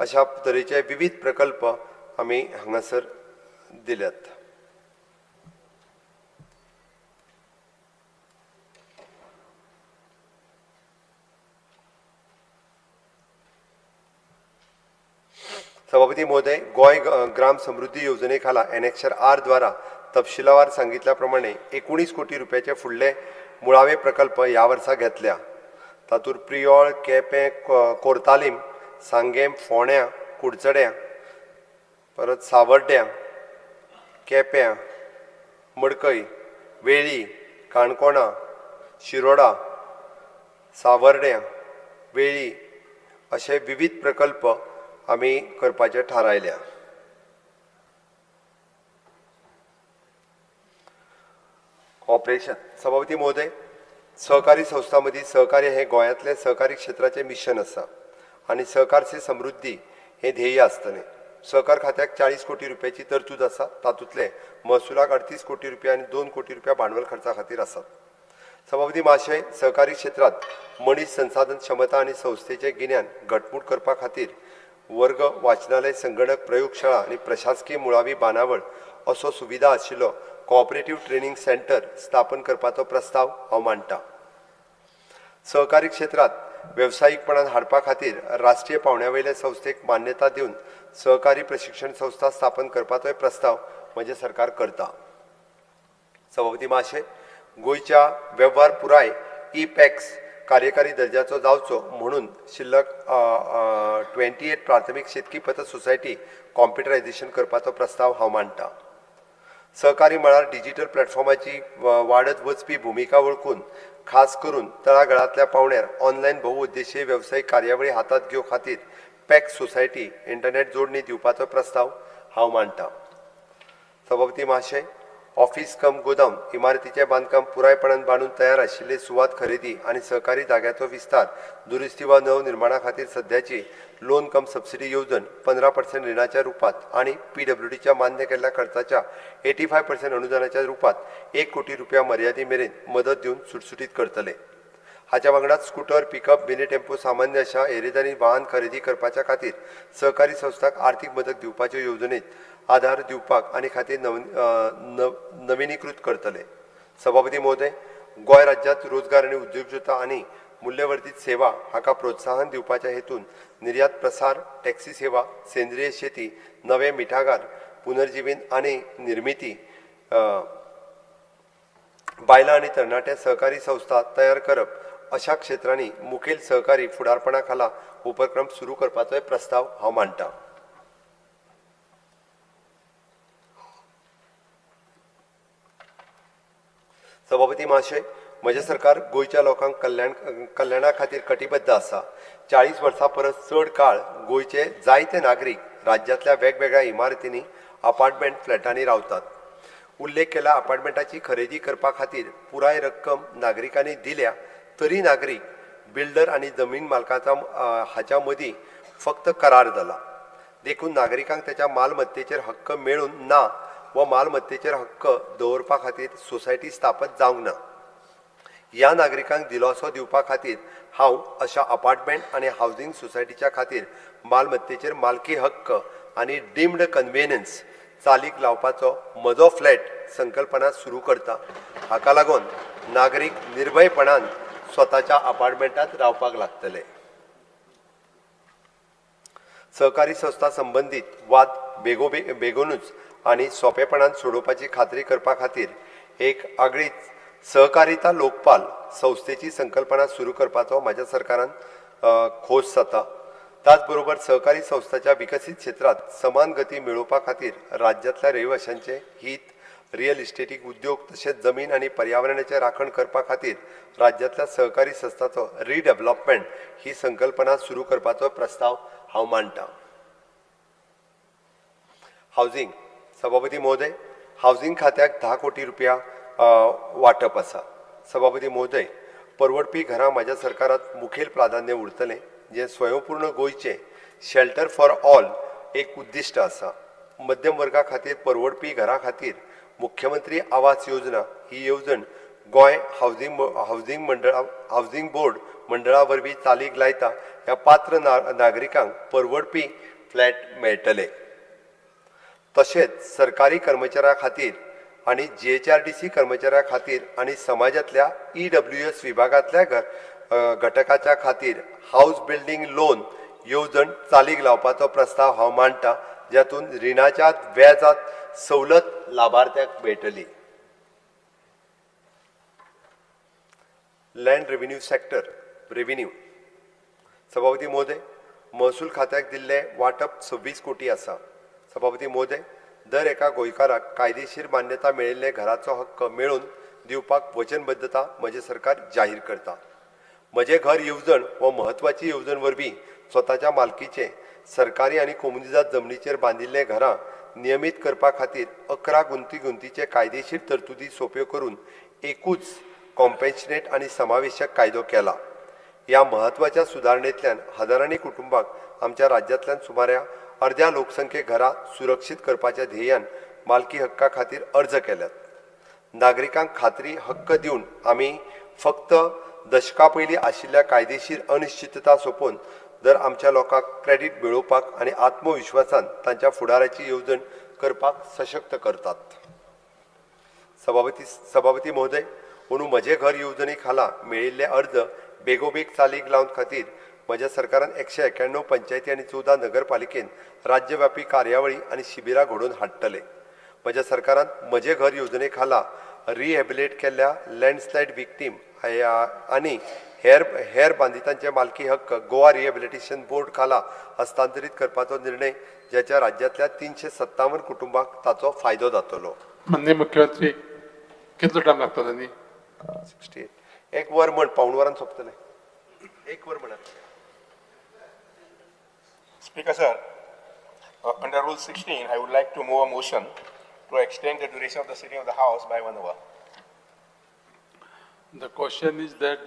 अशा तरेचे विविध प्रकल्प आमी हांगासर दिल्यात. सभापती महोदय, गोय ग्राम समृद्धी येवजणे खाला एनेक्शर R द्वारा तपशिलावार सांगितल्या प्रमाणे 19 कोटी रुपयाचे फुडले मुळावे प्रकल्प ह्या वर्सा घेतल्या. तातूंत प्रियोळ, केपें, कोर्तालीम, सांगेम, फोंड्या, कुडचड्या, परत सावर्ड्या, केप्यां, मडकय, वेळी, काणकोणा, शिरोडा, सावर्ड्या, वेळी अशे विविध प्रकल्प आमी करपाचे थारायल्या. ऑपरेशन. सभापती महोदय, सहकारी संस्था मदीं सहकार्य हे गोंयांतले सहकारी क्षेत्राचे मिशन आसा आनी सहकार से समृद्धी हे ध्येय आसतलें. सहकार खात्याक 40 कोटी रुपयाची तरतूद आसा, तातूंतले महसुलाक 38 कोटी रुपया आणि 2 कोटी रुपया भांडवल खर्चा खातीर आसात. सभापती महाशय, सहकारी क्षेत्रात मनीस संसाधन क्षमता आणि संस्थेचे गिन्यान घटमूट करपा खातीर वर्ग, वाचनालय, संगणक, प्रयोगशाळा आणि प्रशासकीय मुळावी बांदावळ असो सुविधा आशिल्लो कोऑपरेटिव्ह ट्रेनिंग सेंटर स्थापन करपाचो प्रस्ताव हांव मांडटां. सहकारी क्षेत्रात व्यावसायिकपणान हाडपा खातीर राष्ट्रीय पावंड्यावयले संस्थेक मान्यता दिवन सहकारी प्रशिक्षण संस्था स्थापन करपाचोय प्रस्ताव म्हजें सरकार करता. सभापती महाशय, गोंयच्या वेव्हार पुराय ई-पॅक्स कार्यकारी दर्जाचो जावचो म्हणून शिल्लक 28 प्राथमीक शेतकी पत सोसायटी कॉम्प्युटरायझेशन करपाचो प्रस्ताव हांव मांडटां. सहकारी मळार डिजिटल प्लॅटफॉर्माची वाडत वचपी भुमिका वळखून खास करून तळागळांतल्या पावंड्यार ऑनलायन बहुउद्देशीय वेवसायीक कार्यावळी हातात घेवं खातीर पॅक्स सोसायटी इंटरनेट जोडणी दिवपाचो प्रस्ताव हांव मांडटां. सभापती महाशय, ऑफिस कम गोदाम इमारतीचे बांदकाम पुरायपणान बांदून तयार आशिल्ले सुवात खरेदी आणि सहकारी जाग्याचो विस्तार, दुरुस्ती वा नवनिर्माणा खातीर सध्याची लोन कम सबसिडी येवजण 15% रिणाच्या रुपात आणि PWDच्या मान्य केल्ल्या खर्चाच्या 85% अनुदानाच्या रुपात 1 कोटी रुपया मर्यादे मेरेन मदत दिवन सुटसुटीत करतले. हाच्या वांगडाच स्कूटर, पिकअप, मिनी टेम्पो सामान्य अशा येरेदारी वाहन खरेदी करपाच्या खातीर सहकारी संस्थांक आर्थीक मदत दिवपाच्यो येवजणेत आधार दिवपाक आनी खातीर नविनीकृत करतले. सभापती महोदय, गोंय राज्यांत रोजगार आणि उद्योजकता आणि मूल्यवर्धित सेवा हाका प्रोत्साहन दिवपाच्या हेतून निर्यात प्रसार, टॅक्सी सेवा, सेंद्रीय शेती, नवे मिठागार, पुनर्जीवन आणि निर्मिती, बायलां आणि तरणाट्या सहकारी संस्था तयार करप अशा क्षेत्रांनी मुखेल सहकारी फुडारपणा खाला उपक्रम सुरू करपाचोय प्रस्ताव हांव मांडटां. सभापती महाशय, म्हजें सरकार गोंयच्या लोकांक कल्याणा खातीर कटिबद्ध आसा. 40 वर्सां परस चड काळ गोंयचे जायते नागरीक राज्यांतल्या वेगवेगळ्या इमारतींनी अपार्टमेंट फ्लॅटांनी रावतात. उल्लेख केला अपार्टमेंटाची खरेदी करपा खातीर पुराय रक्कम नागरिकांनी दिल्या तरी नागरीक, बिल्डर आणि जमीन मालकाचा हाच्या मदीं फक्त करार जाला. देखून नागरिकांक त्याच्या मालमत्तेचेर हक्क मेळून ना व मालमत्तेचेर हक्क दवरपा खातीर सोसायटी स्थापन जावंक ना. ह्या नागरिकांक दिलासो दिवपा खातीर हांव अशा अपार्टमेंट आणि हावसिंग सोसायटीच्या खातीर मालमत्तेचेर मालकी हक्क आणि डीम्ड कन्व्हेनन्स चालीक लावपाचो म्हजो फ्लॅट संकल्पना सुरू करता. हाका लागून नागरीक निर्भयपणान स्वताच्या अपार्टमेंटात रावपाक लागतले. सहकारी संस्था संबंधीत वाद बेगोनूच आणि सोंपेपणान सोडोवपाची खात्री करपा खातीर एक आगळीच सहकारिता लोकपाल संस्थेची संकल्पना सुरू करपाचो म्हाज्या सरकारान खोस जाता. त्याच बरोबर सहकारी संस्थांच्या विकसीत क्षेत्रात समान गती मेळोवपा खातीर राज्यांतल्या रहिवाशांचे हित, रियल इस्टेटीक उद्योग तशेंच जमीन आणि पर्यावरणाचे राखण करपा खातीर राज्यांतल्या सहकारी संस्थांचो रिडेव्हलपमेंट ही संकल्पना सुरू करपाचो प्रस्ताव हांव मांडटां. हावसिंग. सभापती महोदय, हावसिंग खात्याक 10 कोटी रुपया वाटप आसा. सभापती महोदय, परवडपी घरां म्हाज्या सरकारांत मुखेल प्राधान्य उरतलें, जे स्वयंपूर्ण गोंयचे शेल्टर फॉर ऑल एक उद्दिश्ट आसा. मध्यम वर्गा खातीर परवडपी घरां खातीर मुख्यमंत्री आवास योजना ही येवजण गोंय हावसिंग बोर्ड मंडळा वरवीं चालीक लायता. ह्या पात्र नागरिकांक परवडपी फ्लॅट मेळटले. तशेंच सरकारी कर्मचाऱ्यां खातीर आणि GHRDC कर्मचाऱ्यां खातीर आणि समाजातल्या EWS विभागांतल्या घटकाच्या खातीर हाऊस बिल्डिंग लोन येवजण चालीक लावपाचो प्रस्ताव हांव मांडटां, ज्यातून रिणाच्या व्याजात सवलत लाभार्थ्याक मेळटली. Land revenue sector revenue. सभापती महोदय, महसूल खात्याक दिल्ले वाटप 26 कोटी आसा. सभापती महोदय, दर एका गोंयकाराक कायदेशीर मान्यता मेळिल्ले घराचो हक्क मेळोवन दिवपाक वचनबद्धता म्हजें सरकार जाहीर करता. म्हजें घर येवजण हो म्हत्वाची येवजण वरवीं स्वताच्या मालकीचे सरकारी आनी कोमुनिजात जमनीचेर बांदिल्ले घरां नियमीत करपा खातीर 11 गुंतीचे कायदेशीर तरतुदी सोप्यो करून एकूच कॉम्पॅशनेट आनी समावेशक कायदो केला. ह्या म्हत्वाच्या सुदारणेंतल्यान हजारांनी कुटुंबाक आमच्या राज्यांतल्यान सुमारे अर्ध्या लोकसंख्येक घरां सुरक्षीत करपाच्या ध्येयान मालकी हक्का खातीर अर्ज केल्यात. नागरिकांक खात्री हक्क दिवन आमी फक्त दशकां पयलीं आशिल्ल्या कायदेशीर अनिश्चितता सोंपोवन दर आमच्या लोकांक क्रेडीट मेळोवपाक आनी आत्मविश्वासान तांच्या फुडाराची येवजण करपाक सशक्त करतात. सभापती महोदय, अंदू म्हजे घर येवजणे खाला मेळिल्ले अर्ज बेगोबेग चालीक लावन खातीर म्हज्या सरकारान 191 पंचायती आनी 14 नगरपालिकेन राज्यव्यापी कार्यावळी आनी शिबिरां घडोवन हाडटले. म्हज्या सरकारान म्हजे घर येवजणे खाला रिहॅबिलिट केल्ल्या लँडस्लायड विक्टीम आनी हेर बांदितांचे मालकी हक्क गोवा रिहॅबिलिटेशन बोर्ड खाला हस्तांतरीत करपाचो निर्णय ज्याच्या राज्यांतल्या 357 कुटुंबांक ताचो फायदो जातलो. माननीय मुख्यमंत्री कितलो टायम लागतलो न्ही? 68 एक वर म्हण, पाऊण वरान सोंपतले. एक वर म्हणत. Speaker sir, under Rule 16, I would like to move a motion to extend the duration of the sitting of the House by 1 hour. The question is that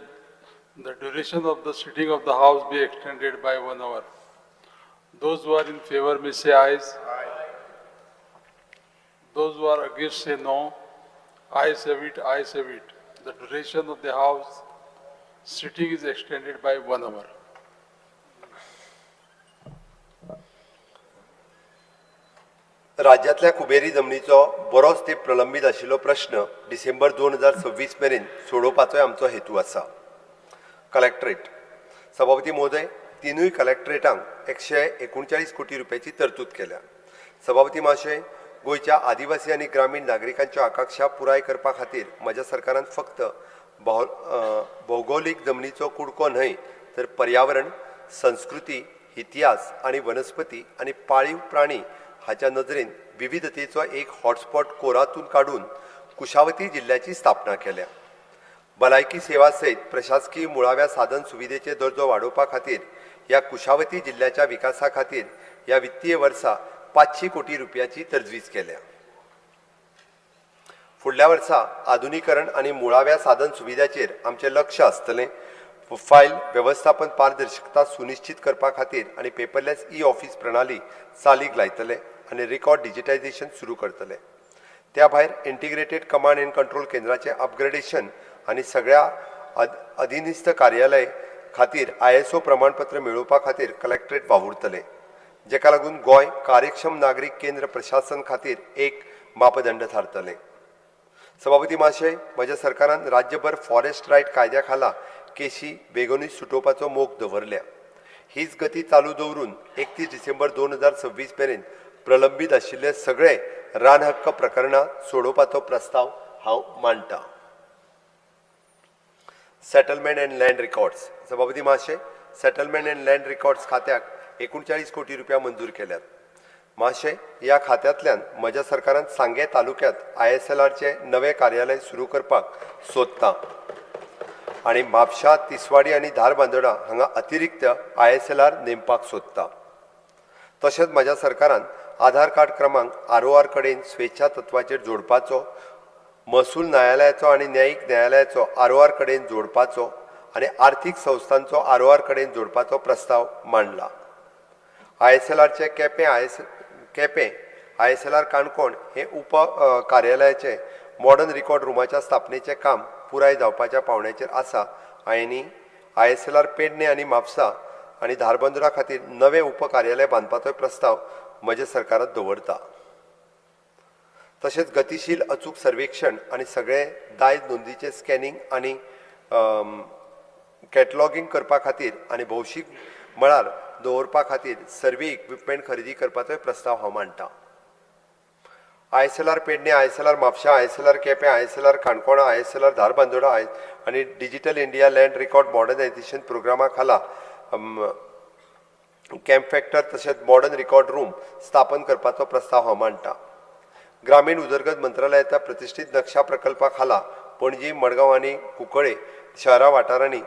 the duration of the sitting of the House be extended by 1 hour. Those who are in favor may say ayes. Those who are against say no. Ayes have it, ayes have it. The duration of the House sitting is extended by 1 hour. राज्यांतल्या कुबेरी जमनीचो बरोच तेंप प्रलंबीत आशिल्लो प्रश्न डिसेंबर 2026 मेरेन सोडोवपाचोय आमचो हेतू आसा. कलेक्टरेट. सभापती महोदय, तिनूय कलेक्टरेटांक 139 कोटी रुपयाची तरतूद केल्या. सभापती महाशय, गोंयच्या आदिवासी आनी ग्रामीण नागरिकांच्यो आकांक्षा पुराय करपा खातीर म्हज्या सरकारान फक्त भौगोलीक जमनीचो कुडको न्हय तर पर्यावरण, संस्कृती, इतिहास आनी वनस्पती आनी पाळीव प्राणी हाच्या नदरेन विविधतेचो एक हॉटस्पॉट कोरातून काडून कुशावती जिल्ल्याची स्थापना केल्या. भलायकी सेवा सयत प्रशासकीय मुळाव्या साधन सुविधेचे दर्जो वाडोवपा खातीर ह्या कुशावती जिल्ल्याच्या विकासा खातीर ह्या वित्तीय वर्सा 500 कोटी रुपयाची तरतूद केल्या. फुडल्या वर्सा आधुनिकरण आनी मुळाव्या साधन सुविधाचेर आमचे लक्ष आसतलें. फायल व्यवस्थापन पारदर्शकता सुनिश्चित करपा खातीर आनी पेपरलेस ऑफिस प्रणाली चालीक लायतले आनी रेकॉर्ड डिजिटायझेशन सुरू करतले. त्या भायर इंटिग्रेटेड कमांड एंड कंट्रोल केंद्राचे अपग्रेडेशन आनी सगळ्या अधीनस्थ कार्यालय खातीर ISO प्रमाणपत्र मेळोवपा खातीर कलेक्टरेट वावुरतले, जेका लागून गोंय कार्यक्षम नागरीक केंद्र प्रशासन खातीर एक मापदंड थारतले. सभापती महाशय, म्हज्या सरकारान राज्यभर फॉरेस्ट रायट कायद्या खाला केशी बेगोनूच सुटोवपाचो मोग दवरल्या. हीच गती चालू दवरून 31 डिसेंबर 2026 मेरेन प्रलंबीत आशिल्ले सगळे रान हक्क प्रकरणां सोडोवपाचो प्रस्ताव हांव मांडटां. Settlement and land records. सभापती महाशय, सेटलमेंट एंड लँड रिकॉर्ड्स खात्याक 39 कोटी रुपया मंजूर केल्यात. महाशय, ह्या खात्यांतल्यान म्हज्या सरकारान सांगे तालुक्यांत ISLRचे नवे कार्यालय सुरू करपाक सोदता आनी म्हापशा, तिसवाडी आनी धारबांदोडा हांगा अतिरिक्त ISLR नेमपाक सोदता. तशेंच म्हज्या सरकारान आधार कार्ड क्रमांक ROR कडेन स्वेच्छा तत्वाचेर जोडपाचो, महसूल न्यायालयाचो आनी न्यायीक न्यायालयाचो ROR कडेन जोडपाचो आनी आर्थीक संस्थांचो ROR कडेन जोडपाचो प्रस्ताव मांडला. ISLRचे केपें ISLR काणकोण हे उप कार्यालयाचे मॉडर्न रिकॉर्ड रुमाच्या स्थापनेचें काम पुराय जावपाच्या पावण्याचेर आसा आनी ISLR पेडणे आनी म्हापसा आनी धारबांदोडा खातीर नवे उप कार्यालय बांदपाचो प्रस्ताव म्हज्या सरकारान दवरता. तशेंच गतीशील अचूक सर्वेक्षण आनी सगळे दायज नोंदीचे स्कॅनिंग आनी कॅटलॉगिंग करपा खातीर आनी भौशीक मळार दवरपा खातीर सर्वे इक्विपमेंट खरेदी करपाचो प्रस्ताव हांव मांडटां. ISLR Pedne, ISLR Mapusa, ISLR Quepem, ISLR काणकोणा, ISLR धारबांदोडा आनी digital India land record modernisation प्रोग्रामा खाला कॅम्प फॅक्टर तशेंच मॉडर्न रिकॉर्ड रूम स्थापन करपाचो प्रस्ताव हांव मांडटां. ग्रामीण उदरगत मंत्रालयाच्या प्रतिश्ठीत नक्षा प्रकल्पा खाला पणजी, मडगांव आनी कुंकळे शहरा वाठारांनी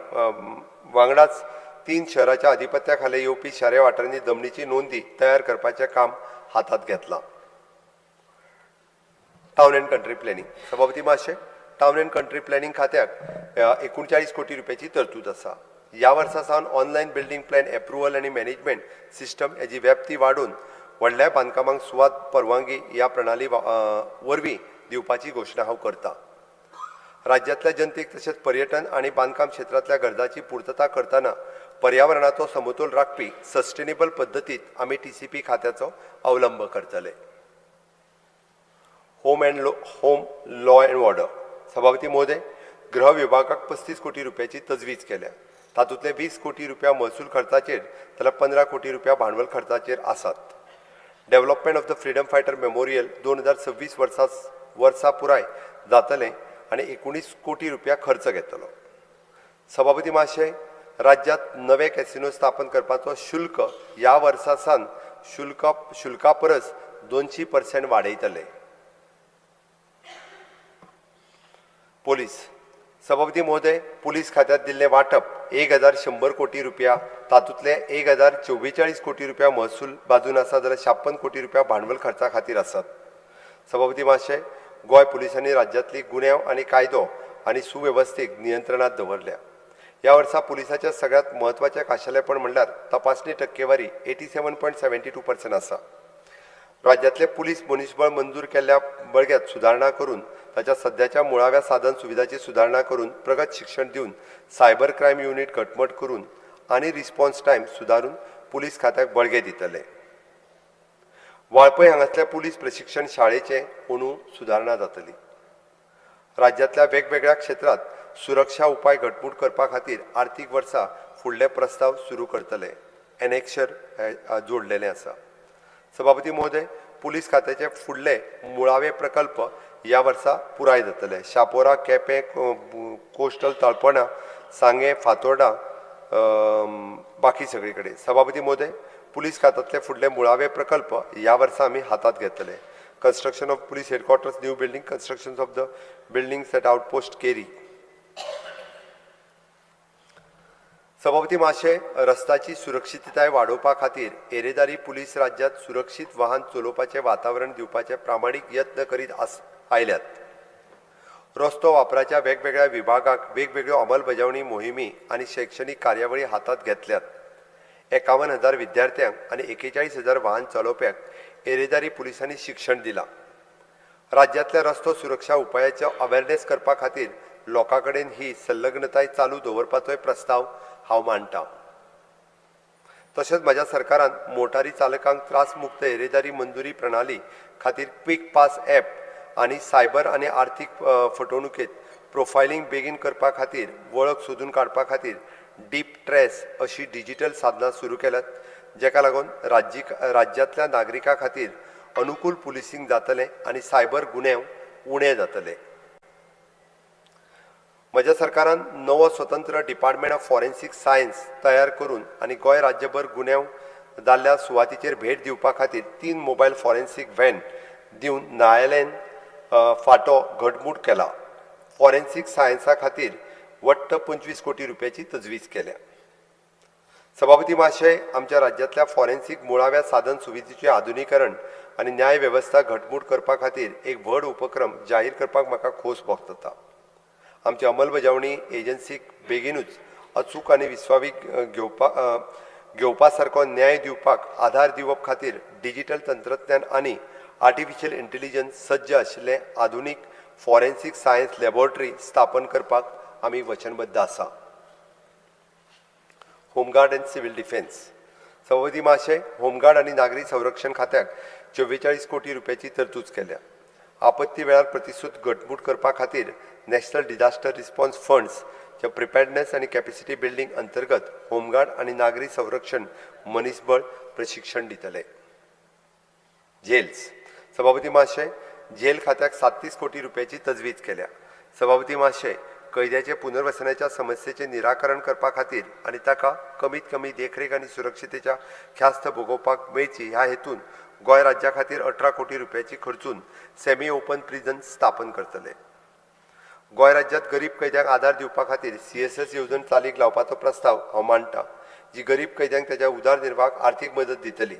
वांगडाच 3 शहराच्या अधिपत्या खाला येवपी शारी वाठारांनी जमनीची नोंदी तयार करपाचें काम हातांत घेतलां. Town end country planning. सभापती महाशय, टावन एंड कंट्री प्लॅनिंग खात्याक 39 कोटी रुपयाची तरतूद आसा. ह्या वर्सा सावन ऑनलायन बिल्डींग प्लॅन एप्रुवल आनी मॅनेजमेंट सिस्टम हेजी व्याप्ती वाडून व्हडल्या बांदकामांक सुवात परवानगी ह्या प्रणाली वरवीं दिवपाची घोशणा हांव करतां. राज्यांतल्या जनतेक तशेंच पर्यटन आनी बांदकाम क्षेत्रांतल्या गरजांची पूर्तता करतना पर्यावरणाचो समतोल राखपी सस्टेनेबल पद्दतीत आमी TCP खात्याचो अवलंब करतले. Home law and order. सभापती महोदय, गृह विभागाक 35 कोटी रुपयाची तजवीज केल्या. तातूंतले 20 कोटी रुपया महसूल खर्चाचेर जाल्यार 15 कोटी रुपया भांडवल खर्चाचेर आसात. Development of the freedom fighter memorial 2026 वर्सा पुराय जातले आनी 19 कोटी रुपया खर्च घेतलो. सभापती महाशय, राज्यांत नवे कॅसिनो स्थापन करपाचो शुल्क ह्या वर्सा सावन शुल्का परस 200% वाडयतले. पोलीस. सभापती महोदय, पुलीस खात्यात दिल्लें वांटप 1100 कोटी रुपया, तातूंतले 1044 कोटी रुपया महसूल बाजून आसा जाल्यार 56 कोटी रुपया भांडवल खर्चा खातीर आसात. सभापती महाशय, गोंय पुलिसांनी राज्यांतली गुन्यांव आनी कायदो आनी सुवेवस्थेक नियंत्रणात दवरल्या. ह्या वर्सा पुलिसाच्या सगळ्यात म्हत्वाचें खाशेलेपण म्हणल्यार तपासणी टक्केवारी 87.72% आसा. राज्यांतले पुलीस मनुश्यबळ मंजूर केल्ल्या बळग्यात सुदारणा करून ताच्या सध्याच्या मुळाव्या साधन सुविधाची सुदारणा करून प्रगत शिक्षण दिवन सायबर क्रायम युनिट घटमट करून आनी रिस्पॉन्स टायम सुदारून पुलीस खात्याक बळगे दितले. वाळपय हांगासरल्या पुलीस प्रशिक्षण शाळेचे अंदू सुदारणा जातली. राज्यांतल्या वेगवेगळ्या क्षेत्रांत सुरक्षा उपाय घटमूट करपा खातीर आर्थीक वर्सा फुडले प्रस्ताव सुरू करतले. एनेक्शर जोडलेले आसा. सभापती महोदय, पुलीस खात्याचे फुडले मुळावे प्रकल्प ह्या वर्सा पुराय जातले. शापोरा, केपें, कोस्टल तळपणा, सांगे, फातोर्डा, बाकी सगळे कडेन. सभापती महोदय, पुलीस खात्यांतले फुडले मुळावे प्रकल्प ह्या वर्सा आमी हातांत घेतले. Construction of police headquarters new building, construction of the buildings at outpost Keri. सभापती महाशय, रस्त्याची सुरक्षितताय वाडोवपा खातीर येरेदारी पुलीस राज्यांत सुरक्षीत वाहन चलोवपाचें वातावरण दिवपाचे प्रामाणीक यत्न करीत आयल्यात. रस्तो वापराच्या वेगवेगळ्या विभागाक वेगवेगळ्यो अंमलबजावणी मोहिमी आनी शैक्षणिक कार्यावळी हातांत घेतल्यात. 51,000 विद्यार्थ्यांक आनी 41,000 वाहन चलोवप्यांक येरेदारी पुलिसांनी शिक्षण दिलां. राज्यांतल्या रस्तो सुरक्षा उपायाचो अवेरनेस करपा खातीर लोकां कडेन ही संलग्नताय चालू दवरपाचोय प्रस्ताव हांव मांडटां. तशेंच म्हज्या सरकारान मोटारी चालकांक त्रास मुक्त येरेदारी मंजुरी प्रणाली खातीर क्विक पास ॲप आनी सायबर आनी आर्थीक फटवणुकेंत प्रोफायलिंग बेगीन करपा खातीर वळख सोदून काडपा खातीर डीप ट्रेस अशी डिजिटल साधनां सुरू केल्यात, जेका लागून राज्यांतल्या नागरिकां खातीर अनुकूल पुलिसिंग जातलें आनी सायबर गुन्यांव उणे जातले. म्हज्या सरकारान नवो स्वतंत्र डिपार्टमेंट ऑफ फॉरेन्सीक सायन्स तयार करून आनी गोंय राज्यभर गुन्यांव जाल्ल्या सुवातीचेर भेट दिवपा खातीर 3 मोबायल फॉरेन्सीक व्हॅन दिवन न्यायालयान फाटो घटमूट केला. फॉरेन्सीक सायन्सा खातीर वट्ट 25 कोटी रुपयाची तजवीज केल्या. सभापती महाशय, आमच्या राज्यांतल्या फॉरेन्सीक मुळाव्या साधन सुविधेचें आधुनीकरण आनी न्याय वेवस्था घटमूट करपा खातीर एक व्हड उपक्रम जाहीर करपाक म्हाका खोस भोगता. आमची अंमलबजावणी एजन्सीक बेगीनूच अचूक आनी विस्वावीक घेवपा सारको न्याय दिवपाक आधार दिवप खातीर डिजिटल तंत्रज्ञान आनी आर्टिफिशियल इंटेलिजन्स सज्ज आशिल्ले आधुनीक फॉरेन्सीक सायन्स लॅबोरेटरी स्थापन करपाक आमी वचनबद्ध आसा. Home guard end civil defence. सभापती महाशय, होमगार्ड आनी नागरी संरक्षण खात्याक 44 कोटी रुपयाची तरतूद केल्या. आपत्ती वेळार प्रतिसूद घटमूट करपा खातीर नॅशनल डिझास्टर रिस्पॉन्स फंड्सच्या प्रिपेर्डनेस आनी कॅपेसिटी बिल्डिंग अंतर्गत होमगार्ड आनी नागरी संरक्षण मनीसबळ प्रशिक्षण दितले. जेल्स. सभापती महाशय, जेल खात्याक 37 कोटी रुपयाची तजवीज केल्या. सभापती महाशय, कैद्याचे पुनर्वसनाच्या समस्येचे निराकरण करपा खातीर आनी ताका कमीत कमी देखरेख आनी सुरक्षितेच्या ख्यास्त भोगोवपाक मेळची ह्या हेतून गोंय राज्या खातीर 18 कोटी रुपयाची खर्चून सेमी ओपन प्रिझन स्थापन करतले. गोंय राज्यांत गरीब कैद्यांक आदार दिवपा खातीर CSS येवजण चालीक लावपाचो प्रस्ताव हांव मांडटां, जी गरीब कैद्यांक त्याच्या उदारनिर्वाहाक आर्थीक मदत दितली.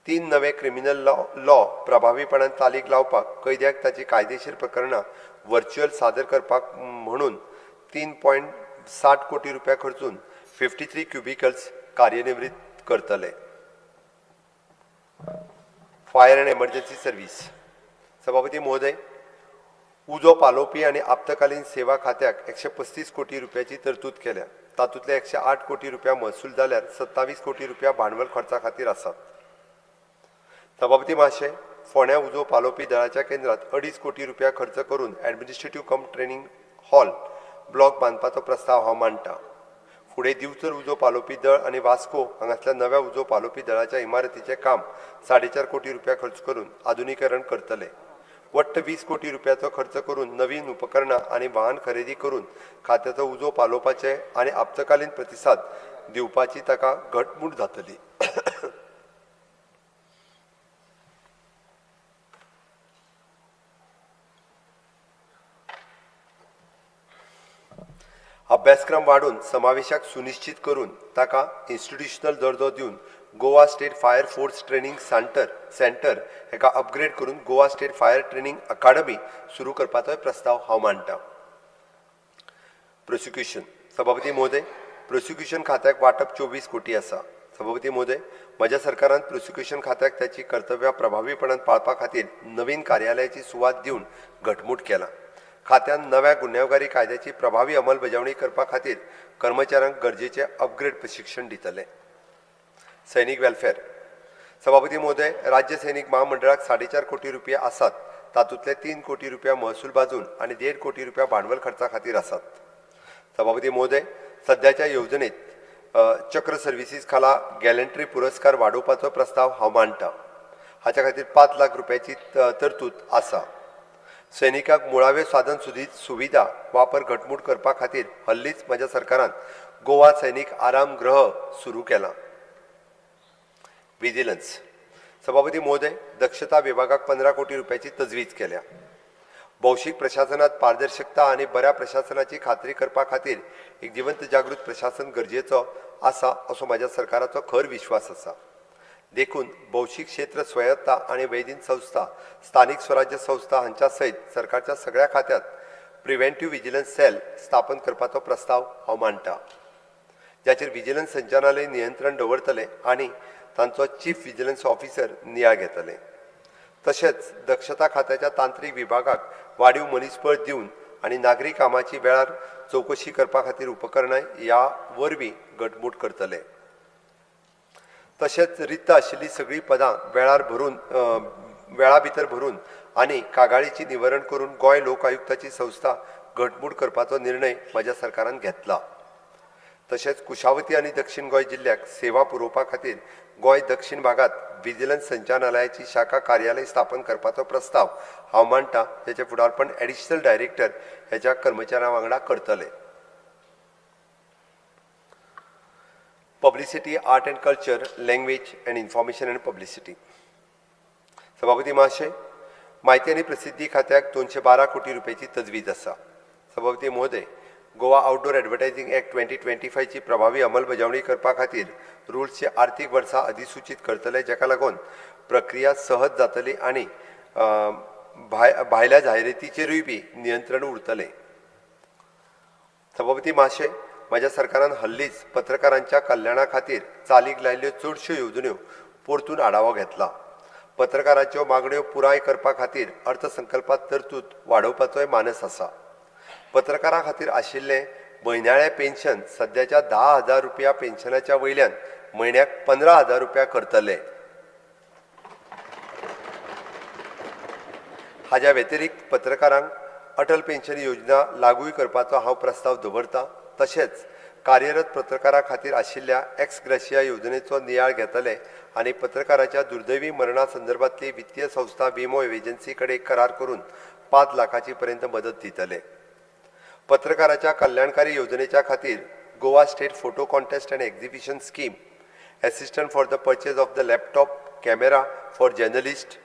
3 नवे क्रिमिनल लॉ प्रभावीपणान चालीक लावपाक कैद्याक ताची कायदेशीर प्रकरणां व्हर्च्युअल सादर करपाक म्हणून 3.60 कोटी रुपया खर्चून 53 क्युबिकल्स कार्यान्वित करतले. Fire and emergency service. सभापती महोदय, उजो पालोवपी आणि आपतकालीन सेवा खात्याक 135 कोटी रुपयाची तरतूद केल्या. तातूंतले 108 कोटी रुपया महसूल जाल्यार 27 कोटी रुपया भांडवल खर्चा खातीर आसात. सभापती महाशय, फोंड्या उजो पालोवपी दळाच्या केंद्रात 2.5 कोटी रुपया खर्च करून ॲडमिनिस्ट्रेटिव्ह कम ट्रेनिंग हॉल ब्लॉक बांदपाचो प्रस्ताव हांव मांडटा. फुडें दिवचल उजो पालोवपी दळ आनी वास्को हांगासल्या नव्या उजो पालोवपी दळाच्या इमारतीचें काम 4.5 कोटी रुपया खर्च करून आधुनिकीकरण करतले. वट्ट 20 कोटी रुपयाचो खर्च करून नवीन उपकरणां आनी वाहन खरेदी करून खात्याचो उजो पालोवपाचे आनी आपतकालीन प्रतिसाद दिवपाची ताका घटमूट जातली. अभ्यासक्रम वाढून समावेशक सुनिश्चित करून ताका इन्स्टिट्यूशनल दर्जो दिवन Goa state fire force training centre हेका अपग्रेड करून Goa state fire training academy सुरू करपाचो प्रस्ताव हांव मांडटा. प्रोसिक्युशन. सभापती महोदय, प्रोसिक्युशन खात्याक वाटप 24 कोटी आसा. सभापती महोदय, म्हज्या सरकारान प्रोसिक्युशन खात्याक त्याची कर्तव्यां प्रभावीपणान पाळपा खातीर नवीन कार्यालयाची सुवात दिवन घटमूट केला. खात्यान नव्या गुन्हेगारी कायद्याची प्रभावी अंमलबजावणी करपा खातीर कर्मचाऱ्यांक गरजेचे अपग्रेड प्रशिक्षण दितले. सैनिक वेलफेअर. सभापती महोदय, राज्य सैनिक महामंडळाक 4.5 कोटी रुपया आसात. तातूंतले 3 कोटी रुपया महसूल बाजून आनी 1.5 कोटी रुपया भांडवल खर्चा खातीर आसात. सभापती महोदय, सध्याच्या येवजणेत चक्र सर्व्हिसीस खाला गॅलंट्री पुरस्कार वाडोवपाचो प्रस्ताव हांव मांडटा. हाच्या खातीर 5 लाख रुपयाची तरतूद आसा. सैनिकांक मुळावे साधन सुविधा वापर घटमूट करपा खातीर हल्लीच म्हज्या सरकारान गोवा सैनिक आराम गृह सुरू केला. विजिलन्स. सभापती महोदय, दक्षता विभागाक 15 कोटी रुपयाची तजवीज केल्या. भौशीक प्रशासनात पारदर्शकता आणि बऱ्या प्रशासनाची खात्री करपा खातीर एक जिवंत जागृत प्रशासन गरजेचो आसा असो म्हज्या सरकाराचो खर विश्वास आसा. देखून भौशीक क्षेत्र स्वायत्ता आणि वैधीन संस्था, स्थानिक स्वराज्य संस्था हांच्या सयत सरकारच्या सगळ्या खात्यात प्रिव्हेंटिव्ह विजिलन्स सेल स्थापन करपाचो प्रस्ताव हांव मांडटा, जाचेर विजिलन्स संचालनालय नियंत्रण दवरतले आनी तांचो चीफ विजिलन्स ऑफिसर नियाळ घेतले. तशेंच दक्षता खात्याच्या तांत्रीक विभागाक वाडीव मनीसबळ दिवन आनी नागरी कामाची वेळार चवकशी करपा खातीर उपकरणां ह्या वरवीं घटमूट करतले. तशेंच रिक्त आशिल्ली सगळीं पदां वेळा भितर भरून आनी कागाळीची निवरण करून गोंय लोक आयुक्ताची संस्था घटमूट करपाचो निर्णय म्हज्या सरकारान घेतला. तशेंच कुशावती आनी दक्षिण गोंय जिल्ह्याक सेवा पुरोवपा खातीर गोंय दक्षिण भागात विजिलन्स संचालनालयाची शाखा कार्यालय स्थापन करपाचो प्रस्ताव हांव मांडटा, जाचें फुडारपण एडिशनल डायरेक्टर ह्याच्या कर्मचाऱ्यां वांगडा करतले. Publicity, art end culture, language end information end publicity. सभापती महाशय, माहिती आणि प्रसिद्धी खात्याक 212 कोटी रुपयाची तजवीज आसा. सभापती महोदय, गोवा आउटडोर एडवर्टायझिंग एक्ट 2025 ची प्रभावी अंमलबजावणी करपा खातीर रुल्सचे आर्थीक वर्सा अधिसूचित करतले, जाका लागून प्रक्रिया सहज जातली आनी भायल्या जायरातीचेरूय बी नियंत्रण उरतले. सभापती महाशय, म्हज्या सरकारान हल्लीच पत्रकारांच्या कल्याणा खातीर चालीक लायल्ल्यो चडश्यो येवजण्यो परतून आढावो घेतला. पत्रकारांच्यो मागण्यो पुराय करपा खातीर अर्थसंकल्पात तरतूद वाडोवपाचोय मानस आसा. पत्रकारां खातीर आशिल्लें म्हयन्याळें पेन्शन सद्याच्या 10,000 रुपया पेन्शनाच्या वयल्यान म्हयन्याक 15,000 रुपया करतले. हाच्या व्यतिरिक्त पत्रकारांक अटल पेन्शन योजना लागूय करपाचो हांव प्रस्ताव दवरतां. तशेंच कार्यरत पत्रकारां खातीर आशिल्ल्या एक्स ग्रेशिया येवजणेचो नियाळ घेतले आनी पत्रकाराच्या दुर्दैवी मरणा संदर्भातली वित्तीय संस्था विमो एजन्सी कडेन करार करून 5 लाखाची पर्यंत मदत दितले. पत्रकाराच्या कल्याणकारी योजनेच्या खातीर Goa state photo contest end exhibition scheme, assistant for the purchase of the laptop camera for journalist,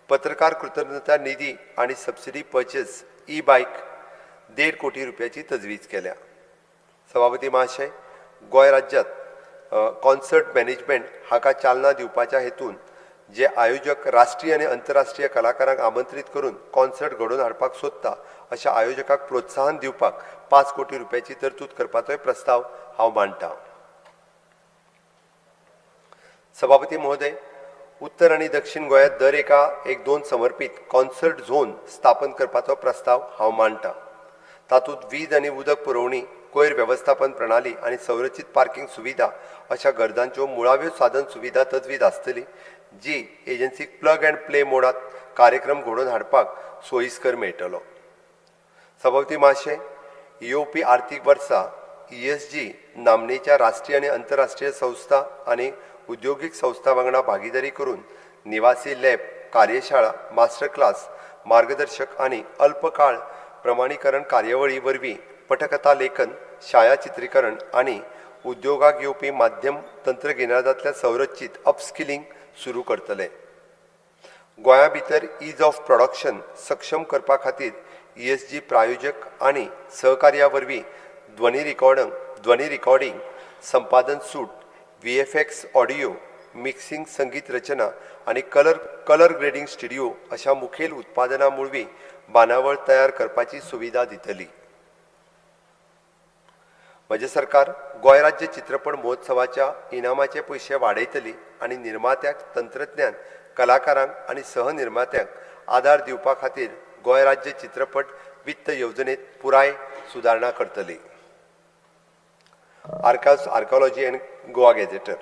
पत्रकार कृतज्ञता निधी आणि सबसिडी परचेज ई बाईक 1.5 कोटी रुपयाची तजवीज केल्या. सभापती महाशय, गोंय राज्यात कॉन्सर्ट मॅनेजमेंट हाका चालना दिवपाच्या हेतून जे आयोजक राष्ट्रीय आणि आंतरराष्ट्रीय कलाकारांक आमंत्रित करून कॉन्सर्ट घडोवन हाडपाक सोदता अशा आयोजकांक प्रोत्साहन दिवपाक 5 कोटी रुपयाची तरतूद करपाचोय प्रस्ताव हांव मांडटा. सभापती महोदय, उत्तर आणि दक्षिण गोंयांत दर एका 1-2 समर्पित कॉन्सर्ट झोन स्थापन करपाचो प्रस्ताव हांव मांडटां. तातूंत वीज आनी उदक पुरवणी, कोयर वेवस्थापन प्रणाली आनी संरचीत पार्किंग सुविधा अशा गरजांच्यो मुळाव्यो साधन सुविधा तजवीज आसतली, जी एजन्सीक प्लग अँड प्ले मोडात कार्यक्रम घडोवन हाडपाक सोयीस्कर मेळटलो. सभापती महाशय, येवपी आर्थीक वर्सा ESG नामनेच्या राष्ट्रीय आनी आंतरराष्ट्रीय संस्था आनी उद्योगीक संस्था वांगडा भागीदारी करून निवासी लॅब, कार्यशाळा, मास्टर क्लास, मार्गदर्शक आनी अल्पकाळ प्रमाणीकरण कार्यावळी वरवीं पटकथा लेखन, छायाचित्रीकरण आनी उद्योगाक येवपी माध्यम तंत्रगिन्यानांतल्या संरचीत अपस्किलिंग सुरू करतले. गोंया भितर ईज ऑफ प्रोडक्शन सक्षम करपा खातीर ESG प्रायोजक आनी सहकार्या वरवीं ध्वनी रिकॉर्डिंग, संपादन सूट, VFX ऑडियो, मिक्सिंग, संगीत रचना आनी कलर ग्रेडिंग स्टुडिओ अशा मुखेल उत्पादनां मुळवी बांदावळ तयार करपाची सुविधा दितली. म्हजें सरकार गोंय राज्य चित्रपट महोत्सवाच्या इनामाचे पयशे वाडयतली आनी निर्मात्याक, तंत्रज्ञान, कलाकारांक आनी सहनिर्मात्यांक आदार दिवपा खातीर गोंय राज्य चित्रपट वित्त येवजणेत पुराय सुदारणा करतली. Archaeology and Goa gazetteer.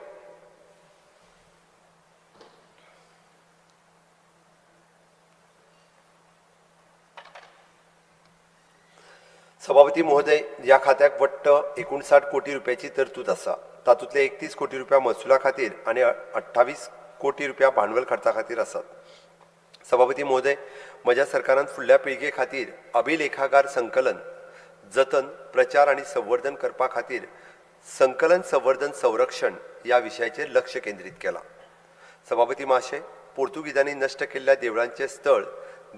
सभापती महोदय, ह्या खात्याक वट्ट 59 कोटी रुपयाची तरतूद आसा. तातूंतले 31 कोटी रुपया महसुला खातीर आनी 28 कोटी रुपया भांडवल खर्चा खातीर आसात. सभापती महोदय, म्हज्या सरकारान फुडल्या पिळगे खातीर अभिलेखागार संकलन, जतन, प्रचार आनी संवर्धन करपा खातीर संकलन संवर्धन संरक्षण ह्या विशयाचेर लक्ष केंद्रीत केलां. सभापती महाशय, पोर्तुगीजांनी नश्ट केल्ल्या देवळांचे स्थळ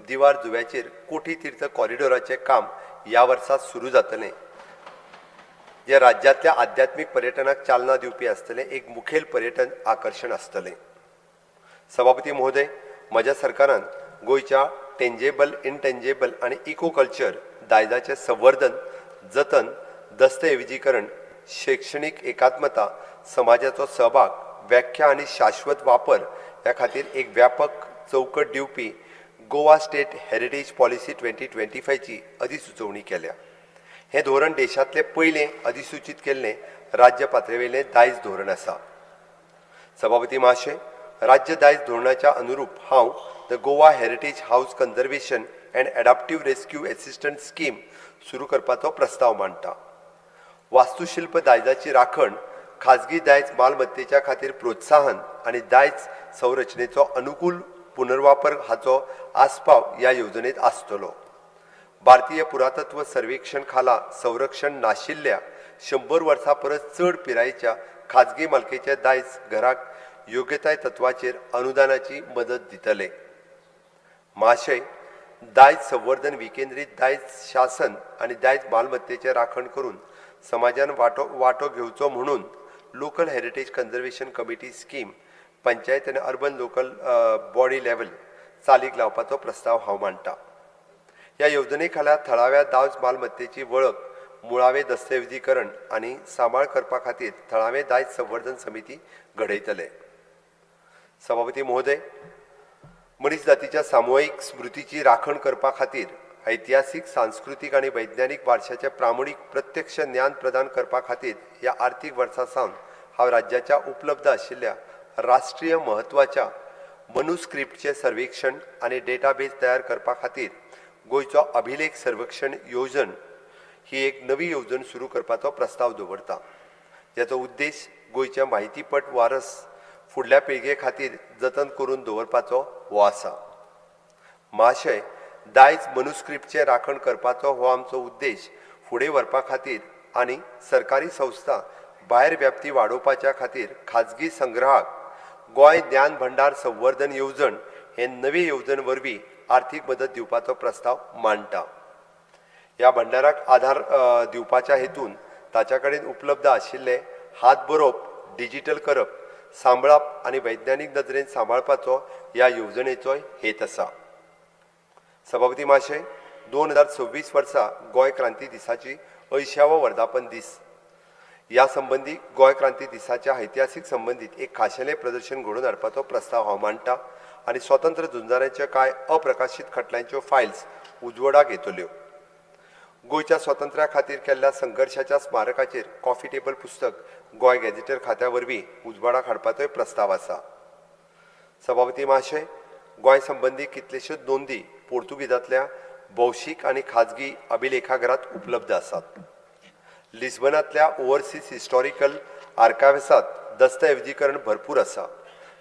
दिवार जुव्याचेर कोठी तीर्थ कॉरिडॉराचें काम ह्या वर्सा सुरू जातलें, जे राज्यांतल्या आध्यात्मीक पर्यटनाक चालना दिवपी आसतलें एक मुखेल पर्यटन आकर्शण आसतलें. सभापती महोदय, म्हज्या सरकारान गोंयच्या टेंजेबल, इनटेंजेबल आनी इको कल्चर दायजाचें संवर्धन, जतन, दस्तऐवजीकरण, शैक्षणीक एकात्मता, समाजाचो सहभाग, व्याख्या आनी शाश्वत वापर ह्या खातीर एक व्यापक चौकट दिवपी गोवा स्टेट हेरिटेज पॉलिसी 2025 ची अधिसुचोवणी केल्या. हें धोरण देशांतलें पयलें अधिसुचीत केल्लें राज्य पातळीवेलें दायज धोरण आसा. सभापती महाशय, राज्य दायज धोरणाच्या अनुरूप हांव the Goa heritage house conservation and adaptive rescue assistant scheme सुरू करपाचो प्रस्ताव मांडटा. वास्तुशिल्प दायजाची राखण, खाजगी दायज मालमत्तेच्या खातीर प्रोत्साहन आनी दायज संरचनेचो अनुकूल पुनर्वापर हाचो आस्पाव ह्या येवजणेंत आसतलो. भारतीय पुरातत्व सर्वेक्षण खाला संरक्षण नाशिल्ल्या 100 वर्सां परस चड पिरायेच्या खाजगी मालकीच्या दायज घराक योग्यताय तत्वाचेर अनुदानाची मदत दितले. महाशय, दायज संवर्धन विकेंद्रीत दायज शासन आनी दायज मालमत्तेचें राखण करून समाजान वांटो घेवचो म्हणून local heritage conservation committee scheme panchayat आनी अर्बन लोकल बॉडी लेवल चालीक लावपाचो प्रस्ताव हांव मांडटां. ह्या येवजणे खाला थळाव्या दायज मालमत्तेची वळख, मुळावे दस्तऐवजीकरण आनी सांबाळ करपा खातीर थळावे दायज संवर्धन समिती घडयतले. सभापती महोदय, मनीस जातीच्या सामुहीक स्मृतीची राखण करपा खातीर ऐतिहासीक, सांस्कृतीक आनी वैज्ञानीक वारशाचें प्रामाणीक प्रत्यक्ष ज्ञान प्रदान करपा खातीर ह्या आर्थीक वर्सा सावन हांव राज्याच्या उपलब्ध आशिल्ल्या राष्ट्रीय म्हत्वाच्या मनुस्क्रिप्टचे सर्वेक्षण आनी डेटाबेस तयार करपा खातीर गोंयचो अभिलेख सर्वेक्षण येवजण ही एक नवी येवजण सुरू करपाचो प्रस्ताव दवरता, जाचो उद्देश गोंयच्या म्हायतीपट वारस फुडल्या पिळगे खातीर जतन करून दवरपाचो हो आसा. महाशय, दायज मनुस्क्रिप्टचे राखण करपाचो हो आमचो उद्देश फुडें व्हरपा खातीर आनी सरकारी संस्था भायर व्याप्ती वाडोवपाच्या खातीर खाजगी संग्रहाक गोंय ज्ञान भंडार संवर्धन येवजण हे नवे येवजण वरवीं आर्थीक मदत दिवपाचो प्रस्ताव मांडटा. ह्या भंडाराक आधार दिवपाच्या हेतून ताच्या कडेन उपलब्ध आशिल्ले हात बरोवप, डिजिटल करप, सांबाळप आनी वैज्ञानीक नदरेन सांबाळपाचो ह्या येवजणेचो हेत आसा. सभापती महाशय, 2026 वर्सा गोंय क्रांती दिसाची 80वो वर्धापन दीस. ह्या संबंधी गोंय क्रांती दिसाच्या ऐतिहासीक संबंधित एक खाशेलें प्रदर्शन घडोवन हाडपाचो प्रस्ताव हांव मांडटां आनी स्वतंत्र झुंजाऱ्यांच्या कांय अप्रकाशीत खटल्यांच्यो फायल्स उजवाडाक येतल्यो. गोंयच्या स्वातंत्र्या खातीर केल्ल्या संघर्शाच्या स्मारकाचेर कॉफी टेबल पुस्तक गोंय गॅझेटर खात्या वरवीं उजवाडाक हाडपाचोय प्रस्ताव आसा. सभापती महाशय, गोंय संबंधी कितलेश्योच नोंदी पोर्तुगीजांतल्या भौशीक आनी खाजगी अभिलेखागारांत उपलब्ध आसात. लिस्बनांतल्या ओव्हरसीज हिस्टॉरिकल आर्कायव्सांत दस्तऐवजीकरण भरपूर आसा.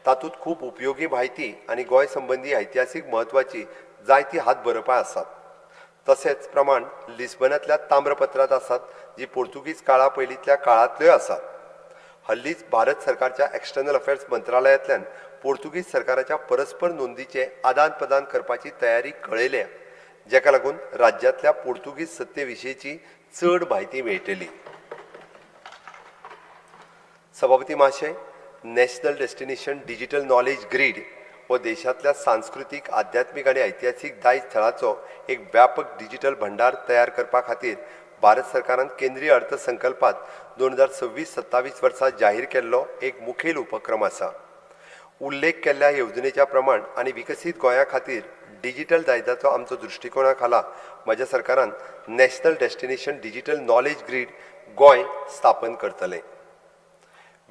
तातूंत खूब उपयोगी म्हायती आनी गोंय संबंधी ऐतिहासीक म्हत्वाची जायती हात बरोवपां आसात. तशेंच प्रमाण लिस्बनांतल्या ताम्रपत्रांत आसात जी पोर्तुगीज काळा पयलींतल्या काळांतल्यो आसात. हल्लीच भारत सरकारच्या एक्सटर्नल अफेअर्स मंत्रालयातल्यान पोर्तुगीज सरकाराच्या परस्पर नोंदीचे आदान प्रदान करपाची तयारी कळयल्या, जेका लागून राज्यांतल्या पोर्तुगीज सत्ते विशींची चड म्हायती मेळटली. सभापती महाशय, national destination digital knowledge grid हो देशांतल्या सांस्कृतीक, आध्यात्मीक आनी ऐतिहासीक दायज थळांचो एक व्यापक डिजिटल भंडार तयार करपा खातीर भारत सरकारान केंद्रीय अर्थसंकल्पांत 2026-27 वर्सा जाहीर केल्लो एक मुखेल उपक्रम आसा. उल्लेख केल्ल्या येवजणेच्या प्रमाण आनी विकसीत गोंया खातीर डिजिटल दायजाचो आमचो दृश्टिकोना खाला म्हज्या सरकारान national destination digital knowledge grid Goa स्थापन करतले.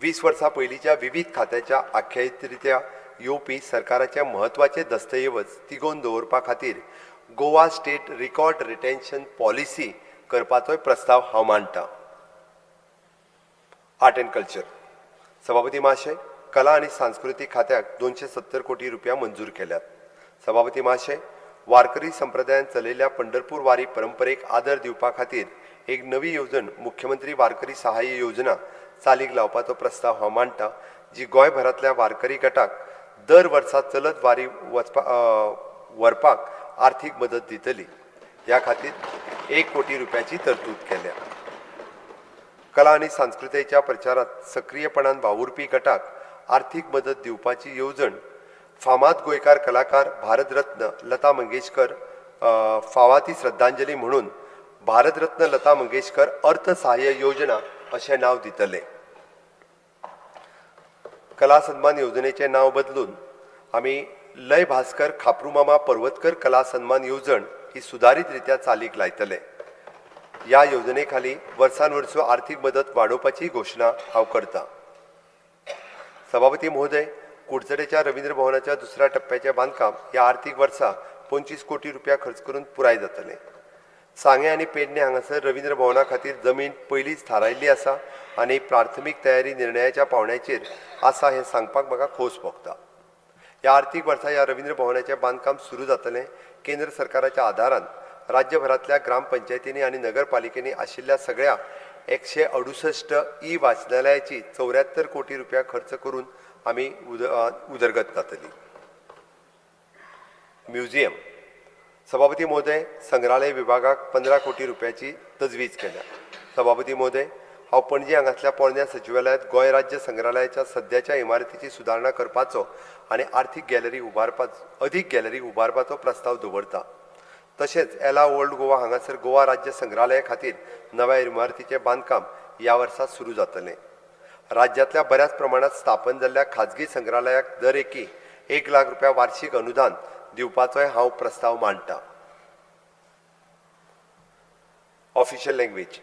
20 वर्सां पयलींच्या विविध खात्याच्या आख्यायिकरित्या येवपी सरकाराचे म्हत्वाचे दस्तऐवज तिगोवन दवरपा खातीर Goa state record retention policy करपाचोय प्रस्ताव हांव मांडटां. Art end culture. सभापती महाशय, कला आनी सांस्कृतीक खात्याक 270 कोटी रुपया मंजूर केल्यात. सभापती महाशय, वारकरी संप्रदायान चलयल्ल्या पंढरपूर वारी परंपरेक आदर दिवपा खातीर एक नवी येवजण मुख्यमंत्री वारकरी सहाय्य योजना चालीक लावपाचो प्रस्ताव हांव मांडटां, जी गोंयभरांतल्या वारकरी गटाक दर वर्सा चलत वारी व्हरपाक आर्थीक मदत दितली. ह्या खातीर 1 कोटी रुपयाची तरतूद केल्या. कला आनी संस्कृतायेच्या प्रचारांत सक्रियपणान वावुरपी गटाक आर्थीक मदत दिवपाची येवजण फामाद गोंयकार कलाकार भारतरत्न लता मंगेशकर फावा ती श्रद्धांजली म्हणून भारतरत्न लता मंगेशकर अर्थ सहाय्य योजना अशें नांव दितले. कला सन्मान येवजणेचें नांव बदलून आमी लय भास्कर खापरूमामा पर्वतकर कला सन्मान येवजण ही सुदारीत रित्या चालीक लायतले. ह्या येवजणे खाली वर्सान वर्सो आर्थीक मदत वाडोवपाची घोशणा हांव करतां. सभापती महोदय, कुडचडेच्या रवींद्र भवनाच्या दुसऱ्या टप्प्याचें बांदकाम ह्या आर्थीक वर्सा 25 कोटी रुपया खर्च करून पुराय जातलें. सांगे आनी पेडणे हांगासर रवींद्र भवना खातीर जमीन पयलींच थारायिल्ली आसा आनी प्राथमीक तयारी निर्णयाच्या पावंड्याचेर आसा हें सांगपाक म्हाका खोस भोगता. ह्या आर्थीक वर्सा ह्या रवींद्र भवनाचें बांदकाम सुरू जातलें. केंद्र सरकाराच्या आदारान राज्यभरांतल्या ग्रामपंचायतींनी आनी नगरपालिकेनी आशिल्ल्या सगळ्या 168 ई वाचनालयाची 74 कोटी रुपया खर्च करून आमी उदरगत जातली. म्युझियम. सभापती महोदय, संग्रहालय विभागाक 15 कोटी रुपयाची तजवीज केल्या. सभापती महोदय, हांव पणजी हांगासरल्या पोरन्या सचिवालयांत गोंय राज्य संग्रहालयाच्या सद्याच्या इमारतीची सुदारणा करपाचो आनी अदीक गॅलरी उबारपाचो प्रस्ताव दवरता. तशेंच एला ओल्ड गोवा हांगासर गोवा राज्य संग्रहालया खातीर नव्या इमारतीचें बांदकाम ह्या वर्सा सुरू जातलें. राज्यांतल्या बऱ्याच प्रमाणात स्थापन जाल्ल्या खाजगी संग्रहालयाक दर एकी 1 लाख रुपया वार्षिक अनुदान दिवपाचोय हांव प्रस्ताव मांडटां. Official language.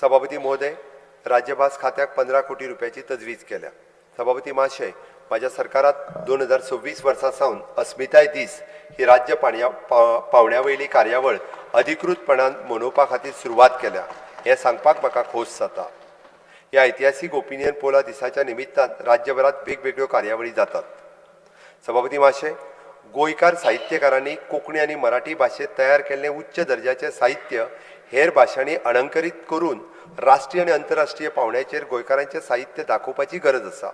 सभापती महोदय, राज्यभास खात्याक 15 कोटी रुपयाची तजवीज केल्या. सभापती महाशय, माझ्या सरकारात 2026 वर्सा सावन अस्मिताय दीस ही राज्य पावण्यावयली कार्यावळ अधिकृतपणान मनोवपा खातीर सुरवात केल्या हें सांगपाक म्हाका खोस जाता. ह्या ऐतिहासीक ओपिनियन पोला दिसाच्या निमित्तान राज्यभरात वेगवेगळ्यो कार्यावळी जातात. सभापती महाशय, गोंयकार साहित्यकारांनी कोंकणी आनी मराठी भाशेंत तयार केल्लें उच्च दर्जाचें साहित्य हेर भाशांनी अळंकरीत करून राष्ट्रीय आनी आंतरराष्ट्रीय पावंड्याचेर गोंयकारांचें साहित्य दाखोवपाची गरज आसा.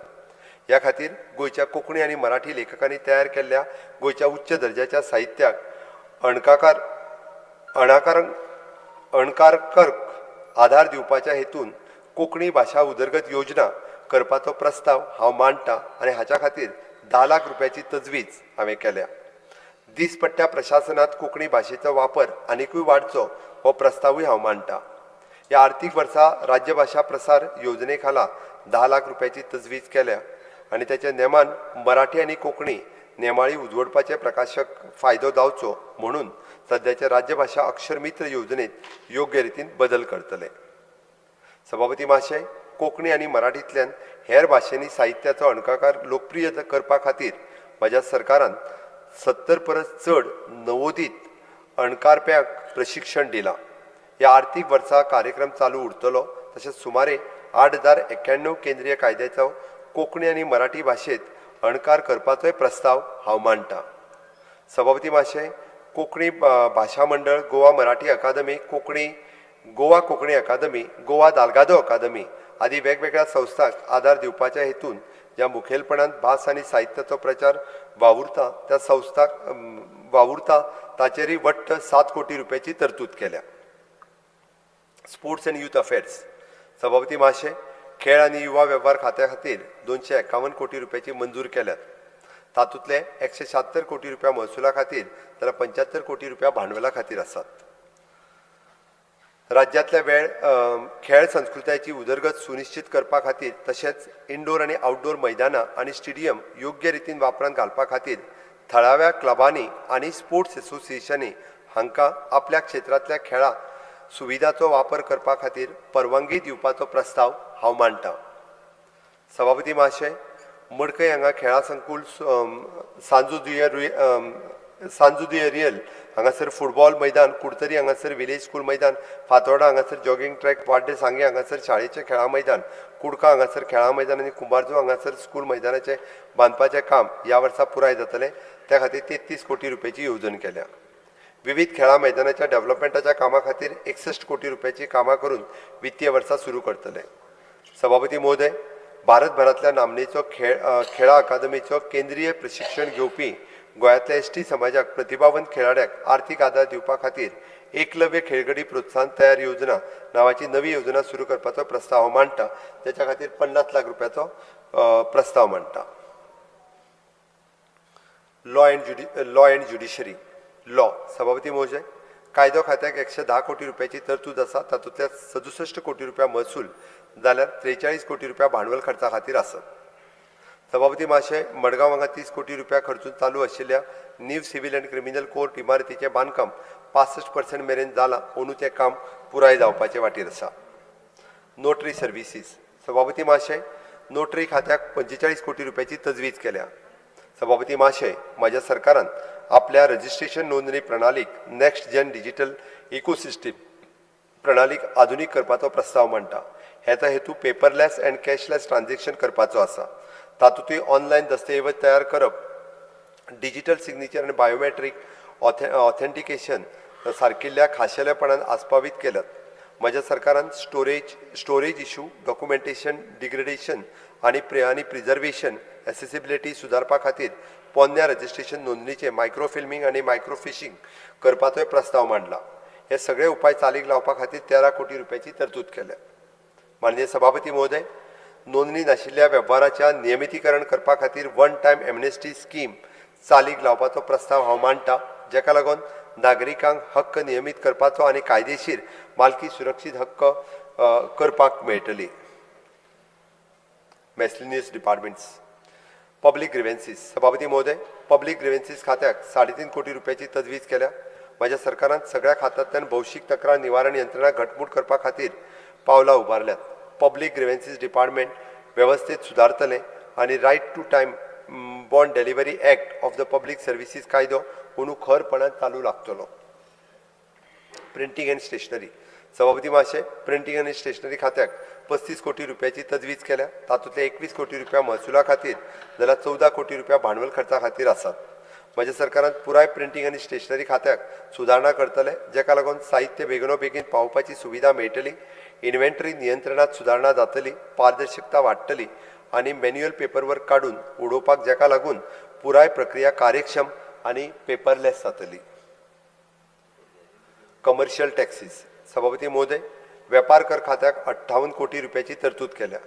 ह्या खातीर गोंयच्या कोंकणी आनी मराठी लेखकांनी तयार केल्ल्या गोंयच्या उच्च दर्जाच्या साहित्याक अणकारक आधार दिवपाच्या हेतून कोंकणी भाशा उदरगत योजना करपाचो प्रस्ताव हांव मांडटां आनी हाच्या खातीर 10 लाख रुपयाची तजवीज हांवें केल्या. दिसपट्ट्या प्रशासनात कोंकणी भाशेचो वापर आनिकूय वाडचो हो प्रस्तावूय हांव मांडटां. या आर्थीक वर्सा राज्य भाषा प्रसार योजने खाला 10 लाख रुपयाची तजवीज केल्या आणि त्याच्या नेमान मराठी आणि कोंकणी नेमाळी उजवडपाचे प्रकाशक फायदो जावचो म्हणून सध्याच्या राज्य भाषा अक्षर मित्र योजनेत योग्य रितीन बदल करतले. सभापती महाशय, कोंकणी आणि मराठींतल्यान हेर भाशेनी साहित्याचो अणकाकार लोकप्रिय करपा खातीर म्हज्या सरकारान 70 परस चड नवोदित अणकारप्यांक प्रशिक्षण दिलां. ह्या आर्थीक वर्सा कार्यक्रम चालू उरतलो. तशेंच सुमारे 8,091 केंद्रीय कायद्याचो कोंकणी आणि मराठी भाशेत अणकार करपाचोय प्रस्ताव हांव मांडटां. सभापती महाशय, कोंकणी भाशा मंडळ, गोवा मराठी अकादमी, गोवा कोंकणी अकादमी, गोवा दालगादो अकादमी आदी वेगवेगळ्या संस्थांक आदार दिवपाच्या हेतून ज्या मुखेलपणान भास आनी साहित्याचो प्रचार वावुरता ताचेरय वट्ट 7 कोटी रुपयाची तरतूद केल्या. Sports and youth affairs. सभापती महाशय, खेळ आणि युवा वेव्हार खात्या खातीर 251 कोटी रुपयाची मंजूर केल्यात. तातूंतले 176 कोटी रुपया महसुला खातीर जाल्यार 75 कोटी रुपया भांडवला खातीर आसात. राज्यांतल्या खेळ संस्कृतायेची उदरगत सुनिश्चित करपा खातीर तशेंच इंडोर आनी आउटडोर मैदानां आनी स्टेडियम योग्य रितीन वापरांत घालपा खातीर थळाव्या क्लबांनी आनी स्पोर्ट्स असोसिएशनी हांकां आपल्या क्षेत्रांतल्या खेळा सुविधांचो वापर करपा खातीर परवानगी दिवपाचो प्रस्ताव हांव मांडटां. सभापती महाशय, मडकय हांगा खेळा संकुल सांजुदियरियल हांगासर फुटबॉल मैदान, कुडतरी हांगासर विलेज स्कूल मैदान, फातोर्डा हांगासर जॉगिंग ट्रॅक, वाड्डे सांगे हांगासर शाळेचे खेळा मैदान, कुडका हांगासर खेळा मैदान आनी कुंभारजू हांगासर स्कूल मैदानाचे बांदपाचें काम ह्या वर्सा पुराय जातलें. त्या खातीर 33 कोटी रुपयाची येवजण केल्या. विविध खेळा मैदानाच्या डेव्हलपमेंटाच्या कामा खातीर 61 कोटी रुपयाची कामां करून वित्तीय वर्सा सुरू करतले. सभापती महोदय, भारतभरांतल्या नामनेचो खेळा अकादमीचो केंद्रीय प्रशिक्षण घेवपी गोंयांतल्या एसटी समाजाक प्रतिभावंत खेळाड्याक आर्थीक आदार दिवपा खातीर एकलव्य खेळगडी प्रोत्साहन तयार योजना नावाची नवी योजना सुरू करपाचो प्रस्ताव हांव मांडटां. त्याच्या खातीर 50 लाख रुपयाचो प्रस्ताव मांडटां. Law and judiciary. लॉ. सभापती महोदय, कायदो खात्याक 110 कोटी रुपयाची तरतूद आसा. तातूंतल्या 67 कोटी रुपया महसूल जाल्यार 43 कोटी रुपया भांडवल खर्चा खातीर आसत. सभापती महाशय, मडगांव हांगा 30 कोटी रुपया खर्चून चालू आशिल्ल्या नीव सिव्हिल अँड क्रिमिनल कोर्ट इमारतीचें बांदकाम 65% मेरेन जालां अंदू तें काम पुराय जावपाचे वाटेर आसा. Notary services. सभापती महाशय, नोटरी खात्याक 45 कोटी रुपयाची तजवीज केल्या. सभापती महाशय, माझ्या सरकारान आपल्या रजिस्ट्रेशन नोंदणी प्रणालीक नेक्स्ट जेन डिजिटल इकोसिस्टम प्रणालीक आधुनीक करपाचो प्रस्ताव मांडटा. हेचो हेतू पेपरलेस अँड कॅशलेस ट्रान्झॅक्शन करपाचो आसा. तातूंतय ऑनलायन दस्तऐवज तयार करप, डिजिटल सिग्नेचर आनी बायोमेट्रीक ऑथेंटिकेशन सारकिल्ल्या खाशेलेपणान आस्पावीत केल्यात. म्हज्या सरकारान स्टोरेज इश्यू, डॉक्युमेंटेशन डिग्रेडेशन आनी प्रिझर्वेशन एसेसिबिलिटी सुदारपा खातीर पोन्न्या रजिस्ट्रेशन नोंदणीचे मायक्रोफिल्मिंग आनी मायक्रोफिशिंग करपाचोय प्रस्ताव मांडला. हे सगळे उपाय चालीक लावपा खातीर 13 कोटी रुपयाची तरतूद केल्या. माननीय सभापती महोदय, नोंदणी नाशिल्ल्या वेव्हाराच्या नियमितीकरण करपा खातीर वन टायम एमनेस्टी स्कीम चालीक लावपाचो प्रस्ताव हांव मांडटां, जेका लागून नागरिकांक हक्क नियमीत करपाचो आनी कायदेशीर मालकी सुरक्षीत हक्क करपाक मेळटली. मेसलिनियस डिपार्टमेंट्स. पब्लीक ग्रिव्हन्सीस. सभापती महोदय, पब्लीक ग्रिव्हन्सीस खात्याक 3.5 कोटी रुपयाची तजवीज केल्या. माझ्या सरकारान सगळ्या खात्यांतल्यान भौशीक तक्रार निवारण यंत्रणा घटमूट करपा खातीर पावलां उबारल्यात. पब्लीक ग्रिव्हन्सीस डिपार्टमेंट वेवस्थेत सुदारतले आनी right to time bond delivery act of the public services कायदो अंदू खरपणान चालू लागतलो. Printing and stationery. सभापती महाशय, प्रिंटींग आनी स्टेशनरी खात्याक 35 कोटी रुपयाची तजवीज केल्या. तातूंतले 21 कोटी रुपया महसुला खातीर जाल्यार 14 कोटी रुपया भांडवल खर्चा खातीर आसात. म्हज्या सरकारान पुराय प्रिंटींग आनी स्टेशनरी खात्याक सुदारणा करतले, जेका लागून साहित्य बेगीन पावोवपाची सुविधा मेळटली, इन्व्हेंटरी नियंत्रणात सुदारणा जातली, पारदर्शकता वाडटली आनी मॅन्युअल पेपरवर्क काडून उडोवपाक, जेका लागून पुराय प्रक्रिया कार्यक्षम आनी पेपरलेस जातली. Commercial taxes. सभापती महोदय, वेपार कर खात्याक 58 कोटी रुपयाची तरतूद केल्या.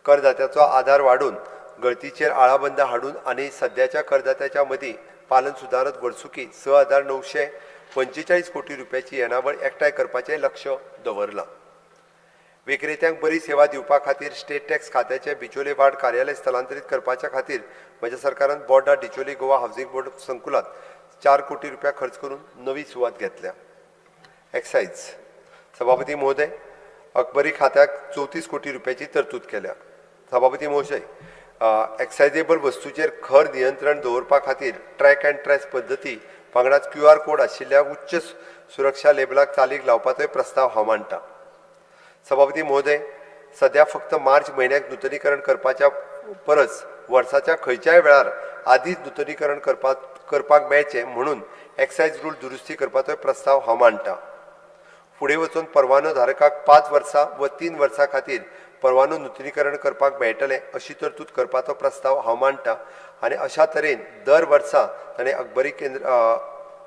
करदात्याचो आधार वाडून गळतीचेर आळाबंद हाडून आनी सद्याच्या करदात्याच्या मदीं पालन सुदारत वर्सुकी 6,945 कोटी रुपयाची येणावळ एकठांय करपाचें लक्ष्य दवरलां. विक्रेत्यांक बरी सेवा दिवपा खातीर स्टेट टॅक्स खात्याचे बिचोले वार्ड कार्यालय स्थलांतरीत करपाच्या खातीर म्हज्या सरकारान बोर्डा डिचोली गोवा हावसिंग बोर्ड संकुलात 4 कोटी रुपया खर्च करून नवी सुवात घेतल्या. एक्सायज सभापती महोदय, अकबरी खात्याक 34 कोटी रुपयाची तरतूद केल्या. सभापती महोदय, एक्सायजेबल वस्तूचेर खर नियंत्रण दवरपा खातीर ट्रॅक अँड ट्रेस पद्दती वांगडाच QR कोड आशिल्ल्या उच्च सुरक्षा लेबलाक चालीक लावपाचोय प्रस्ताव हांव मांडटां. सभापती महोदय, सध्या फक्त मार्च म्हयन्याक नूतनीकरण करपाच्या परस वर्साच्या खंयच्याय वेळार आदींच नूतनीकरण करपाक मेळचें म्हणून एक्सायज रूल दुरुस्ती करपाचो प्रस्ताव हांव मांडटां. फुडें वचून परवानो धारकाक 5 वर्सां व 3 वर्सां खातीर परवानो नूतनीकरण करपाक मेळटलें अशी तरतूद करपाचो प्रस्ताव हांव मांडटां आनी अशा तरेन दर वर्सा ताणें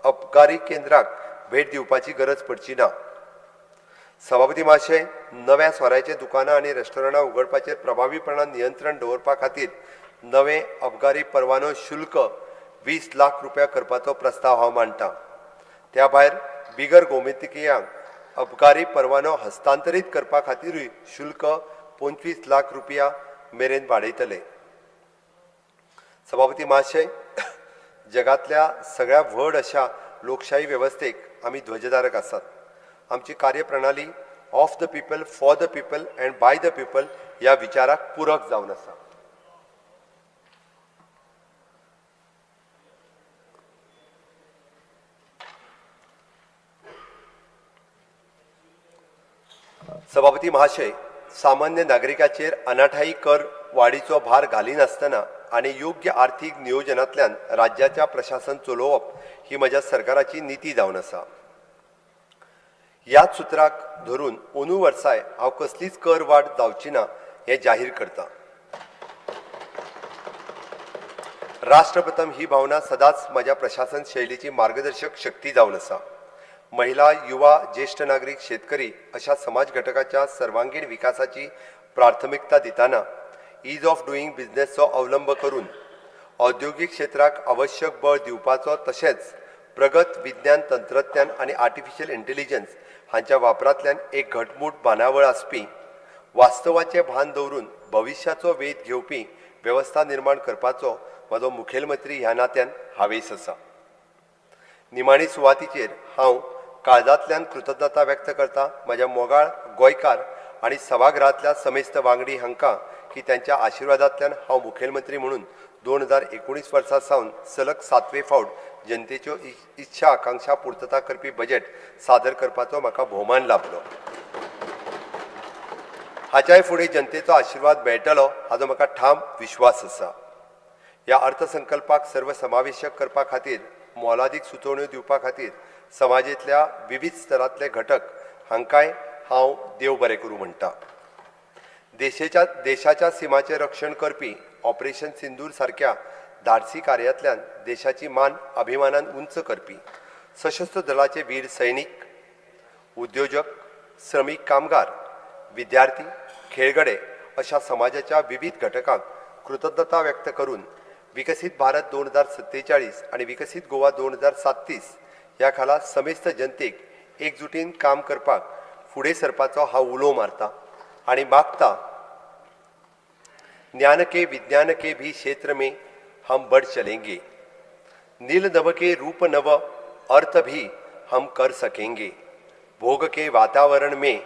अबकारी केंद्राक भेट दिवपाची गरज पडची ना. सभापती महाशय, नव्या सोऱ्याचे दुकानां आनी रेस्टॉरंटां उगडपाचेर प्रभावीपणान नियंत्रण दवरपा खातीर नवे अबकारी परवानो शुल्क 20 लाख रुपया करपाचो प्रस्ताव हांव मांडटां. त्या भायर बिगर गोमंतकीयांक अबकारी परवानो हस्तांतरीत करपा खातीरूय शुल्क 25 लाख रुपया मेरेन वाडयतले. सभापती महाशय, जगातल्या सगळ्या व्हड अशा लोकशाही वेवस्थेक आमी ध्वजधारक आसात. आमची कार्यप्रणाली of the people, for the people and by the people ह्या विचाराक पूरक जावन आसा. सभापती महाशय, सामान्य नागरिकाचेर अनाठायी कर वाडीचो भार घालिनासतना आनी योग्य आर्थीक नियोजनांतल्यान राज्याच्या प्रशासन चलोवप ही म्हज्या सरकाराची नीती जावन आसा. ह्याच सुत्राक धरून अंदू वर्साय हांव कसलीच कर वाड जावची ना हें जाहीर करतां. राष्ट्रप्रथम ही भावना सदांच म्हज्या प्रशासन शैलीची मार्गदर्शक शक्ती जावन आसा. महिला, युवा, ज्येष्ठ नागरिक, शेतकरी अशा समाज घटकाच्या सर्वांगीण विकासाची प्राथमिकता दिताना ईज ऑफ डुईंग बिझनेसचो अवलंब करून औद्योगिक क्षेत्राक आवश्यक बळ दिवपाचो तशेंच प्रगत विज्ञान तंत्रज्ञान आनी आर्टिफिशियल इंटेलिजन्स हांच्या वापरांतल्यान एक घटमूट बांदावळ आसपी वास्तवाचें भान दवरून भविश्याचो वेध घेवपी वेवस्था निर्माण करपाचो म्हजो मुखेलमंत्री ह्या नात्यान हावेस आसा. निमाणी सुवातीचेर हांव काळजांतल्यान कृतज्ञता व्यक्त करता म्हज्या मोगाळ गोंयकार आनी सभागृहांतल्या समेस्त वांगडी हांकां की त्यांच्या आशिर्वादांतल्यान हांव मुखेलमंत्री म्हणून 2019 वर्सा सावन सलग 7वें फावट जनतेच्यो इच्छा आकांक्षा पूर्तता करपी बजेट सादर करपाचो म्हाका भोवमान लाभलो. हाच्याय फुडें जनतेचो आशिर्वाद मेळटलो हाचो म्हाका ठाम विश्वास आसा. ह्या अर्थसंकल्पाक सर्वसमावेशक करपा खातीर मोलादीक सुचोवण्यो दिवपा खातीर समाजांतल्या विविध स्तरांतले घटक हांकांय हांव देव बरें करूं म्हणटा. देशाच्या सिमाचें रक्षण करपी ऑपरेशन सिंदूर सारख्या धाडसी कार्यांतल्यान देशाची मान अभिमानान उंच करपी सशस्त्र दलाचे वीर सैनीक, उद्योजक, श्रमीक कामगार, विद्यार्थी, खेळगडे अशा समाजाच्या विविध घटकांक कृतज्ञता व्यक्त करून विकसित भारत 2047 आणि विकसित गोवा 2037 ह्या खाला समेस्त जनतेक एकजुटीन काम करपाक फुडें सरपाचो हांव उलो मारता आनी मागता ज्ञान के विज्ञान के भी क्षेत्र में हम बढ़ चलेंगे. नील नभ के रूप नव अर्थ भी हम कर सकेंगे. भोग के वातावरण में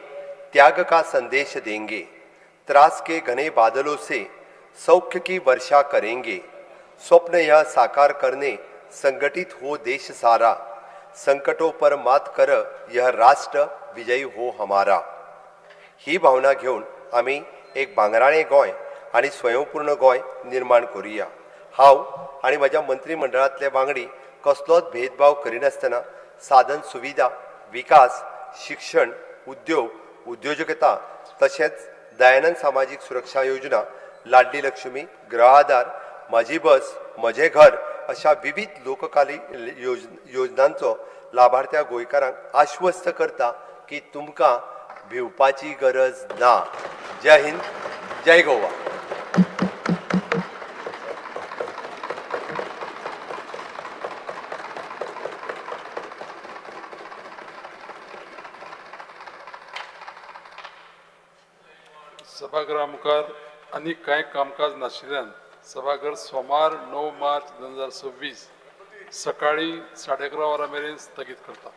त्याग का संदेश देंगे. त्रास के घने बादलों से सौख्य की वर्षा करेंगे. स्वप्न यह साकार करने संगठित हो देश सारा. संकटों पर मात कर यह राष्ट्र विजयी हो हमारा. ही भावना घेऊन आम्ही एक भांगराळें गोंय आनी स्वयंपूर्ण गोंय निर्माण करुया. हांव आनी म्हज्या मंत्रिमंडळांतले वांगडी कसलोच भेदभाव करिनासतना साधन सुविधा, विकास, शिक्षण, उद्योग, उद्योजकता तशेंच दयानंद सामाजीक सुरक्षा योजना, लाडली लक्ष्मी, गृह माझी बस, म्हजें घर अशा विविध लोककाली योजनांचो लाभार्थ्या गोंयकारांक आश्वस्त करता की तुमकां भिवपाची गरज ना. जय हिंद, जय गोवा. सभागृहा मुखार आनी कांय कामकाज नाशिल्ल्यान सभाघर सोमार 9 मार्च 2026 सकाळी 11:30 वरां मेरेन स्थगीत करता.